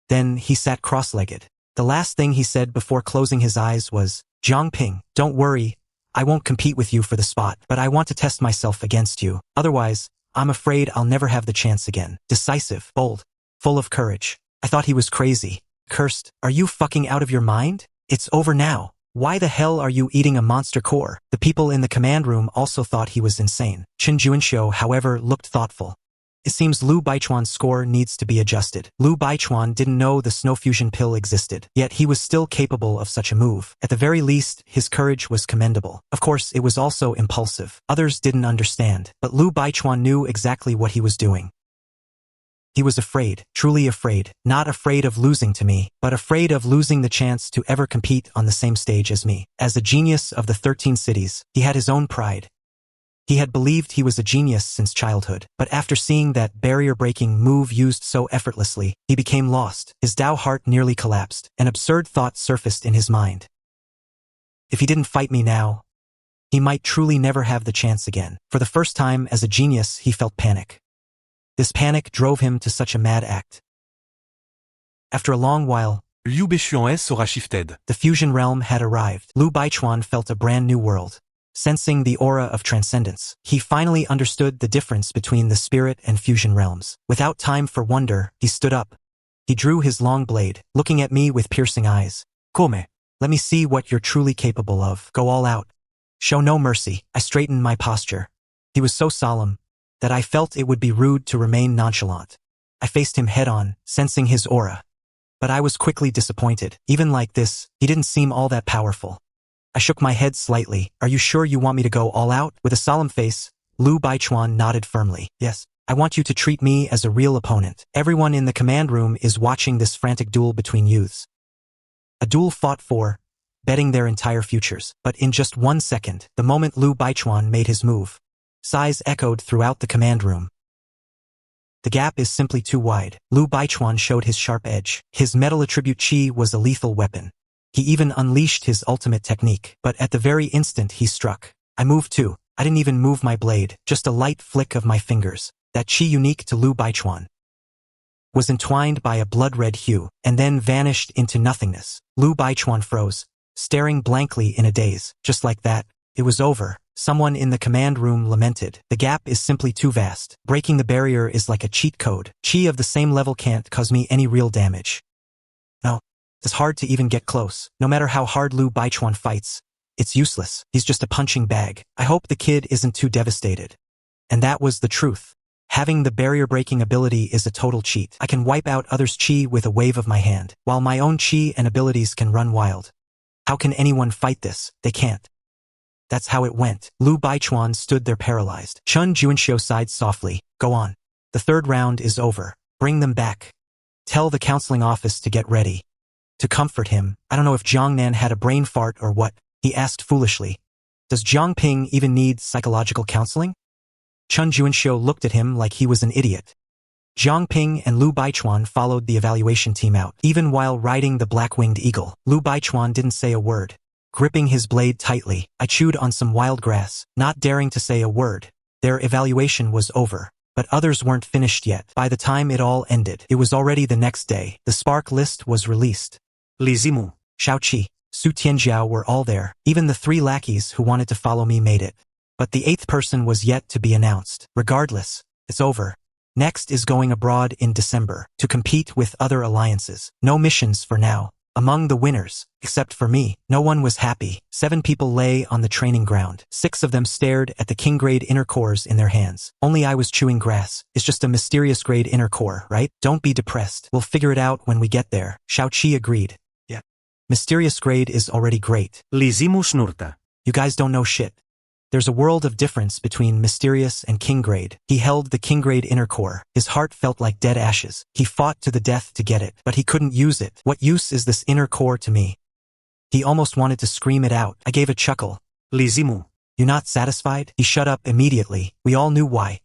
Then he sat cross-legged. The last thing he said before closing his eyes was, Jiang Ping, don't worry, I won't compete with you for the spot, but I want to test myself against you. Otherwise, I'm afraid I'll never have the chance again. Decisive, bold, full of courage. I thought he was crazy. Cursed. Are you fucking out of your mind? It's over now. Why the hell are you eating a monster core? The people in the command room also thought he was insane. Chen Juanxiu, however, looked thoughtful. It seems Lu Baichuan's score needs to be adjusted. Lu Baichuan didn't know the snow fusion pill existed, yet he was still capable of such a move. At the very least, his courage was commendable. Of course, it was also impulsive. Others didn't understand, but Lu Baichuan knew exactly what he was doing. He was afraid, truly afraid, not afraid of losing to me, but afraid of losing the chance to ever compete on the same stage as me. As a genius of the 13 cities, he had his own pride. He had believed he was a genius since childhood, but after seeing that barrier-breaking move used so effortlessly, he became lost. His Dao heart nearly collapsed. An absurd thought surfaced in his mind. If he didn't fight me now, he might truly never have the chance again. For the first time as a genius, he felt panic. This panic drove him to such a mad act. After a long while, Liu Beichuan aura shifted. the fusion realm had arrived. Liu Baichuan felt a brand new world. Sensing the aura of transcendence, he finally understood the difference between the spirit and fusion realms. Without time for wonder, he stood up. He drew his long blade, looking at me with piercing eyes. Come, let me see what you're truly capable of. Go all out. Show no mercy. I straightened my posture. He was so solemn that I felt it would be rude to remain nonchalant. I faced him head-on, sensing his aura. But I was quickly disappointed. Even like this, he didn't seem all that powerful. I shook my head slightly. Are you sure you want me to go all out? With a solemn face, Liu Baichuan nodded firmly. Yes. I want you to treat me as a real opponent. Everyone in the command room is watching this frantic duel between youths. A duel fought for, betting their entire futures. But in just 1 second, the moment Liu Baichuan made his move, sighs echoed throughout the command room. The gap is simply too wide. Liu Baichuan showed his sharp edge. His metal attribute Qi was a lethal weapon. He even unleashed his ultimate technique. But at the very instant he struck, I moved too. I didn't even move my blade, just a light flick of my fingers. That Qi unique to Liu Baichuan was entwined by a blood-red hue, and then vanished into nothingness. Liu Baichuan froze, staring blankly in a daze. Just like that, it was over. Someone in the command room lamented. The gap is simply too vast. Breaking the barrier is like a cheat code. Qi of the same level can't cause me any real damage. No, it's hard to even get close. No matter how hard Liu Baichuan fights, it's useless. He's just a punching bag. I hope the kid isn't too devastated. And that was the truth. Having the barrier-breaking ability is a total cheat. I can wipe out others' Qi with a wave of my hand, while my own Qi and abilities can run wild. How can anyone fight this? They can't. That's how it went. Liu Baichuan stood there paralyzed. Chun Juanxiu sighed softly. Go on. The third round is over. Bring them back. Tell the counseling office to get ready. To comfort him, I don't know if Jiangnan had a brain fart or what, he asked foolishly. Does Jiang Ping even need psychological counseling? Chun Juanxiu looked at him like he was an idiot. Jiang Ping and Liu Baichuan followed the evaluation team out. Even while riding the black-winged eagle, Liu Baichuan didn't say a word. Gripping his blade tightly, I chewed on some wild grass, not daring to say a word. Their evaluation was over. But others weren't finished yet. By the time it all ended, it was already the next day. The spark list was released. Li Zimu, Shaoqi, Su Tianjiao were all there. Even the 3 lackeys who wanted to follow me made it. But the 8th person was yet to be announced. Regardless, it's over. Next is going abroad in December, to compete with other alliances. No missions for now. Among the winners, except for me, no one was happy. 7 people lay on the training ground. 6 of them stared at the king grade inner cores in their hands. Only I was chewing grass. It's just a mysterious grade inner core, right? Don't be depressed. We'll figure it out when we get there. Shaoqi agreed. Yeah. Mysterious grade is already great. Li Zimu snurta. You guys don't know shit. There's a world of difference between mysterious and king grade. He held the king grade inner core. His heart felt like dead ashes. He fought to the death to get it, but he couldn't use it. What use is this inner core to me? He almost wanted to scream it out. I gave a chuckle. Li Zimu. You not satisfied? He shut up immediately. We all knew why.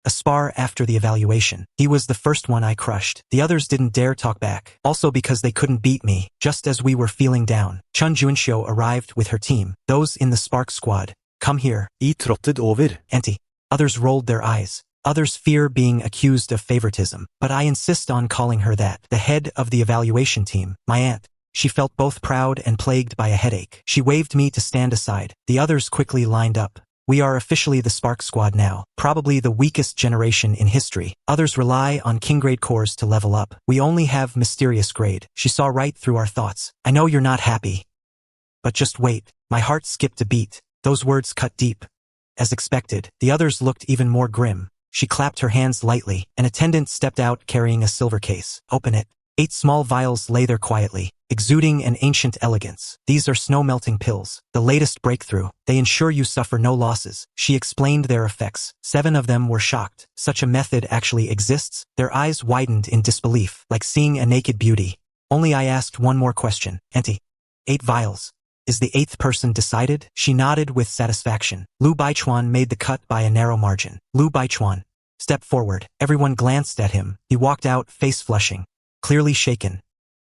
A spar after the evaluation. He was the first one I crushed. The others didn't dare talk back. Also because they couldn't beat me. Just as we were feeling down, Chun Juanxiu arrived with her team. Those in the Spark squad. Come here. I trotted over. Auntie. Others rolled their eyes. Others fear being accused of favoritism. But I insist on calling her that. The head of the evaluation team, my aunt. She felt both proud and plagued by a headache. She waved me to stand aside. The others quickly lined up. We are officially the Spark Squad now. Probably the weakest generation in history. Others rely on King Grade cores to level up. We only have Mysterious Grade. She saw right through our thoughts. I know you're not happy. But just wait. My heart skipped a beat. Those words cut deep. As expected, the others looked even more grim. She clapped her hands lightly. An attendant stepped out carrying a silver case. Open it. 8 small vials lay there quietly, exuding an ancient elegance. These are snow-melting pills. The latest breakthrough. They ensure you suffer no losses. She explained their effects. 7 of them were shocked. Such a method actually exists? Their eyes widened in disbelief, like seeing a naked beauty. Only I asked one more question. Auntie. 8 vials. Is the 8th person decided? She nodded with satisfaction. Lu Baichuan made the cut by a narrow margin. Lu Baichuan. Step forward. Everyone glanced at him. He walked out, face flushing. Clearly shaken.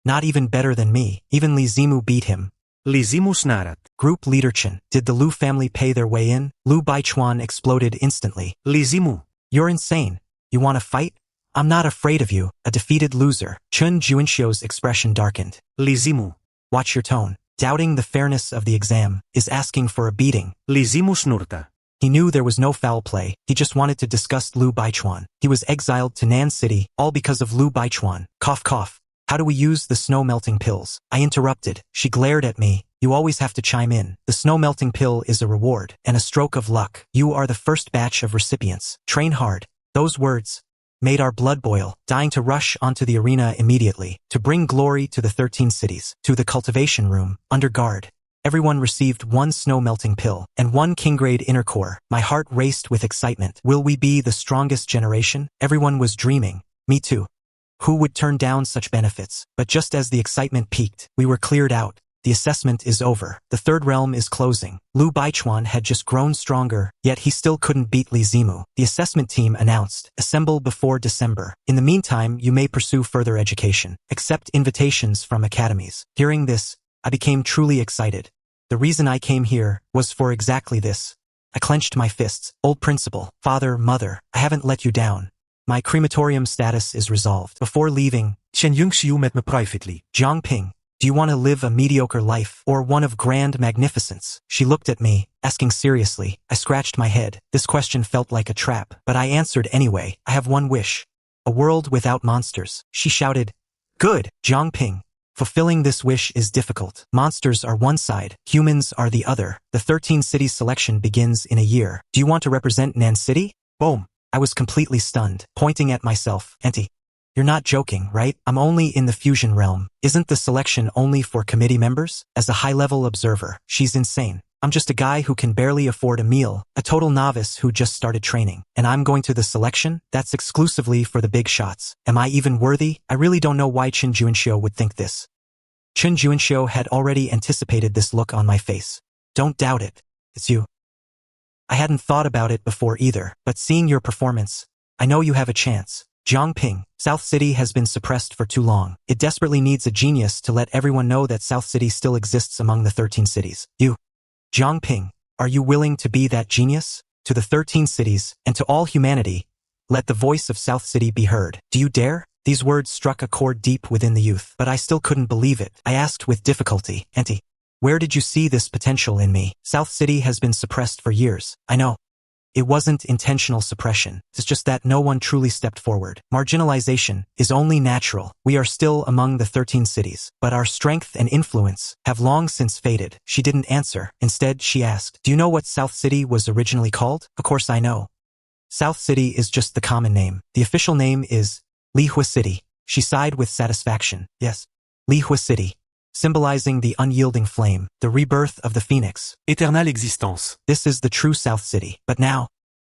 Not even better than me. Even Li Zimu beat him. Li Zimu snarat. Group leader Chen. Did the Lu family pay their way in? Lu Baichuan exploded instantly. Li Zimu. You're insane. You want to fight? I'm not afraid of you, a defeated loser. Chun Juanxiu's expression darkened. Li Zimu. Watch your tone. Doubting the fairness of the exam is asking for a beating. Li Zimu snurta. He knew there was no foul play. He just wanted to disgust Lu Baichuan. He was exiled to Nan City, all because of Lu Baichuan. Cough cough. How do we use the snow-melting pills? I interrupted. She glared at me. You always have to chime in. The snow-melting pill is a reward, and a stroke of luck. You are the first batch of recipients. Train hard. Those words made our blood boil, dying to rush onto the arena immediately, to bring glory to the 13 cities, to the cultivation room, under guard. Everyone received 1 snow-melting pill, and 1 king-grade inner core. My heart raced with excitement. Will we be the strongest generation? Everyone was dreaming. Me too. Who would turn down such benefits? But just as the excitement peaked, we were cleared out. The assessment is over. The 3rd realm is closing. Lu Baichuan had just grown stronger, yet he still couldn't beat Li Zimu. The assessment team announced, assemble before December. In the meantime, you may pursue further education. Accept invitations from academies. Hearing this, I became truly excited. The reason I came here was for exactly this. I clenched my fists. Old principal, father, mother, I haven't let you down. My crematorium status is resolved. Before leaving, Chen Yunxiu met me privately. Jiang Ping. Do you want to live a mediocre life or one of grand magnificence? She looked at me, asking seriously. I scratched my head. This question felt like a trap, but I answered anyway. I have one wish. A world without monsters. She shouted. Good, Jiang Ping. Fulfilling this wish is difficult. Monsters are one side, humans are the other. The 13 cities selection begins in a year. Do you want to represent Nan City? Boom. I was completely stunned, pointing at myself. Auntie. You're not joking, right? I'm only in the fusion realm. Isn't the selection only for committee members? As a high-level observer, she's insane. I'm just a guy who can barely afford a meal, a total novice who just started training. And I'm going to the selection? That's exclusively for the big shots. Am I even worthy? I really don't know why Chen Juanxiu would think this. Chen Juanxiu had already anticipated this look on my face. Don't doubt it. It's you. I hadn't thought about it before either, but seeing your performance, I know you have a chance. Jiang Ping, South City has been suppressed for too long. It desperately needs a genius to let everyone know that South City still exists among the 13 cities. You, Jiang Ping, are you willing to be that genius? To the 13 cities, and to all humanity, let the voice of South City be heard. Do you dare? These words struck a chord deep within the youth, but I still couldn't believe it. I asked with difficulty, Auntie, where did you see this potential in me? South City has been suppressed for years. I know. It wasn't intentional suppression. It's just that no one truly stepped forward. Marginalization is only natural. We are still among the 13 cities, but our strength and influence have long since faded. She didn't answer. Instead, she asked, do you know what South City was originally called? Of course I know. South City is just the common name. The official name is Lihua City. She sighed with satisfaction. Yes, Lihua City. Symbolizing the unyielding flame, the rebirth of the phoenix. Éternelle existence. This is the true South City. But now,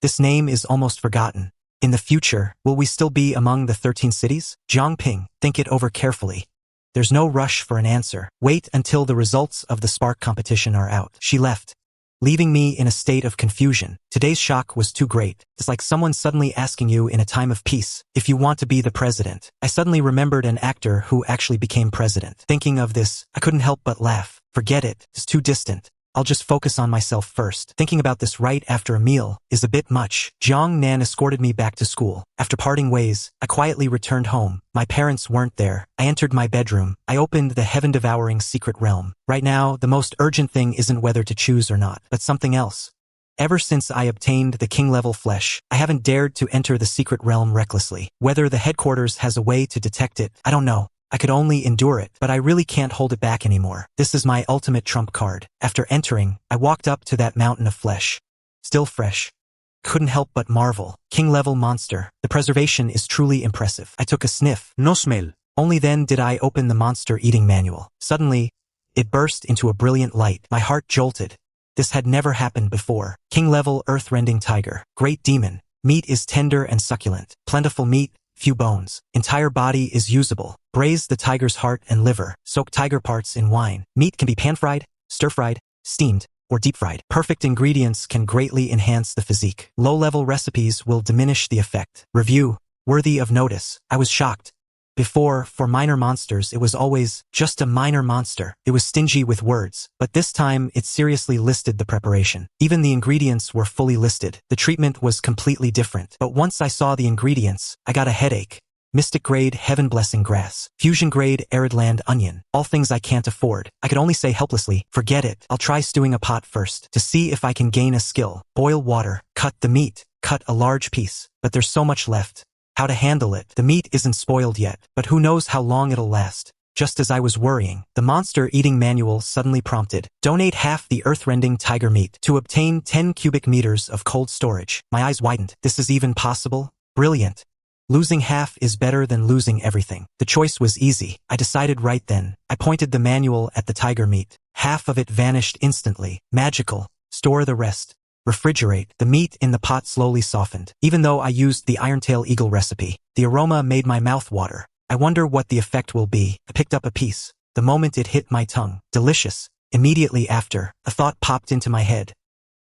this name is almost forgotten. In the future, will we still be among the 13 cities? Jiang Ping, think it over carefully. There's no rush for an answer. Wait until the results of the Spark competition are out. She left, leaving me in a state of confusion. Today's shock was too great. It's like someone suddenly asking you in a time of peace, if you want to be the president. I suddenly remembered an actor who actually became president. Thinking of this, I couldn't help but laugh. Forget it, it's too distant. I'll just focus on myself first. Thinking about this right after a meal is a bit much. Jiang Nan escorted me back to school. After parting ways, I quietly returned home. My parents weren't there. I entered my bedroom. I opened the heaven-devouring secret realm. Right now, the most urgent thing isn't whether to choose or not, but something else. Ever since I obtained the king-level flesh, I haven't dared to enter the secret realm recklessly. Whether the headquarters has a way to detect it, I don't know. I could only endure it, but I really can't hold it back anymore. This is my ultimate trump card. After entering, I walked up to that mountain of flesh. Still fresh. Couldn't help but marvel. King-level monster. The preservation is truly impressive. I took a sniff. No smell. Only then did I open the monster eating manual. Suddenly, it burst into a brilliant light. My heart jolted. This had never happened before. King-level earth-rending tiger. Great demon. Meat is tender and succulent. Plentiful meat. Few bones. Entire body is usable. Braise the tiger's heart and liver. Soak tiger parts in wine. Meat can be pan-fried, stir-fried, steamed, or deep-fried. Perfect ingredients can greatly enhance the physique. Low-level recipes will diminish the effect. Review, worthy of notice. I was shocked. Before, for minor monsters, it was always just a minor monster. It was stingy with words, but this time it seriously listed the preparation. Even the ingredients were fully listed. The treatment was completely different. But once I saw the ingredients, I got a headache. Mystic grade heaven blessing grass. Fusion grade arid land onion. All things I can't afford. I could only say helplessly, forget it. I'll try stewing a pot first to see if I can gain a skill. Boil water. Cut the meat. Cut a large piece. But there's so much left. How to handle it. The meat isn't spoiled yet, but who knows how long it'll last. Just as I was worrying, the monster eating manual suddenly prompted, donate half the earth-rending tiger meat to obtain 10 cubic meters of cold storage. My eyes widened. This is even possible? Brilliant. Losing half is better than losing everything. The choice was easy. I decided right then. I pointed the manual at the tiger meat. Half of it vanished instantly. Magical. Store the rest. Refrigerate. The meat in the pot slowly softened. Even though I used the Irontail Eagle recipe, the aroma made my mouth water. I wonder what the effect will be. I picked up a piece. The moment it hit my tongue, delicious. Immediately after, a thought popped into my head.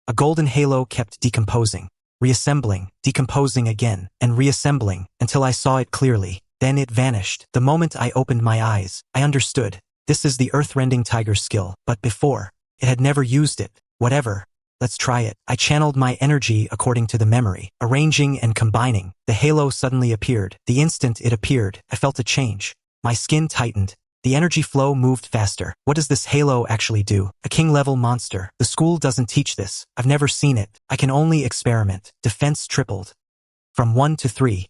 A golden halo kept decomposing, reassembling, decomposing again, and reassembling, until I saw it clearly. Then it vanished. The moment I opened my eyes, I understood. This is the earth-rending tiger skill, but before, it had never used it. Whatever. Let's try it. I channeled my energy according to the memory, arranging and combining. The halo suddenly appeared. The instant it appeared, I felt a change. My skin tightened. The energy flow moved faster. What does this halo actually do? A king-level monster. The school doesn't teach this. I've never seen it. I can only experiment. Defense tripled. From 1 to 3.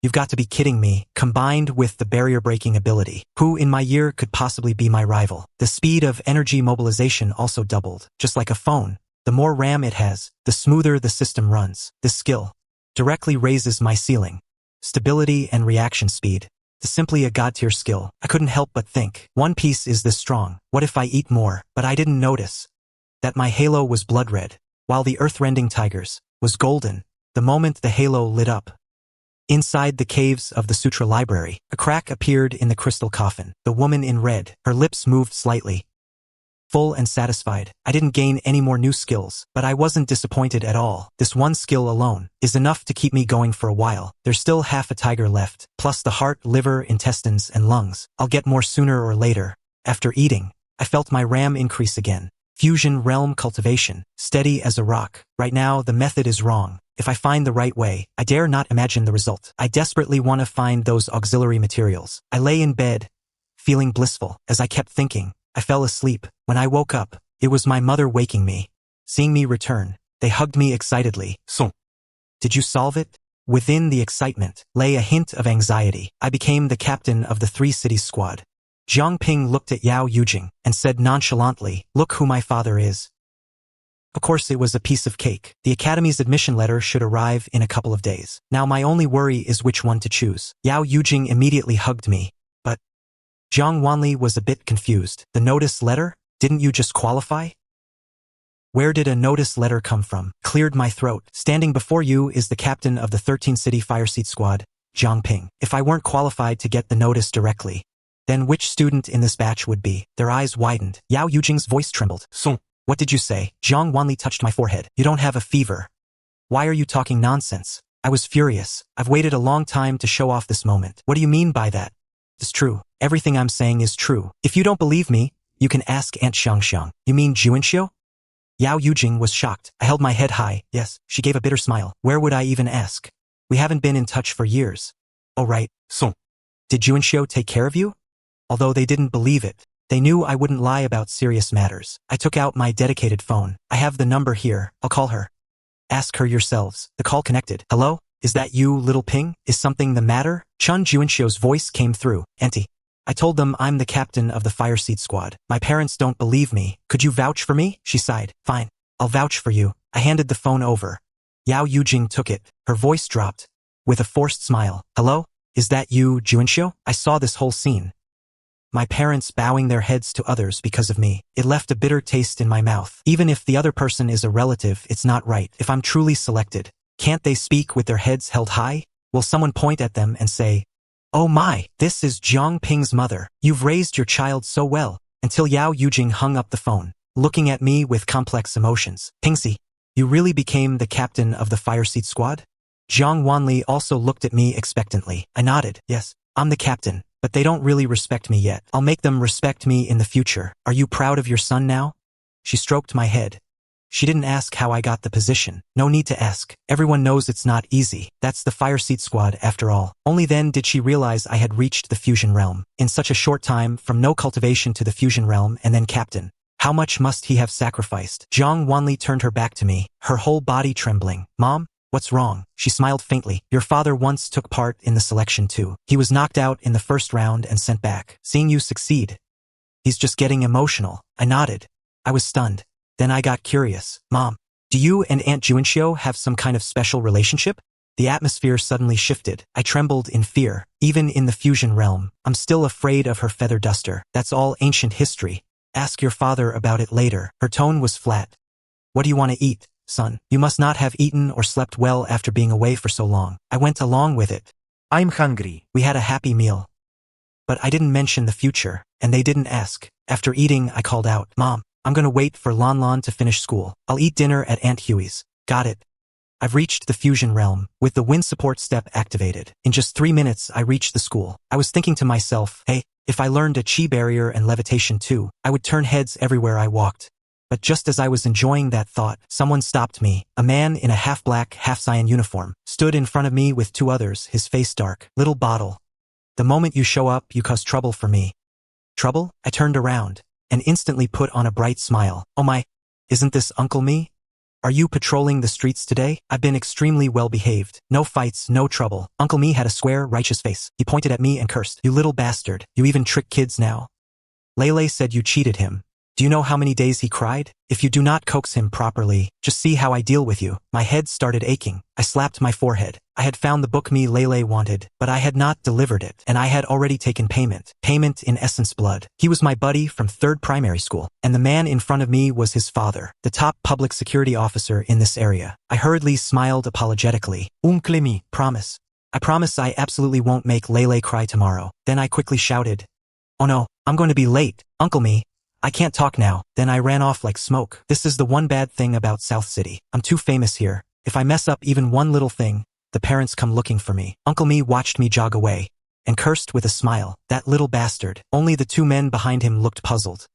You've got to be kidding me. Combined with the barrier-breaking ability. Who in my year could possibly be my rival? The speed of energy mobilization also doubled. Just like a phone. The more RAM it has, the smoother the system runs. This skill directly raises my ceiling. Stability and reaction speed. It's simply a god-tier skill. I couldn't help but think, one piece is this strong. What if I eat more? But I didn't notice that my halo was blood red, while the earth-rending tigers was golden. The moment the halo lit up. Inside the caves of the Sutra Library, a crack appeared in the crystal coffin. The woman in red, her lips moved slightly. Full and satisfied. I didn't gain any more new skills, but I wasn't disappointed at all. This one skill alone is enough to keep me going for a while. There's still half a tiger left, plus the heart, liver, intestines, and lungs. I'll get more sooner or later. After eating, I felt my RAM increase again. Fusion realm cultivation, steady as a rock. Right now, the method is wrong. If I find the right way, I dare not imagine the result. I desperately want to find those auxiliary materials. I lay in bed, feeling blissful. As I kept thinking, I fell asleep. When I woke up, it was my mother waking me. Seeing me return, they hugged me excitedly. So, did you solve it? Within the excitement lay a hint of anxiety. I became the captain of the 3 cities squad. Jiang Ping looked at Yao Yujing and said nonchalantly, "Look who my father is." Of course it was a piece of cake. The academy's admission letter should arrive in a couple of days. Now my only worry is which one to choose. Yao Yujing immediately hugged me. But Zhang Wanli was a bit confused. The notice letter? Didn't you just qualify? Where did a notice letter come from? Cleared my throat. Standing before you is the captain of the 13-city fire seat squad, Jiang Ping. If I weren't qualified to get the notice directly, then which student in this batch would be? Their eyes widened. Yao Yujing's voice trembled. So, what did you say? Zhang Wanli touched my forehead. You don't have a fever. Why are you talking nonsense? I was furious. I've waited a long time to show off this moment. What do you mean by that? It's true. Everything I'm saying is true. If you don't believe me, you can ask Aunt Xiangxiang. You mean Juanxiu? Yao Yujing was shocked. I held my head high. Yes, she gave a bitter smile. Where would I even ask? We haven't been in touch for years. Oh right. So, did Juanxiu take care of you? Although they didn't believe it, they knew I wouldn't lie about serious matters. I took out my dedicated phone. I have the number here. I'll call her. Ask her yourselves. The call connected. Hello? Is that you, little Ping? Is something the matter? Chun Juanxiu's voice came through. Auntie. I told them I'm the captain of the fire seat squad. My parents don't believe me. Could you vouch for me? She sighed. Fine. I'll vouch for you. I handed the phone over. Yao Yujing took it. Her voice dropped. With a forced smile. Hello? Is that you, Juanxiu? I saw this whole scene. My parents bowing their heads to others because of me. It left a bitter taste in my mouth. Even if the other person is a relative, it's not right. If I'm truly selected, can't they speak with their heads held high? Will someone point at them and say, "Oh my, this is Jiang Ping's mother. You've raised your child so well," until Yao Yujing hung up the phone. looking at me with complex emotions. Pingxi, you really became the captain of the fire seat squad? Jiang Wanli also looked at me expectantly. I nodded. Yes, I'm the captain, but they don't really respect me yet. I'll make them respect me in the future. Are you proud of your son now? She stroked my head. She didn't ask how I got the position. No need to ask. Everyone knows it's not easy. That's the fire seat squad after all. Only then did she realize I had reached the fusion realm. In such a short time, from no cultivation to the fusion realm and then captain. How much must he have sacrificed? Jiang Wanli turned her back to me, her whole body trembling. Mom? What's wrong? She smiled faintly. Your father once took part in the selection too. He was knocked out in the first round and sent back. Seeing you succeed. He's just getting emotional. I nodded. I was stunned. Then I got curious. Mom, do you and Aunt Juanxiu have some kind of special relationship? The atmosphere suddenly shifted. I trembled in fear. Even in the fusion realm, I'm still afraid of her feather duster. That's all ancient history. Ask your father about it later. Her tone was flat. What do you want to eat? Son, you must not have eaten or slept well after being away for so long. I went along with it. I'm hungry. We had a happy meal. But I didn't mention the future, and they didn't ask. After eating, I called out, Mom, I'm gonna wait for Lon Lon to finish school. I'll eat dinner at Aunt Huey's. Got it. I've reached the fusion realm, with the wind support step activated. In just 3 minutes, I reached the school. I was thinking to myself, hey, if I learned a chi barrier and levitation too, I would turn heads everywhere I walked. But just as I was enjoying that thought, someone stopped me. A man in a half-black, half-cyan uniform stood in front of me with 2 others, his face dark. Little bottle. The moment you show up, you cause trouble for me. Trouble? I turned around and instantly put on a bright smile. Oh my, isn't this Uncle Me? Are you patrolling the streets today? I've been extremely well behaved. No fights, no trouble. Uncle Me had a square, righteous face. He pointed at me and cursed. You little bastard. You even trick kids now. Lele said you cheated him. Do you know how many days he cried? If you do not coax him properly, just see how I deal with you. My head started aching. I slapped my forehead. I had found the book me Lele wanted, but I had not delivered it, and I had already taken payment. Payment in essence blood. He was my buddy from 3rd primary school, and the man in front of me was his father, the top public security officer in this area. I hurriedly smiled apologetically. Uncle Me, promise. I promise I absolutely won't make Lele cry tomorrow. Then I quickly shouted, oh no, I'm going to be late. Uncle Me, I can't talk now. Then I ran off like smoke. This is the one bad thing about South City. I'm too famous here. If I mess up even one little thing, the parents come looking for me. Uncle Me watched me jog away and cursed with a smile. That little bastard. Only the 2 men behind him looked puzzled.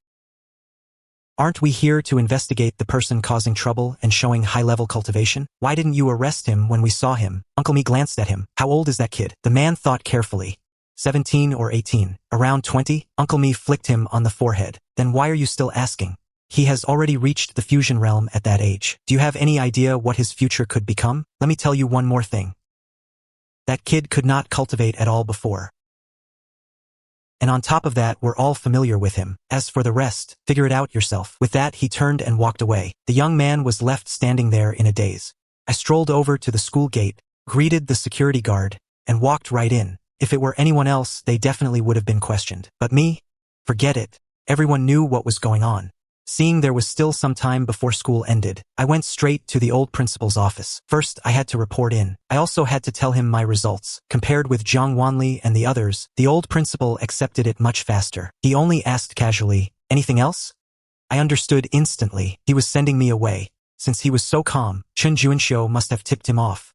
Aren't we here to investigate the person causing trouble and showing high-level cultivation? Why didn't you arrest him when we saw him? Uncle Me glanced at him. How old is that kid? The man thought carefully. 17 or 18. Around 20? Uncle Me flicked him on the forehead. Then why are you still asking? He has already reached the fusion realm at that age. Do you have any idea what his future could become? Let me tell you one more thing. That kid could not cultivate at all before. And on top of that, we're all familiar with him. As for the rest, figure it out yourself. With that, he turned and walked away. The young man was left standing there in a daze. I strolled over to the school gate, greeted the security guard, and walked right in. If it were anyone else, they definitely would have been questioned. But me? Forget it. Everyone knew what was going on. Seeing there was still some time before school ended, I went straight to the old principal's office. First, I had to report in. I also had to tell him my results. Compared with Jiang Wanli and the others, the old principal accepted it much faster. He only asked casually, anything else? I understood instantly. He was sending me away. Since he was so calm, Chen Juanxiu must have tipped him off.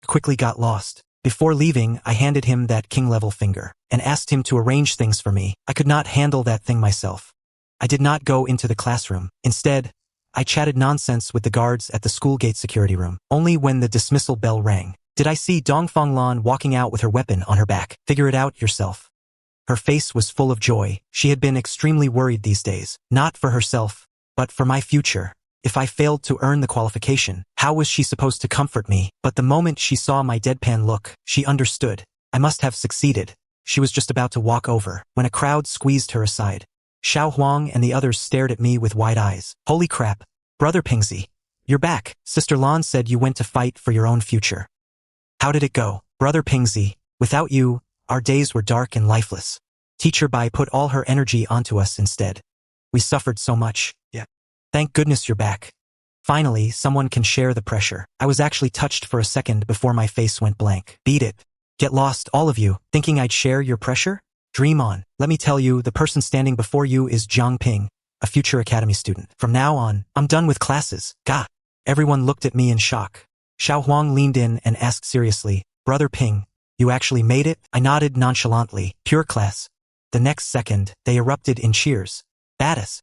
I quickly got lost. Before leaving, I handed him that king-level finger and asked him to arrange things for me. I could not handle that thing myself. I did not go into the classroom. Instead, I chatted nonsense with the guards at the school gate security room. Only when the dismissal bell rang did I see Dongfang Lan walking out with her weapon on her back. Figure it out yourself. Her face was full of joy. She had been extremely worried these days, not for herself, but for my future. If I failed to earn the qualification, how was she supposed to comfort me? But the moment she saw my deadpan look, she understood. I must have succeeded. She was just about to walk over, when a crowd squeezed her aside. Xiao Huang and the others stared at me with wide eyes. Holy crap. Brother Pingxi, you're back. Sister Lan said you went to fight for your own future. How did it go? Brother Pingxi, without you, our days were dark and lifeless. Teacher Bai put all her energy onto us instead. We suffered so much. Yeah. Thank goodness you're back. Finally, someone can share the pressure. I was actually touched for a second before my face went blank. Beat it. Get lost, all of you, thinking I'd share your pressure? Dream on. Let me tell you, the person standing before you is Jiang Ping. a future academy student. From now on, I'm done with classes. Gah. Everyone looked at me in shock. Xiao Huang leaned in and asked seriously, Brother Ping, you actually made it? I nodded nonchalantly. Pure class. The next second, they erupted in cheers. Badass.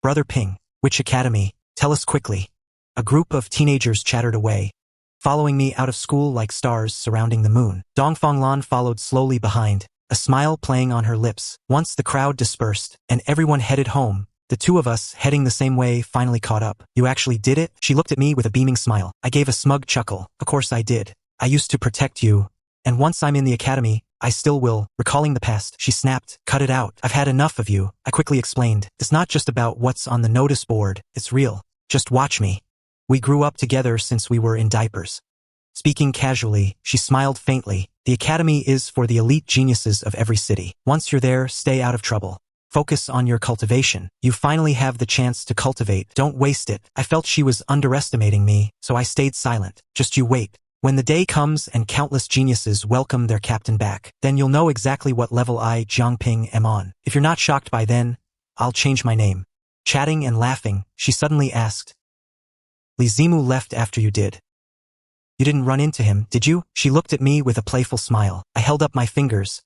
Brother Ping, which academy? Tell us quickly. A group of teenagers chattered away, following me out of school like stars surrounding the moon. Dongfang Lan followed slowly behind, a smile playing on her lips. Once the crowd dispersed and everyone headed home, the two of us, heading the same way, finally caught up. You actually did it? She looked at me with a beaming smile. I gave a smug chuckle. Of course I did. I used to protect you, and once I'm in the academy, I still will. Recalling the past, she snapped. Cut it out. I've had enough of you. I quickly explained. It's not just about what's on the notice board. It's real. Just watch me. We grew up together since we were in diapers. Speaking casually, she smiled faintly. The academy is for the elite geniuses of every city. Once you're there, stay out of trouble. Focus on your cultivation. You finally have the chance to cultivate. Don't waste it. I felt she was underestimating me, so I stayed silent. Just you wait. When the day comes and countless geniuses welcome their captain back, then you'll know exactly what level I, Jiang Ping, am on. If you're not shocked by then, I'll change my name. Chatting and laughing, she suddenly asked, Li Zimu left after you did. You didn't run into him, did you? She looked at me with a playful smile. I held up my fingers,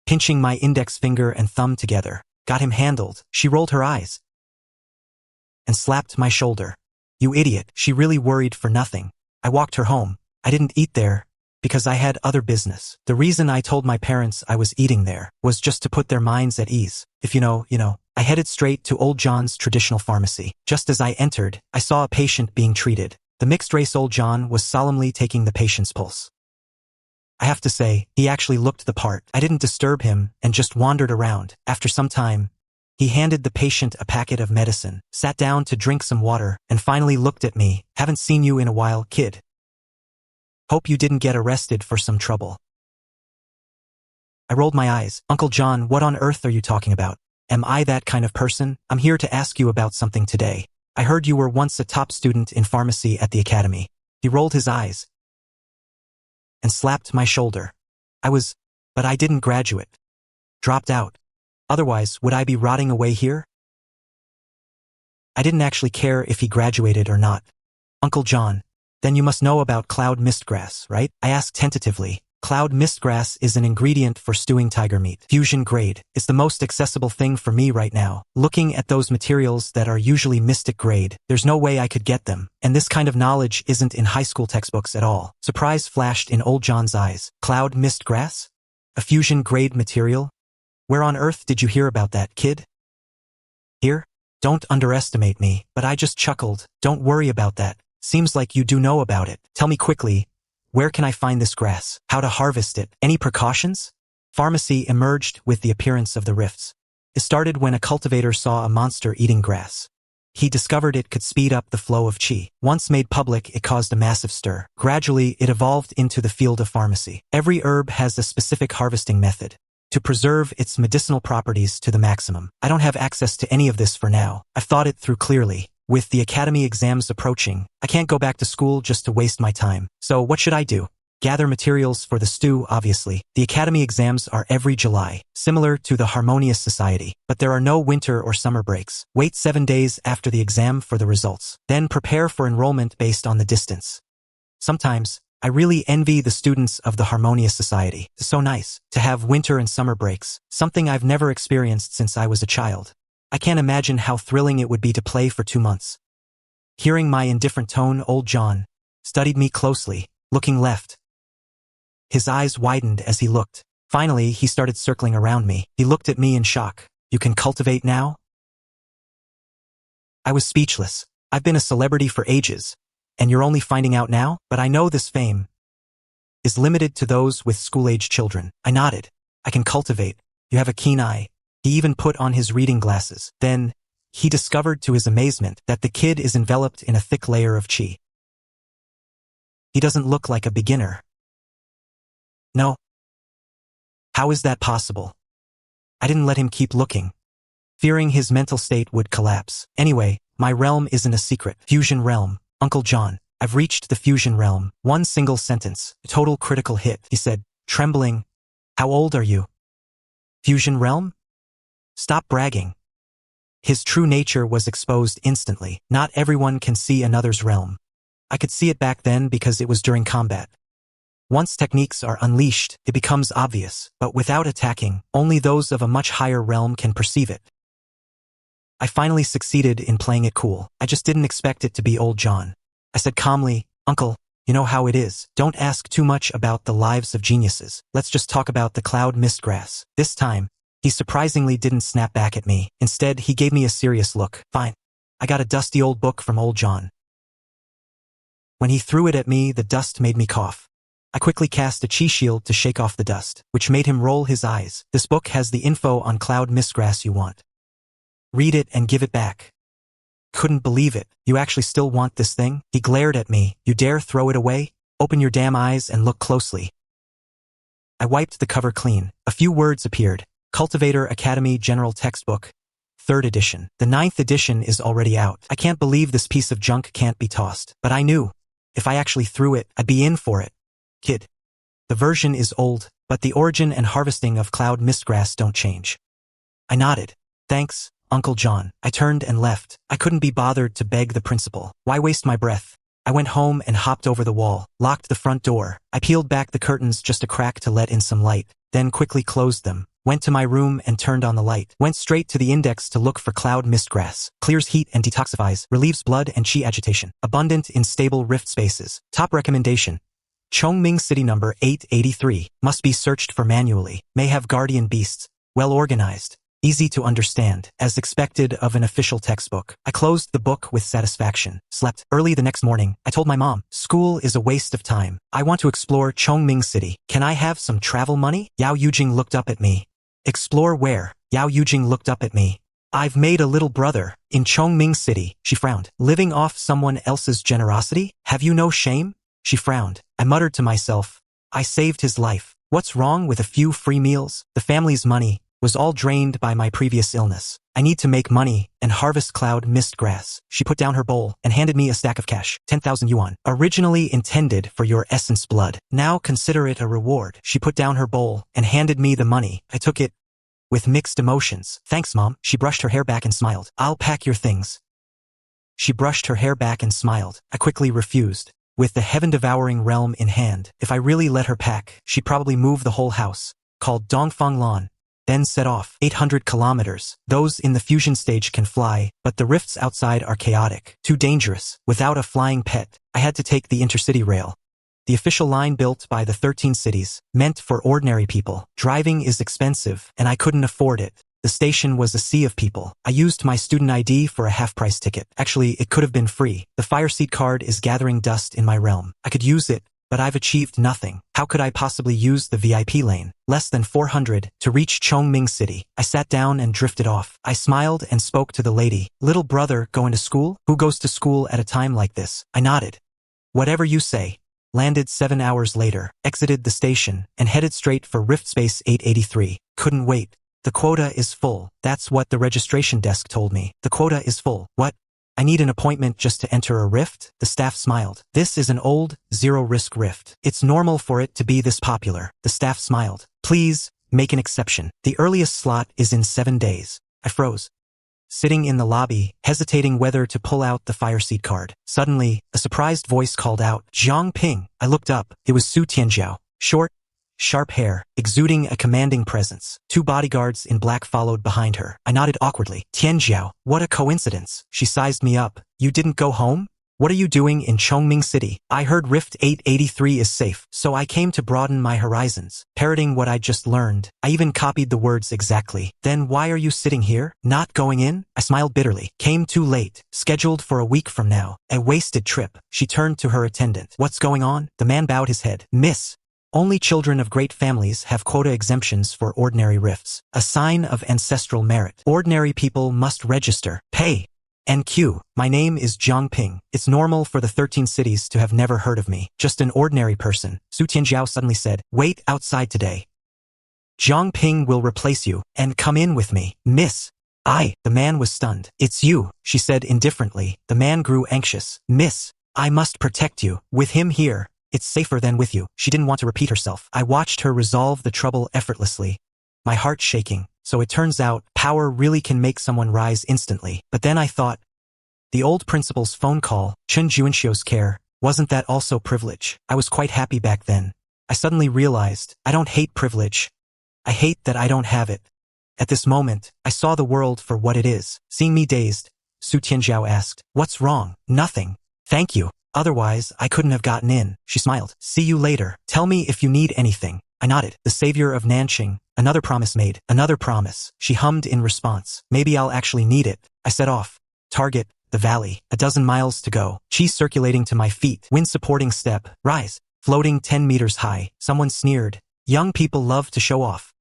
pinching my index finger and thumb together. Got him handled. She rolled her eyes and slapped my shoulder. You idiot. She really worried for nothing. I walked her home. I didn't eat there because I had other business. The reason I told my parents I was eating there was just to put their minds at ease. If you know. I headed straight to Old John's traditional pharmacy. Just as I entered, I saw a patient being treated. The mixed-race Old John was solemnly taking the patient's pulse. I have to say, he actually looked the part. I didn't disturb him and just wandered around. After some time, he handed the patient a packet of medicine, sat down to drink some water, and finally looked at me. Haven't seen you in a while, kid. Hope you didn't get arrested for some trouble. I rolled my eyes. Uncle John, what on earth are you talking about? Am I that kind of person? I'm here to ask you about something today. I heard you were once a top student in pharmacy at the academy. He rolled his eyes and slapped my shoulder. But I didn't graduate. Dropped out. Otherwise, would I be rotting away here? I didn't actually care if he graduated or not. Uncle John, then you must know about cloud mistgrass, right? I asked tentatively. Cloud mistgrass is an ingredient for stewing tiger meat. Fusion grade. It's the most accessible thing for me right now. Looking at those materials that are usually mystic grade, there's no way I could get them. And this kind of knowledge isn't in high school textbooks at all. Surprise flashed in Old John's eyes. Cloud mistgrass? A fusion grade material? Where on earth did you hear about that, kid? Here? Don't underestimate me, but I just chuckled. Don't worry about that. Seems like you do know about it. Tell me quickly. Where can I find this grass? How to harvest it? Any precautions? Pharmacy emerged with the appearance of the rifts. It started when a cultivator saw a monster eating grass. He discovered it could speed up the flow of qi. Once made public, it caused a massive stir. Gradually, it evolved into the field of pharmacy. Every herb has a specific harvesting method to preserve its medicinal properties to the maximum. I don't have access to any of this for now. I've thought it through clearly. With the academy exams approaching, I can't go back to school just to waste my time. So what should I do? Gather materials for the stew, obviously. The academy exams are every July, similar to the Harmonious Society, but there are no winter or summer breaks. Wait 7 days after the exam for the results. Then prepare for enrollment based on the distance. Sometimes, I really envy the students of the Harmonious Society. It's so nice to have winter and summer breaks, something I've never experienced since I was a child. I can't imagine how thrilling it would be to play for 2 months. Hearing my indifferent tone, Old John studied me closely, looking left. His eyes widened as he looked. Finally, he started circling around me. He looked at me in shock. You can cultivate now? I was speechless. I've been a celebrity for ages, and you're only finding out now? But I know this fame is limited to those with school-age children. I nodded. I can cultivate. You have a keen eye. He even put on his reading glasses. Then, he discovered to his amazement that the kid is enveloped in a thick layer of qi. He doesn't look like a beginner. No. How is that possible? I didn't let him keep looking, fearing his mental state would collapse. Anyway, my realm isn't a secret. Fusion realm. Uncle John, I've reached the fusion realm. One single sentence. A total critical hit, he said, trembling. How old are you? Fusion realm? Stop bragging. His true nature was exposed instantly. Not everyone can see another's realm. I could see it back then because it was during combat. Once techniques are unleashed, it becomes obvious, but without attacking, only those of a much higher realm can perceive it. I finally succeeded in playing it cool. I just didn't expect it to be old John. I said calmly, "Uncle, you know how it is. Don't ask too much about the lives of geniuses. Let's just talk about the cloud mist grass." This time, he surprisingly didn't snap back at me. Instead, he gave me a serious look. "Fine. I got a dusty old book from old John." When he threw it at me, the dust made me cough. I quickly cast a chi shield to shake off the dust, which made him roll his eyes. "This book has the info on cloud mistgrass you want. Read it and give it back." Couldn't believe it. "You actually still want this thing?" He glared at me. "You dare throw it away? Open your damn eyes and look closely." I wiped the cover clean. A few words appeared. Cultivator Academy General Textbook, 3rd edition. The 9th edition is already out. I can't believe this piece of junk can't be tossed. But I knew, if I actually threw it, I'd be in for it. "Kid. The version is old, but the origin and harvesting of cloud mistgrass don't change." I nodded. "Thanks, Uncle John." I turned and left. I couldn't be bothered to beg the principal. Why waste my breath? I went home and hopped over the wall, locked the front door. I peeled back the curtains just a crack to let in some light, then quickly closed them. Went to my room and turned on the light. Went straight to the index to look for cloud mistgrass. Clears heat and detoxifies, relieves blood and chi agitation. Abundant in stable rift spaces. Top recommendation. Chongming City number 883. Must be searched for manually. May have guardian beasts. Well organized. Easy to understand, as expected of an official textbook. I closed the book with satisfaction. Slept. Early the next morning, I told my mom, "School is a waste of time. I want to explore Chongming City. Can I have some travel money?" Yao Yujing looked up at me. "Explore where?" Yao Yujing looked up at me. "I've made a little brother, in Chongming City." She frowned. "Living off someone else's generosity? Have you no shame?" She frowned. I muttered to myself, "I saved his life. What's wrong with a few free meals?" The family's money was all drained by my previous illness. I need to make money and harvest cloud mist grass. She put down her bowl and handed me a stack of cash, 10,000 yuan. "Originally intended for your essence blood. Now consider it a reward." She put down her bowl and handed me the money. I took it with mixed emotions. "Thanks, Mom." She brushed her hair back and smiled. "I'll pack your things." She brushed her hair back and smiled. I quickly refused. With the heaven-devouring realm in hand, if I really let her pack, she'd probably move the whole house, called Dongfang Lan, then set off 800 kilometers. Those in the fusion stage can fly, but the rifts outside are chaotic. Too dangerous. Without a flying pet, I had to take the intercity rail. The official line built by the 13 cities, meant for ordinary people. Driving is expensive, and I couldn't afford it. The station was a sea of people. I used my student ID for a half-price ticket. Actually, it could have been free. The fire seat card is gathering dust in my realm. I could use it, but I've achieved nothing. How could I possibly use the VIP lane? Less than 400 to reach Chongming City. I sat down and drifted off. I smiled and spoke to the lady. "Little brother going to school? Who goes to school at a time like this?" I nodded. "Whatever you say." Landed 7 hours later, exited the station, and headed straight for Rift Space 883. Couldn't wait. "The quota is full." That's what the registration desk told me. "The quota is full." What? I need an appointment just to enter a rift? The staff smiled. "This is an old, zero-risk rift. It's normal for it to be this popular." The staff smiled. "Please, make an exception. The earliest slot is in 7 days." I froze. Sitting in the lobby, hesitating whether to pull out the fire seat card. Suddenly, a surprised voice called out, "Jiang Ping." I looked up. It was Su Tianjiao. Short, sharp hair, exuding a commanding presence. 2 bodyguards in black followed behind her. I nodded awkwardly. "Tianjiao, what a coincidence." She sized me up. "You didn't go home? What are you doing in Chongming City?" "I heard Rift 883 is safe, so I came to broaden my horizons." Parroting what I just learned, I even copied the words exactly. "Then why are you sitting here? Not going in?" I smiled bitterly. "Came too late. Scheduled for a week from now. A wasted trip." She turned to her attendant. "What's going on?" The man bowed his head. "Miss, only children of great families have quota exemptions for ordinary rifts. A sign of ancestral merit. Ordinary people must register, pay, and queue. My name is Jiang Ping. It's normal for the 13 cities to have never heard of me. Just an ordinary person." Su Tianjiao suddenly said, "Wait outside today. Jiang Ping will replace you, and come in with me." "Miss, The man was stunned. "It's you," she said indifferently. The man grew anxious. "Miss, I must protect you. With him here, it's safer than with you." She didn't want to repeat herself. I watched her resolve the trouble effortlessly, my heart shaking. So it turns out, power really can make someone rise instantly. But then I thought, the old principal's phone call, Chun Juanxio's care, wasn't that also privilege? I was quite happy back then. I suddenly realized, I don't hate privilege. I hate that I don't have it. At this moment, I saw the world for what it is. Seeing me dazed, Su Tianzhao asked, "What's wrong?" "Nothing. Thank you. Otherwise, I couldn't have gotten in." She smiled. "See you later. Tell me if you need anything." I nodded. The savior of Nanqing. Another promise made. Another promise. She hummed in response. Maybe I'll actually need it. I set off. Target, the valley. 12 miles to go. Chi circulating to my feet. Wind supporting step. Rise. Floating 10 meters high. Someone sneered. Young people love to show off.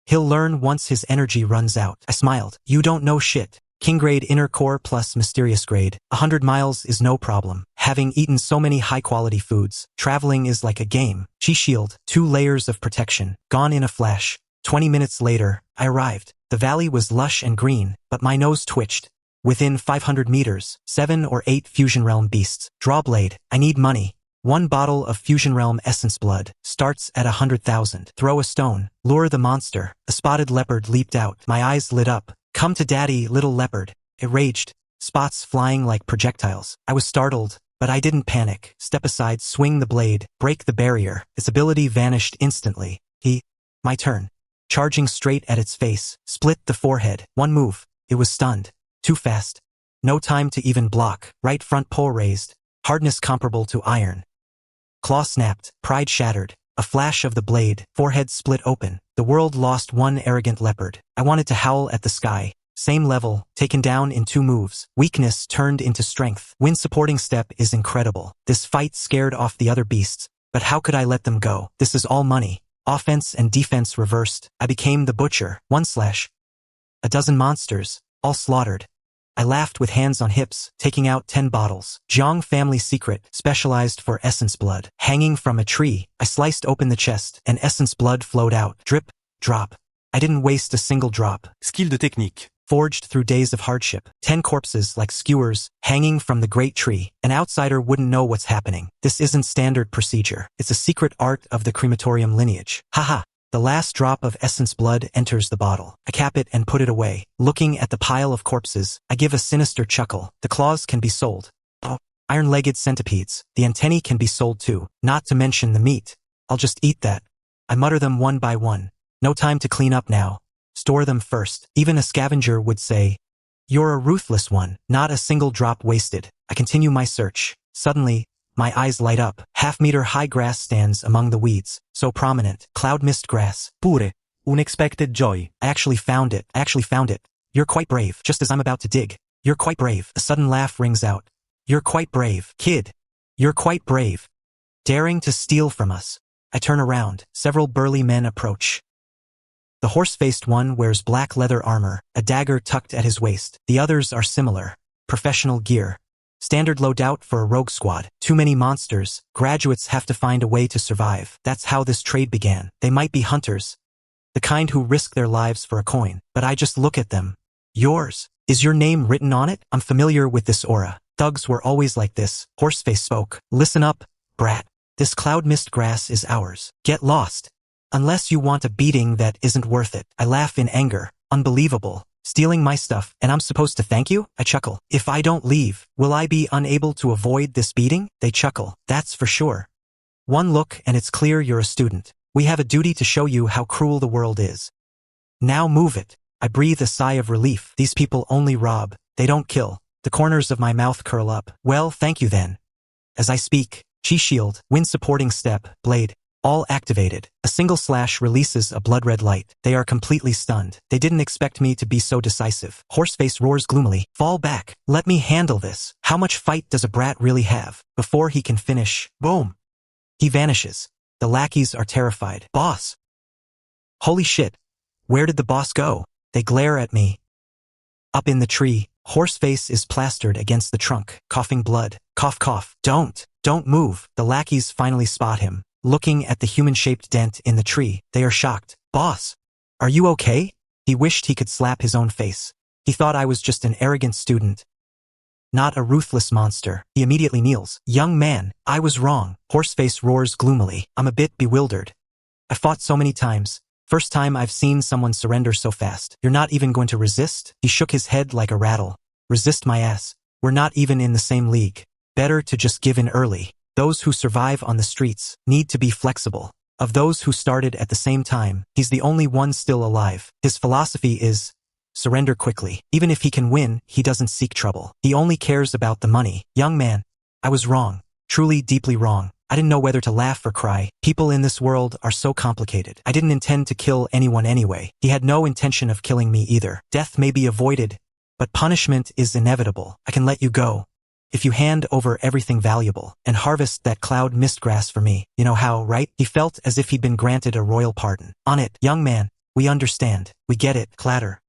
He'll learn once his energy runs out. I smiled. You don't know shit. King grade inner core plus mysterious grade. 100 miles is no problem. Having eaten so many high-quality foods, traveling is like a game. Chi shield, 2 layers of protection, gone in a flash. 20 minutes later, I arrived. The valley was lush and green, but my nose twitched. Within 500 meters, 7 or 8 Fusion Realm beasts. Draw blade. I need money. 1 bottle of Fusion Realm essence blood. Starts at 100,000. Throw a stone. Lure the monster. A spotted leopard leaped out. My eyes lit up. Come to daddy, little leopard. It raged. Spots flying like projectiles. I was startled, but I didn't panic. Step aside, swing the blade, break the barrier. Its ability vanished instantly. My turn. Charging straight at its face. Split the forehead. 1 move. It was stunned. Too fast. No time to even block. Right front paw raised. Hardness comparable to iron. Claw snapped. Pride shattered. A flash of the blade. Forehead split open. The world lost 1 arrogant leopard. I wanted to howl at the sky. Same level, taken down in 2 moves. Weakness turned into strength. Wind supporting step is incredible. This fight scared off the other beasts. But how could I let them go? This is all money. Offense and defense reversed. I became the butcher. 1 slash. 12 monsters, all slaughtered. I laughed with hands on hips, taking out 10 bottles. Jiang family secret, specialized for essence blood. Hanging from a tree, I sliced open the chest, and essence blood flowed out. Drip, drop. I didn't waste a single drop. Skill de technique. Forged through days of hardship. 10 corpses like skewers, hanging from the great tree. An outsider wouldn't know what's happening. This isn't standard procedure. It's a secret art of the crematorium lineage. Haha. The last drop of essence blood enters the bottle. I cap it and put it away. Looking at the pile of corpses, I give a sinister chuckle. The claws can be sold. Oh, iron-legged centipedes. The antennae can be sold too. Not to mention the meat. I'll just eat that. I mutter them one by one. No time to clean up now. Store them first. Even a scavenger would say, "You're a ruthless one." Not a single drop wasted. I continue my search. Suddenly, my eyes light up. Half-meter high grass stands among the weeds. So prominent. Cloud mist grass. Pure. Unexpected joy. I actually found it. You're quite brave. Just as I'm about to dig. You're quite brave. A sudden laugh rings out. You're quite brave. Kid. You're quite brave. Daring to steal from us. I turn around. Several burly men approach. The horse-faced one wears black leather armor, a dagger tucked at his waist. The others are similar. Professional gear. Standard loadout for a rogue squad. Too many monsters. Graduates have to find a way to survive. That's how this trade began. They might be hunters. The kind who risk their lives for a coin. But I just look at them. Yours. Is your name written on it? I'm familiar with this aura. Thugs were always like this. Horseface spoke. Listen up, brat. This cloud mist grass is ours. Get lost. Unless you want a beating that isn't worth it. I laugh in anger. Unbelievable. Stealing my stuff, and I'm supposed to thank you? I chuckle. If I don't leave, will I be unable to avoid this beating? They chuckle. That's for sure. One look and it's clear you're a student. We have a duty to show you how cruel the world is. Now move it. I breathe a sigh of relief. These people only rob. They don't kill. The corners of my mouth curl up. Well, thank you then. As I speak, chi shield, wind supporting step, blade, all activated. A single slash releases a blood-red light. They are completely stunned. They didn't expect me to be so decisive. Horseface roars gloomily. Fall back. Let me handle this. How much fight does a brat really have? Before he can finish, boom. He vanishes. The lackeys are terrified. Boss. Holy shit. Where did the boss go? They glare at me. Up in the tree, Horseface is plastered against the trunk, coughing blood. Cough, cough. Don't move. The lackeys finally spot him. Looking at the human-shaped dent in the tree, they are shocked. Boss, are you okay? He wished he could slap his own face. He thought I was just an arrogant student, not a ruthless monster. He immediately kneels. Young man, I was wrong. Horseface roars gloomily. I'm a bit bewildered. I fought so many times. First time I've seen someone surrender so fast. You're not even going to resist? He shook his head like a rattle. Resist my ass. We're not even in the same league. Better to just give in early. Those who survive on the streets need to be flexible. Of those who started at the same time, he's the only one still alive. His philosophy is, surrender quickly. Even if he can win, he doesn't seek trouble. He only cares about the money. Young man, I was wrong. Truly deeply wrong. I didn't know whether to laugh or cry. People in this world are so complicated. I didn't intend to kill anyone anyway. He had no intention of killing me either. Death may be avoided, but punishment is inevitable. I can let you go if you hand over everything valuable and harvest that cloud mist grass for me. You know how, right? He felt as if he'd been granted a royal pardon. On it, young man. We understand. We get it. Clatter.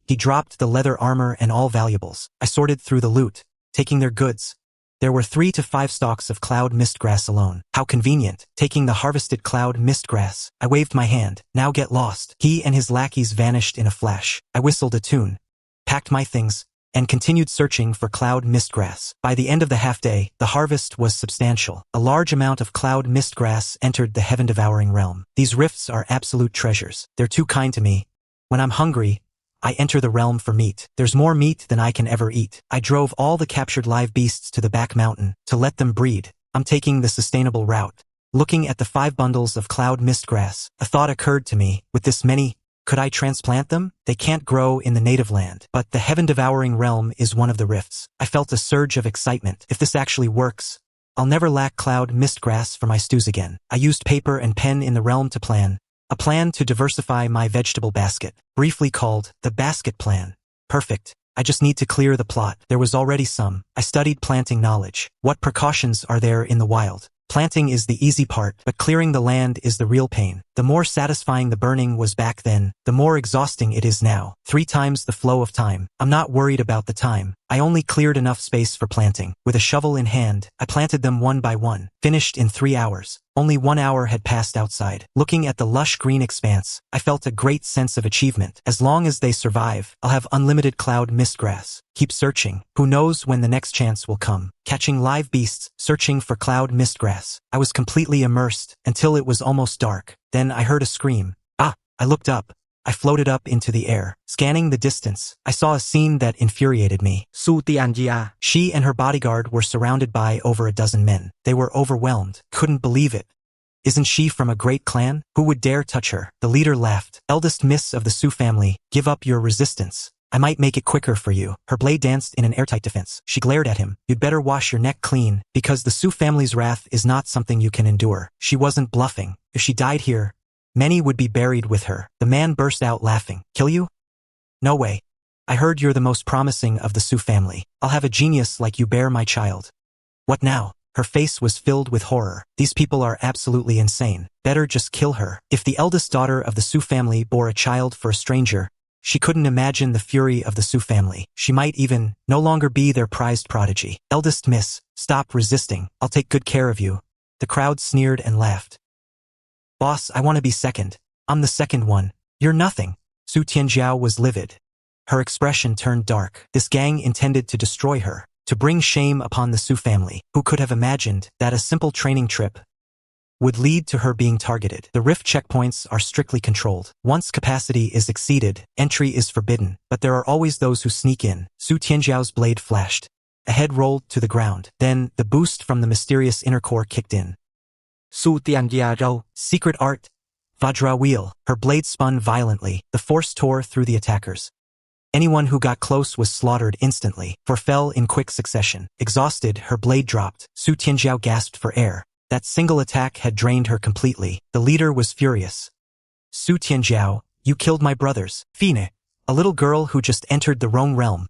He dropped the leather armor and all valuables. I sorted through the loot, taking their goods. There were 3 to 5 stalks of cloud mist grass alone. How convenient. Taking the harvested cloud mist grass, I waved my hand. Now get lost. He and his lackeys vanished in a flash. I whistled a tune, packed my things, and continued searching for cloud mist grass. By the end of the half-day, the harvest was substantial. A large amount of cloud mist grass entered the heaven-devouring realm. These rifts are absolute treasures. They're too kind to me. When I'm hungry, I enter the realm for meat. There's more meat than I can ever eat. I drove all the captured live beasts to the back mountain to let them breed. I'm taking the sustainable route. Looking at the 5 bundles of cloud mist grass, a thought occurred to me. With this many, could I transplant them? They can't grow in the native land, but the heaven-devouring realm is one of the rifts. I felt a surge of excitement. If this actually works, I'll never lack cloud mist grass for my stews again. I used paper and pen in the realm to plan. A plan to diversify my vegetable basket, briefly called the basket plan. Perfect. I just need to clear the plot. There was already some. I studied planting knowledge. What precautions are there in the wild? Planting is the easy part, but clearing the land is the real pain. The more satisfying the burning was back then, the more exhausting it is now. 3 times the flow of time. I'm not worried about the time. I only cleared enough space for planting. With a shovel in hand, I planted them one by one. Finished in 3 hours. Only 1 hour had passed outside. Looking at the lush green expanse, I felt a great sense of achievement. As long as they survive, I'll have unlimited cloud mist grass. Keep searching. Who knows when the next chance will come? Catching live beasts, searching for cloud mist grass. I was completely immersed until it was almost dark. Then I heard a scream. Ah! I looked up. I floated up into the air. Scanning the distance, I saw a scene that infuriated me. Su Tianjia. She and her bodyguard were surrounded by over a dozen men. They were overwhelmed. Couldn't believe it. Isn't she from a great clan? Who would dare touch her? The leader laughed. Eldest miss of the Su family, give up your resistance. I might make it quicker for you. Her blade danced in an airtight defense. She glared at him. You'd better wash your neck clean, because the Su family's wrath is not something you can endure. She wasn't bluffing. If she died here, many would be buried with her. The man burst out laughing. Kill you? No way. I heard you're the most promising of the Su family. I'll have a genius like you bear my child. What now? Her face was filled with horror. These people are absolutely insane. Better just kill her. If the eldest daughter of the Su family bore a child for a stranger, she couldn't imagine the fury of the Su family. She might even no longer be their prized prodigy. Eldest miss, stop resisting. I'll take good care of you. The crowd sneered and laughed. Boss, I want to be second. I'm the second one. You're nothing. Su Tianjiao was livid. Her expression turned dark. This gang intended to destroy her, to bring shame upon the Su family. Who could have imagined that a simple training trip would lead to her being targeted? The rift checkpoints are strictly controlled. Once capacity is exceeded, entry is forbidden, but there are always those who sneak in. Su Tianjiao's blade flashed. A head rolled to the ground. Then, the boost from the mysterious inner core kicked in. Su Tianjiao, secret art. Vajra wheel. Her blade spun violently. The force tore through the attackers. Anyone who got close was slaughtered instantly, or fell in quick succession. Exhausted, her blade dropped. Su Tianjiao gasped for air. That single attack had drained her completely. The leader was furious. Su Tianjiao, you killed my brothers. Fine, a little girl who just entered the wrong realm,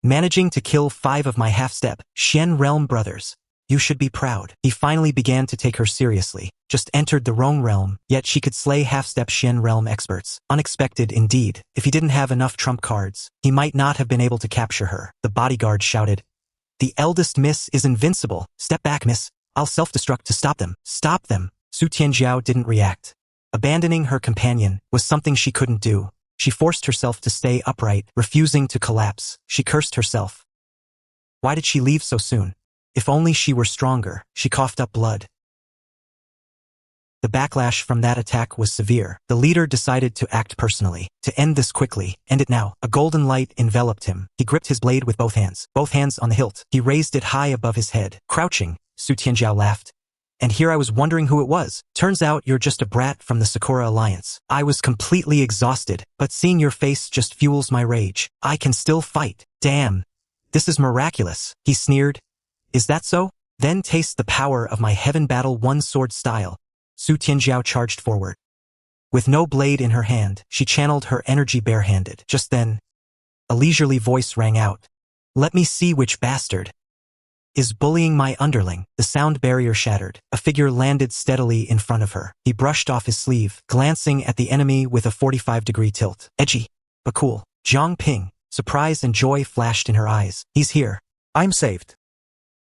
managing to kill 5 of my half-step Xian realm brothers. You should be proud. He finally began to take her seriously. Just entered the wrong realm, yet she could slay half-step Xian realm experts. Unexpected indeed. If he didn't have enough trump cards, he might not have been able to capture her. The bodyguard shouted. The eldest miss is invincible. Step back, miss. I'll self-destruct to stop them. Stop them. Su Tianjiao didn't react. Abandoning her companion was something she couldn't do. She forced herself to stay upright, refusing to collapse. She cursed herself. Why did she leave so soon? If only she were stronger. She coughed up blood. The backlash from that attack was severe. The leader decided to act personally. To end this quickly, end it now. A golden light enveloped him. He gripped his blade with both hands on the hilt. He raised it high above his head. Crouching, Su Tianjiao laughed. And here I was wondering who it was. Turns out you're just a brat from the Sakura Alliance. I was completely exhausted, but seeing your face just fuels my rage. I can still fight. Damn. This is miraculous, he sneered. Is that so? Then taste the power of my heaven battle one sword style. Su Tianjiao charged forward. With no blade in her hand, she channeled her energy barehanded. Just then, a leisurely voice rang out. Let me see which bastard is bullying my underling. The sound barrier shattered. A figure landed steadily in front of her. He brushed off his sleeve, glancing at the enemy with a 45-degree tilt. Edgy, but cool. Jiang Ping. Surprise and joy flashed in her eyes. He's here. I'm saved.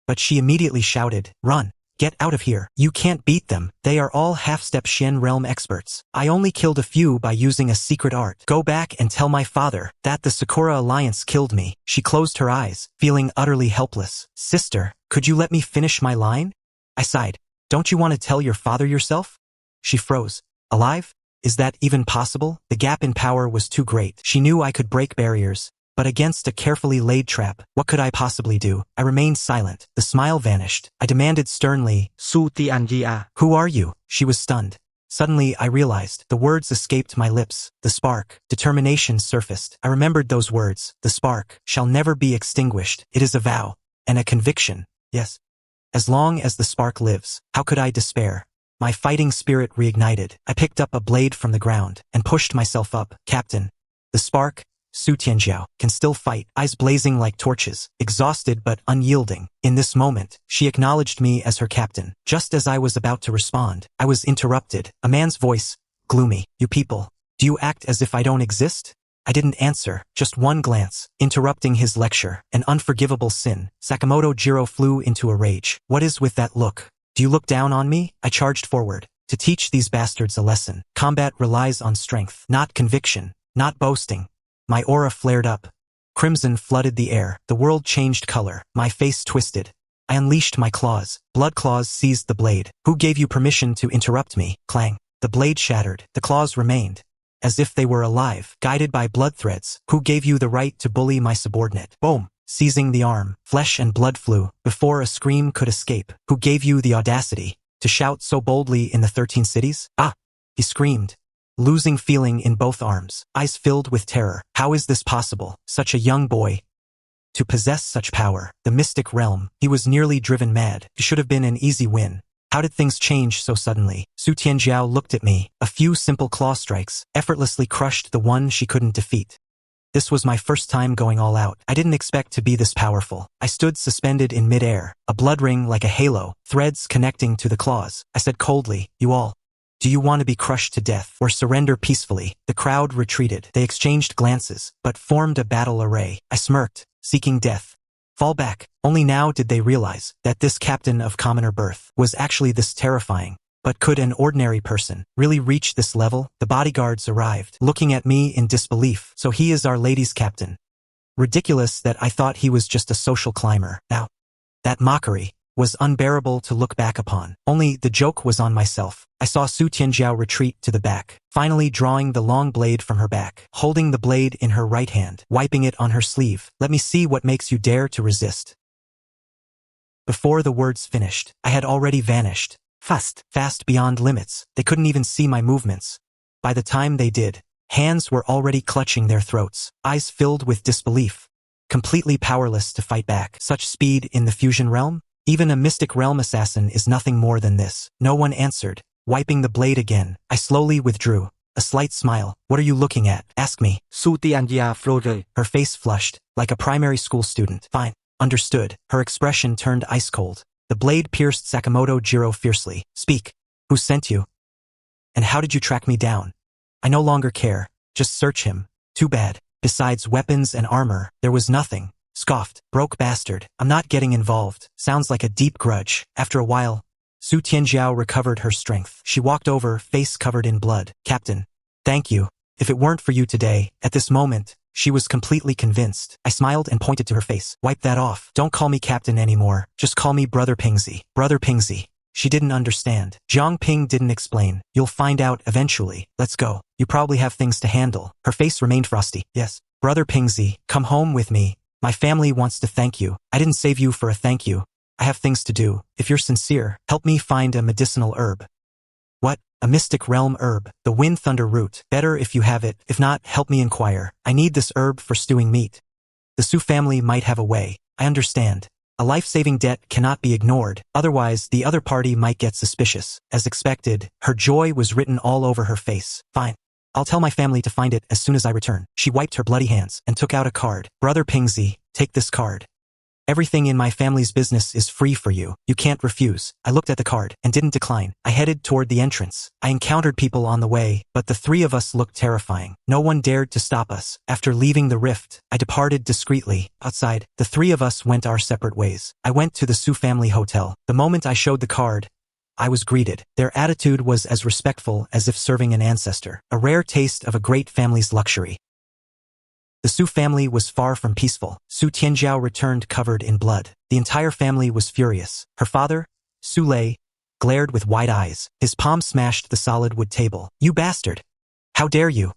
But she immediately shouted, run. Get out of here. You can't beat them. They are all half-step Shen realm experts. I only killed a few by using a secret art. Go back and tell my father that the Sakura Alliance killed me. She closed her eyes, feeling utterly helpless. Sister, could you let me finish my line? I sighed. Don't you want to tell your father yourself? She froze. Alive? Is that even possible? The gap in power was too great. She knew I could break barriers, but against a carefully laid trap, what could I possibly do? I remained silent. The smile vanished. I demanded sternly, Su Tianjia. who are you? She was stunned. Suddenly, I realized. The words escaped my lips. The spark, determination surfaced. I remembered those words. The spark shall never be extinguished. It is a vow, and a conviction. Yes. As long as the spark lives, how could I despair? My fighting spirit reignited. I picked up a blade from the ground and pushed myself up. Captain. The spark, Su Tianjiao, can still fight, eyes blazing like torches, exhausted but unyielding. In this moment, she acknowledged me as her captain. Just as I was about to respond, I was interrupted. A man's voice, gloomy. You people, do you act as if I don't exist? I didn't answer, just one glance, interrupting his lecture. An unforgivable sin. Sakamoto Jiro flew into a rage. What is with that look? Do you look down on me? I charged forward. To teach these bastards a lesson. Combat relies on strength, not conviction, not boasting. My aura flared up. Crimson flooded the air. The world changed color. My face twisted. I unleashed my claws. Blood claws seized the blade. Who gave you permission to interrupt me? Clang. The blade shattered. The claws remained, as if they were alive, guided by blood threads. Who gave you the right to bully my subordinate? Boom. Seizing the arm, flesh and blood flew, before a scream could escape. Who gave you the audacity to shout so boldly in the 13 cities? Ah! He screamed, losing feeling in both arms, eyes filled with terror. How is this possible? Such a young boy to possess such power. The mystic realm. He was nearly driven mad. It should have been an easy win. How did things change so suddenly? Su Tianjiao looked at me. A few simple claw strikes effortlessly crushed the one she couldn't defeat. This was my first time going all out. I didn't expect to be this powerful. I stood suspended in midair, a blood ring like a halo, threads connecting to the claws. I said coldly, you all, do you want to be crushed to death or surrender peacefully? The crowd retreated. They exchanged glances, but formed a battle array. I smirked, seeking death. Fall back. Only now did they realize that this captain of commoner birth was actually this terrifying. But could an ordinary person really reach this level? The bodyguards arrived, looking at me in disbelief. So he is Our Lady's captain. Ridiculous that I thought he was just a social climber. Now, that mockery was unbearable to look back upon. Only the joke was on myself. I saw Su Tianjiao retreat to the back, finally drawing the long blade from her back, holding the blade in her right hand, wiping it on her sleeve. Let me see what makes you dare to resist. Before the words finished, I had already vanished. Fast beyond limits. They couldn't even see my movements. By the time they did, hands were already clutching their throats, eyes filled with disbelief, completely powerless to fight back. Such speed in the fusion realm? Even a mystic realm assassin is nothing more than this. No one answered. Wiping the blade again, I slowly withdrew. A slight smile. What are you looking at? Ask me. Su Tianjia Flore. Her face flushed, like a primary school student. Fine. Understood. Her expression turned ice cold. The blade pierced Sakamoto Jiro fiercely. Speak. Who sent you? And how did you track me down? I no longer care. Just search him. Too bad. Besides weapons and armor, there was nothing. Scoffed. Broke bastard. I'm not getting involved. Sounds like a deep grudge. After a while, Su Tianjiao recovered her strength. She walked over, face covered in blood. Captain, thank you. If it weren't for you today, at this moment, she was completely convinced. I smiled and pointed to her face. Wipe that off. Don't call me captain anymore. Just call me Brother Pingzi. Brother Pingzi. She didn't understand. Jiang Ping didn't explain. You'll find out eventually. Let's go. You probably have things to handle. Her face remained frosty. Yes. Brother Pingzi, come home with me. My family wants to thank you. I didn't save you for a thank you. I have things to do. If you're sincere, help me find a medicinal herb. What? A mystic realm herb. The wind thunder root. Better if you have it. If not, help me inquire. I need this herb for stewing meat. The Su family might have a way. I understand. A life-saving debt cannot be ignored, otherwise the other party might get suspicious. As expected, her joy was written all over her face. Fine. I'll tell my family to find it as soon as I return. She wiped her bloody hands and took out a card. Brother Pingzi, take this card. Everything in my family's business is free for you. You can't refuse. I looked at the card and didn't decline. I headed toward the entrance. I encountered people on the way, but the three of us looked terrifying. No one dared to stop us. After leaving the rift, I departed discreetly. Outside, the three of us went our separate ways. I went to the Su family hotel. The moment I showed the card, I was greeted. Their attitude was as respectful as if serving an ancestor. A rare taste of a great family's luxury. The Su family was far from peaceful. Su Tianjiao returned covered in blood. The entire family was furious. Her father, Su Lei, glared with wide eyes. His palm smashed the solid wood table. You bastard! How dare you?